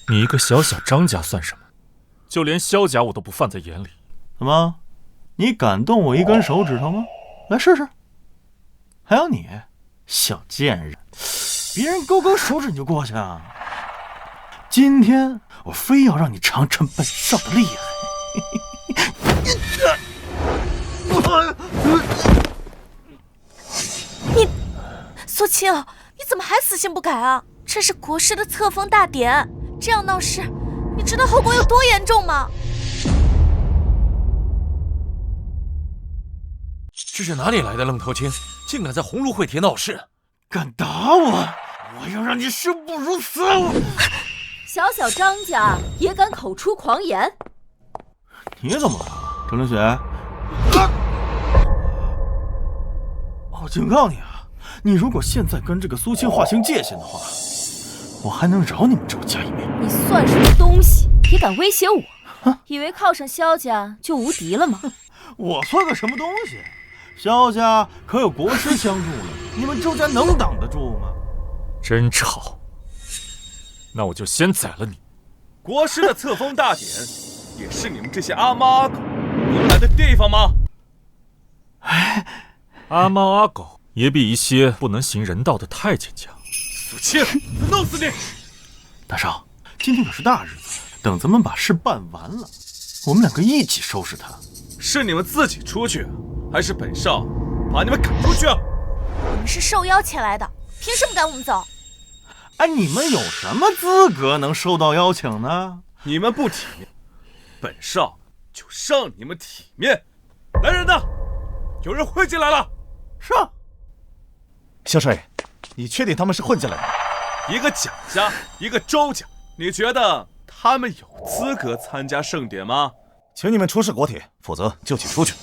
你一个小小张家算什么？就连萧家我都不放在眼里。怎么，你敢动我一根手指头吗？来试试。还有你，小贱人，别人勾勾手指你就过去啊！今天我非要让你尝尝本少的厉害。你，苏青，你怎么还死性不改啊？这是国师的册封大典，这样闹事，你知道后果有多严重吗？这是哪里来的愣头青，竟敢在红炉会帖闹事？敢打我，我要让你生不如死！小小张家也敢口出狂言？你怎么了，郑凌雪？我警告你啊，你如果现在跟这个苏青划清界限的话，我还能饶你们周家一命。你算什么东西，也敢威胁我？以为靠上萧家就无敌了吗？我算个什么东西？萧家可有国师相助呢，你们周家能挡得住吗？真吵！那我就先宰了你。国师的册封大典，也是你们这些阿猫阿狗能来的地方吗？阿猫阿狗也比一些不能行人道的太监强。苏青，弄死你！大少，今天可是大日子，等咱们把事办完了，我们2个一起收拾他。是你们自己出去，还是本少把你们赶出去啊？你们是受邀前来的，凭什么赶我们走？哎，你们有什么资格能收到邀请呢？你们不体面，本少就让你们体面。来人呐，有人混进来了！上！萧少爷，你确定他们是混进来的？一个蒋家，一个周家，你觉得他们有资格参加盛典吗？请你们出示国帖，否则就请出去。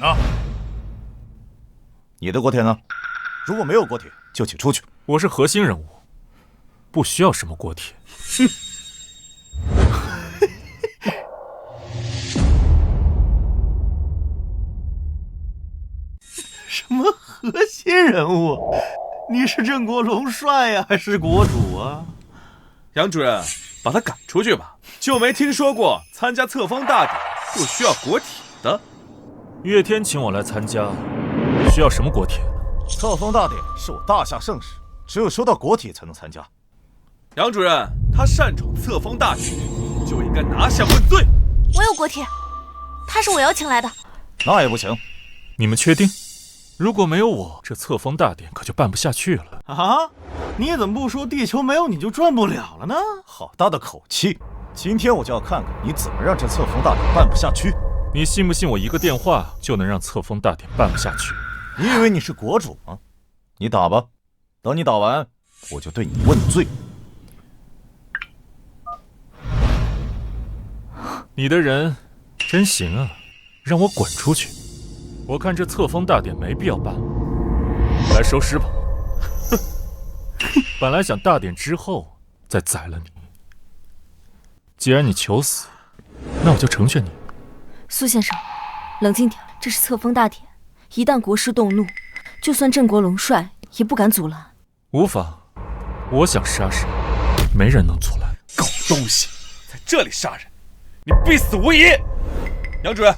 啊！你的国帖呢？如果没有国帖，就请出去。我是核心人物，不需要什么国帖。哼！什么核心人物？你是郑国龙帅呀，还是国主啊？杨主任，把他赶出去吧。就没听说过参加册封大典不需要国帖的。岳天请我来参加，需要什么国帖？册封大典是我大夏盛事，只有收到国帖才能参加。杨主任，他擅闯册封大典，就应该拿下问罪。我有国帖，他是我邀请来的。那也不行。你们确定？如果没有我，这册封大典可就办不下去了。啊？你怎么不说地球没有你就转不了了呢？好大的口气！今天我就要看看你怎么让这册封大典办不下去。你信不信我一个电话就能让册封大典办不下去？你以为你是国主吗？你打吧，等你打完，我就对你问罪。你的人真行啊，让我滚出去！我看这册封大典没必要办了，来收尸吧。哼，本来想大典之后再宰了你，既然你求死，那我就成全你。苏先生，冷静点，这是册封大典，一旦国师动怒，就算镇国龙帅也不敢阻拦。无妨，我想杀谁，没人能阻拦。狗东西，在这里杀人，你必死无疑！杨主任，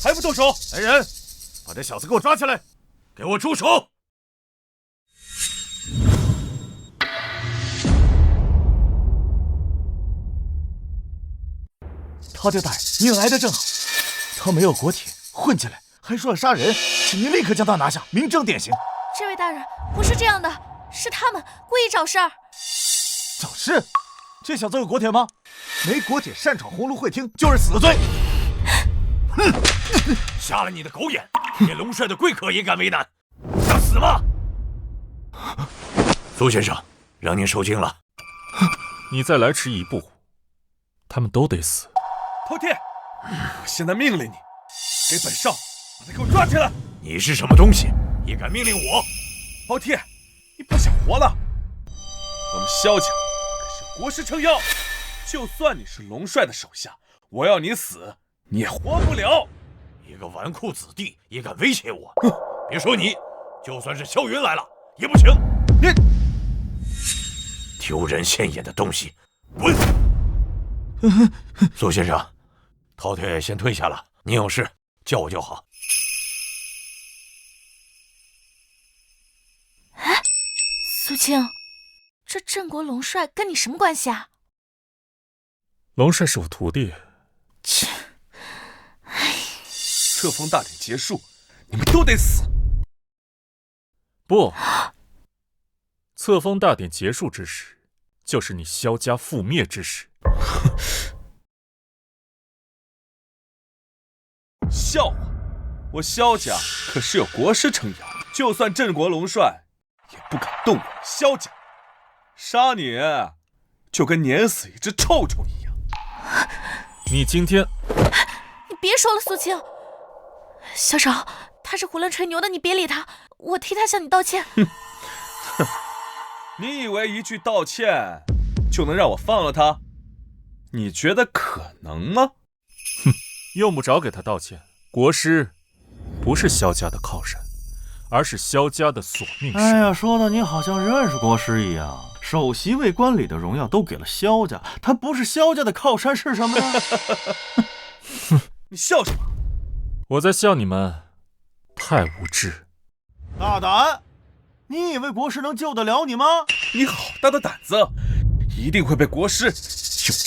还不动手？来人，把这小子给我抓起来，给我住手！陶铁大人，您来的正好。他没有国铁，混进来还说要杀人，请您立刻将他拿下，明正典刑。这位大人，不是这样的，是他们故意找事儿。找事？这小子有国铁吗？没国铁擅闯鸿胪会厅就是死罪。哼！瞎了你的狗眼，连龙帅的贵客也敢为难，想死吗？苏先生，让您受惊了。你再来迟一步，他们都得死。饕餮，我现在命令你，给本少把他给我抓起来！你是什么东西，也敢命令我？饕餮，你不想活了？我们萧家可是国师撑腰，就算你是龙帅的手下，我要你死，你也活不了。一个纨绔子弟也敢威胁我？别说你，就算是萧云来了也不行。你丢人现眼的东西，滚！苏先生，饕餮先退下了，您有事叫我就好。哎，苏青，这镇国龙帅跟你什么关系啊？龙帅是我徒弟。切！册封大典结束，你们都得死。不，册封大典结束之时，就是你萧家覆灭之时。笑话！我萧家可是有国师撑腰，就算镇国龙帅也不敢动我们萧家。杀你，就跟碾死一只臭虫一样。你今天……你别说了，苏青。小少，他是囫囵吹牛的，你别理他，我替他向你道歉。你以为一句道歉就能让我放了他？你觉得可能吗？哼，用不着给他道歉。国师不是萧家的靠山，而是萧家的索命石。哎呀，说的你好像认识国师一样。首席卫官里的荣耀都给了萧家，他不是萧家的靠山是什么呢？你笑什么？我在笑你们太无知。大胆！你以为国师能救得了你吗？你好大的胆子！一定会被国师用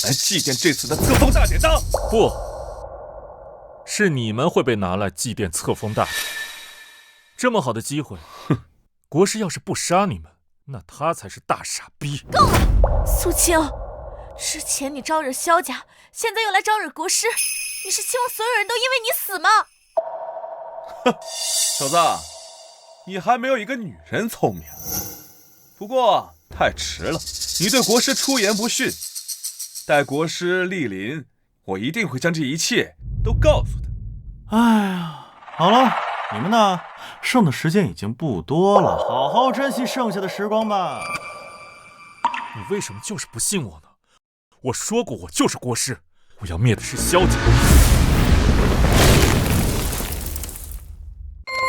来祭奠这次的册封大典的。不，是你们会被拿来祭奠册封大典。这么好的机会，国师要是不杀你们，那他才是大傻逼。够了，苏青！之前你招惹萧家，现在又来招惹国师，你是希望所有人都因为你死吗？哼，小子，你还没有一个女人聪明。不过太迟了，你对国师出言不逊。待国师莅临，我一定会将这一切都告诉他。哎呀，好了，你们呢？剩的时间已经不多了，好好珍惜剩下的时光吧。你为什么就是不信我呢？我说过，我就是国师，我要灭的是萧家。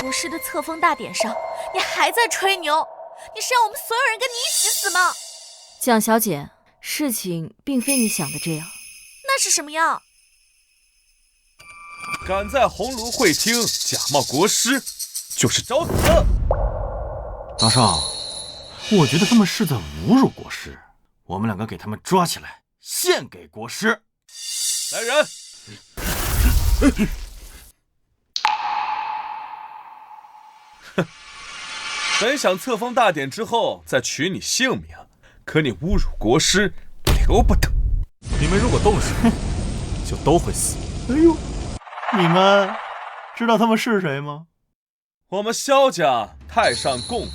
国师的册封大典上，你还在吹牛，你是要我们所有人跟你一起死吗？蒋小姐，事情并非你想的这样。那是什么样？敢在鸿胪会厅假冒国师，就是找死！大少，我觉得他们是在侮辱国师，我们两个给他们抓起来，献给国师。来人！哼，本想册封大典之后再取你性命，可你侮辱国师，留不得。你们如果动手，就都会死。哎呦，你们知道他们是谁吗？我们萧家太上供奉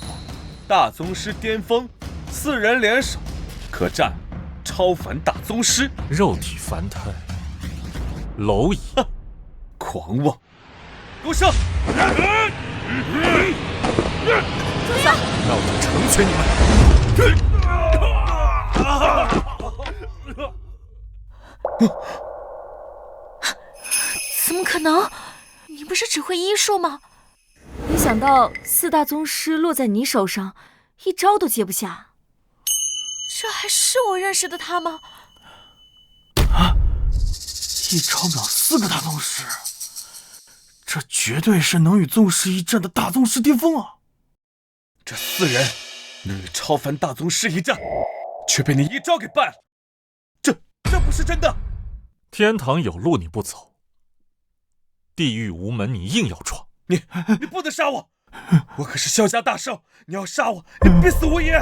大宗师巅峰，4人联手，可战超凡大宗师，肉体凡胎，蝼蚁，狂妄！给我上！住手！让我成全你们！怎么可能？你不是只会医术吗？没想到4大宗师落在你手上，一招都接不下。这还是我认识的他吗？一招秒4个大宗师，这绝对是能与宗师一战的大宗师巅峰啊！这4人能与超凡大宗师一战，却被你一招给败了，这不是真的！天堂有路你不走，地狱无门你硬要闯。你不能杀我！我可是萧家大少，你要杀我，你必死无疑！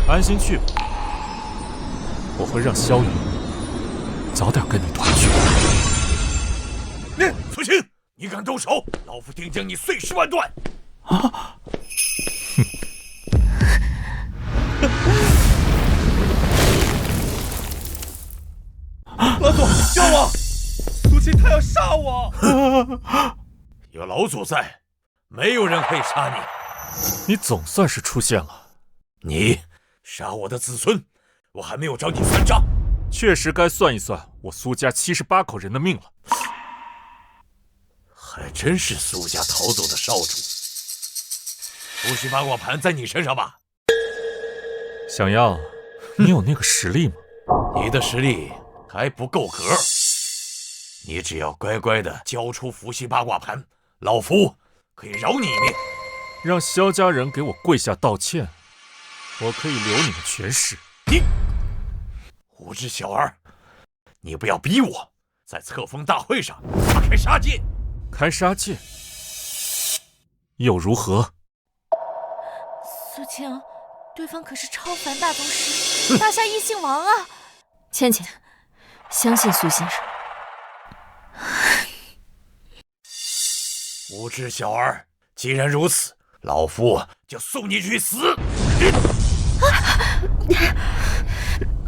安心去吧，我会让萧云早点跟你团聚。苏青，你敢动手，老夫定将你碎尸万段！啊！老祖，救我！苏青他要杀我！有老祖在，没有人可以杀你。你总算是出现了。你杀我的子孙，我还没有找你算账。确实该算一算我苏家78口人的命了。还真是苏家逃走的少主。伏羲八卦盘在你身上吧？想要，你有那个实力吗？你的实力还不够格。你只要乖乖的交出伏羲八卦盘，老夫可以饶你一命。让萧家人给我跪下道歉，我可以留你们全尸。你无知小儿，你不要逼我在册封大会上大开杀戒。开杀戒又如何？苏青，对方可是超凡大宗师，大夏异姓王啊！倩倩，相信苏先生。无知小儿，既然如此，老夫就送你去死！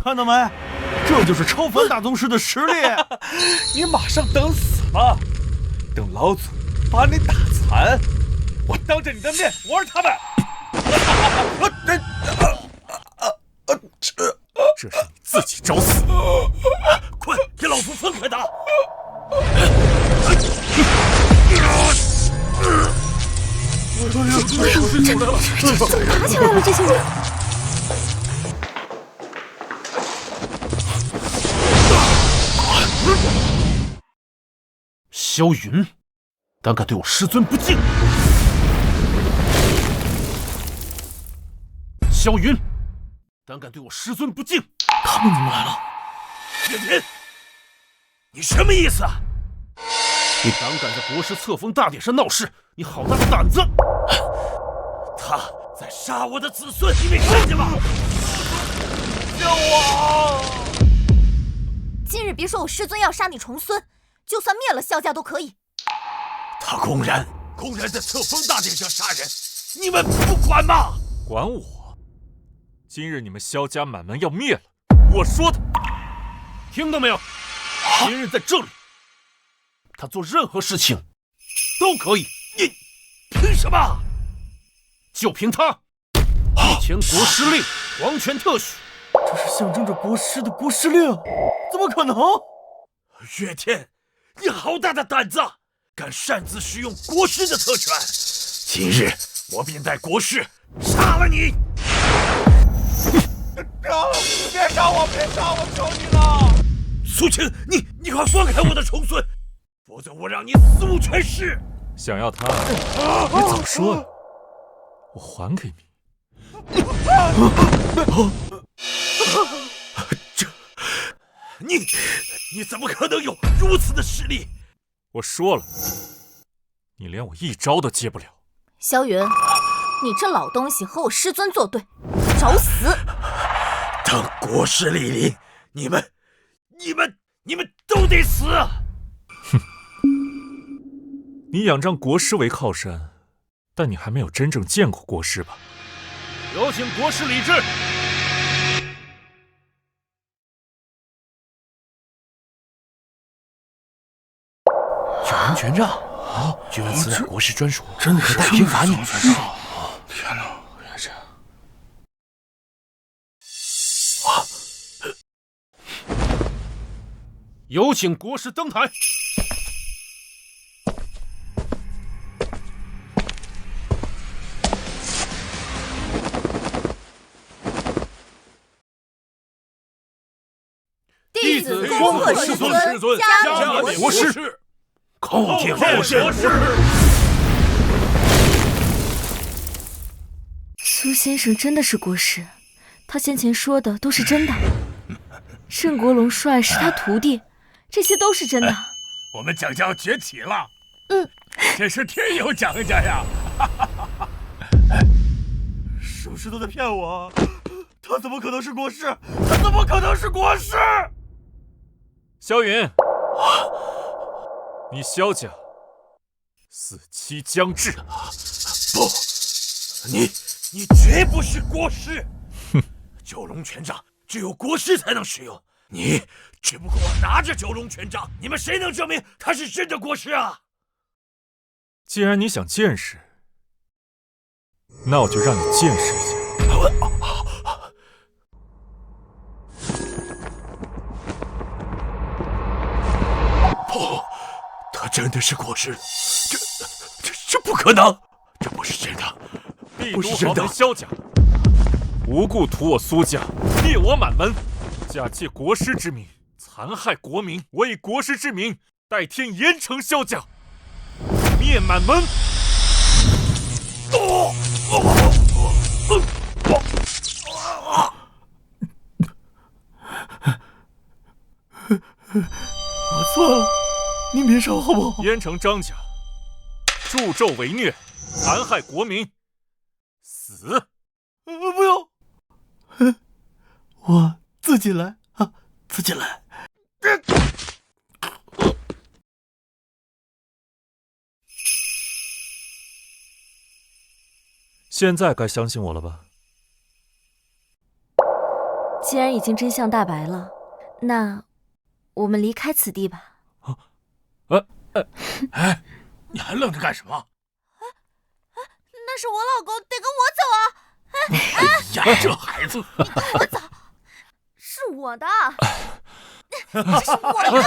看到没？这就是超凡大宗师的实力！你马上等死吧！等老祖把你打残，我当着你的面玩他们！这是你自己找死！快给老夫分开打！怎么打起来了？这些人！萧云，胆敢对我师尊不敬！萧云，胆敢对我师尊不敬！他们怎么来了？岳天，你什么意思啊？你胆敢在国师册封大典上闹事，你好大的胆子！他在杀我的子孙，你没看见吗？救我！今日别说我师尊要杀你重孙，就算灭了萧家都可以。他公然在册封大典上杀人，你们不管吗？管我！今日你们萧家满门要灭了，我说的，听到没有？今日在这里，他做任何事情都可以。你凭什么？就凭他！一前国师令，皇权特许。这是象征着国师的国师令，怎么可能？岳天，你好大的胆子，敢擅自使用国师的特权！今日我便带国师杀了你！别杀我！别杀我！求你了！苏青，你快放开我的重孙，否则我让你死无全尸！想要他，你早说了，我还给你。这，你怎么可能有如此的实力？我说了，你连我一招都接不了。萧云，你这老东西和我师尊作对，找死！等国师莅临，你们都得死！哼，你仰仗国师为靠山，但你还没有真正见过国师吧？有请国师李治。九龙权杖，据闻此乃国师专属，真的是带兵伐逆。天哪！这有请国师登台。弟子恭贺师尊，加冕国师。叩见国师。苏先生真的是国师，他先前说的都是真的。圣国龙帅是他徒弟，这些都是真的。我们蒋家要崛起了，这是天有蒋家呀！是不是都在骗我？他怎么可能是国师？他怎么可能是国师？萧云，你萧家死期将至。不，你绝不是国师。哼，九龙权杖只有国师才能使用，你只不过拿着九龙权杖，你们谁能证明他是真的国师啊？既然你想见识，那我就让你见识一下。不，他真的是国师，这不可能，这不是真的，不是真的。萧家无故屠我苏家，灭我满门，假借国师之名残害国民，我以国师之名代天严惩萧家，灭满门。我错了，您别杀我好不好？严惩张家助纣为虐，残害国民，死！不用，我自己来啊，自己来。现在该相信我了吧？既然已经真相大白了，那我们离开此地吧。你还愣着干什么？那是我老公，得跟我走啊！哎呀，这孩子，你跟我走，是我的，这是我的！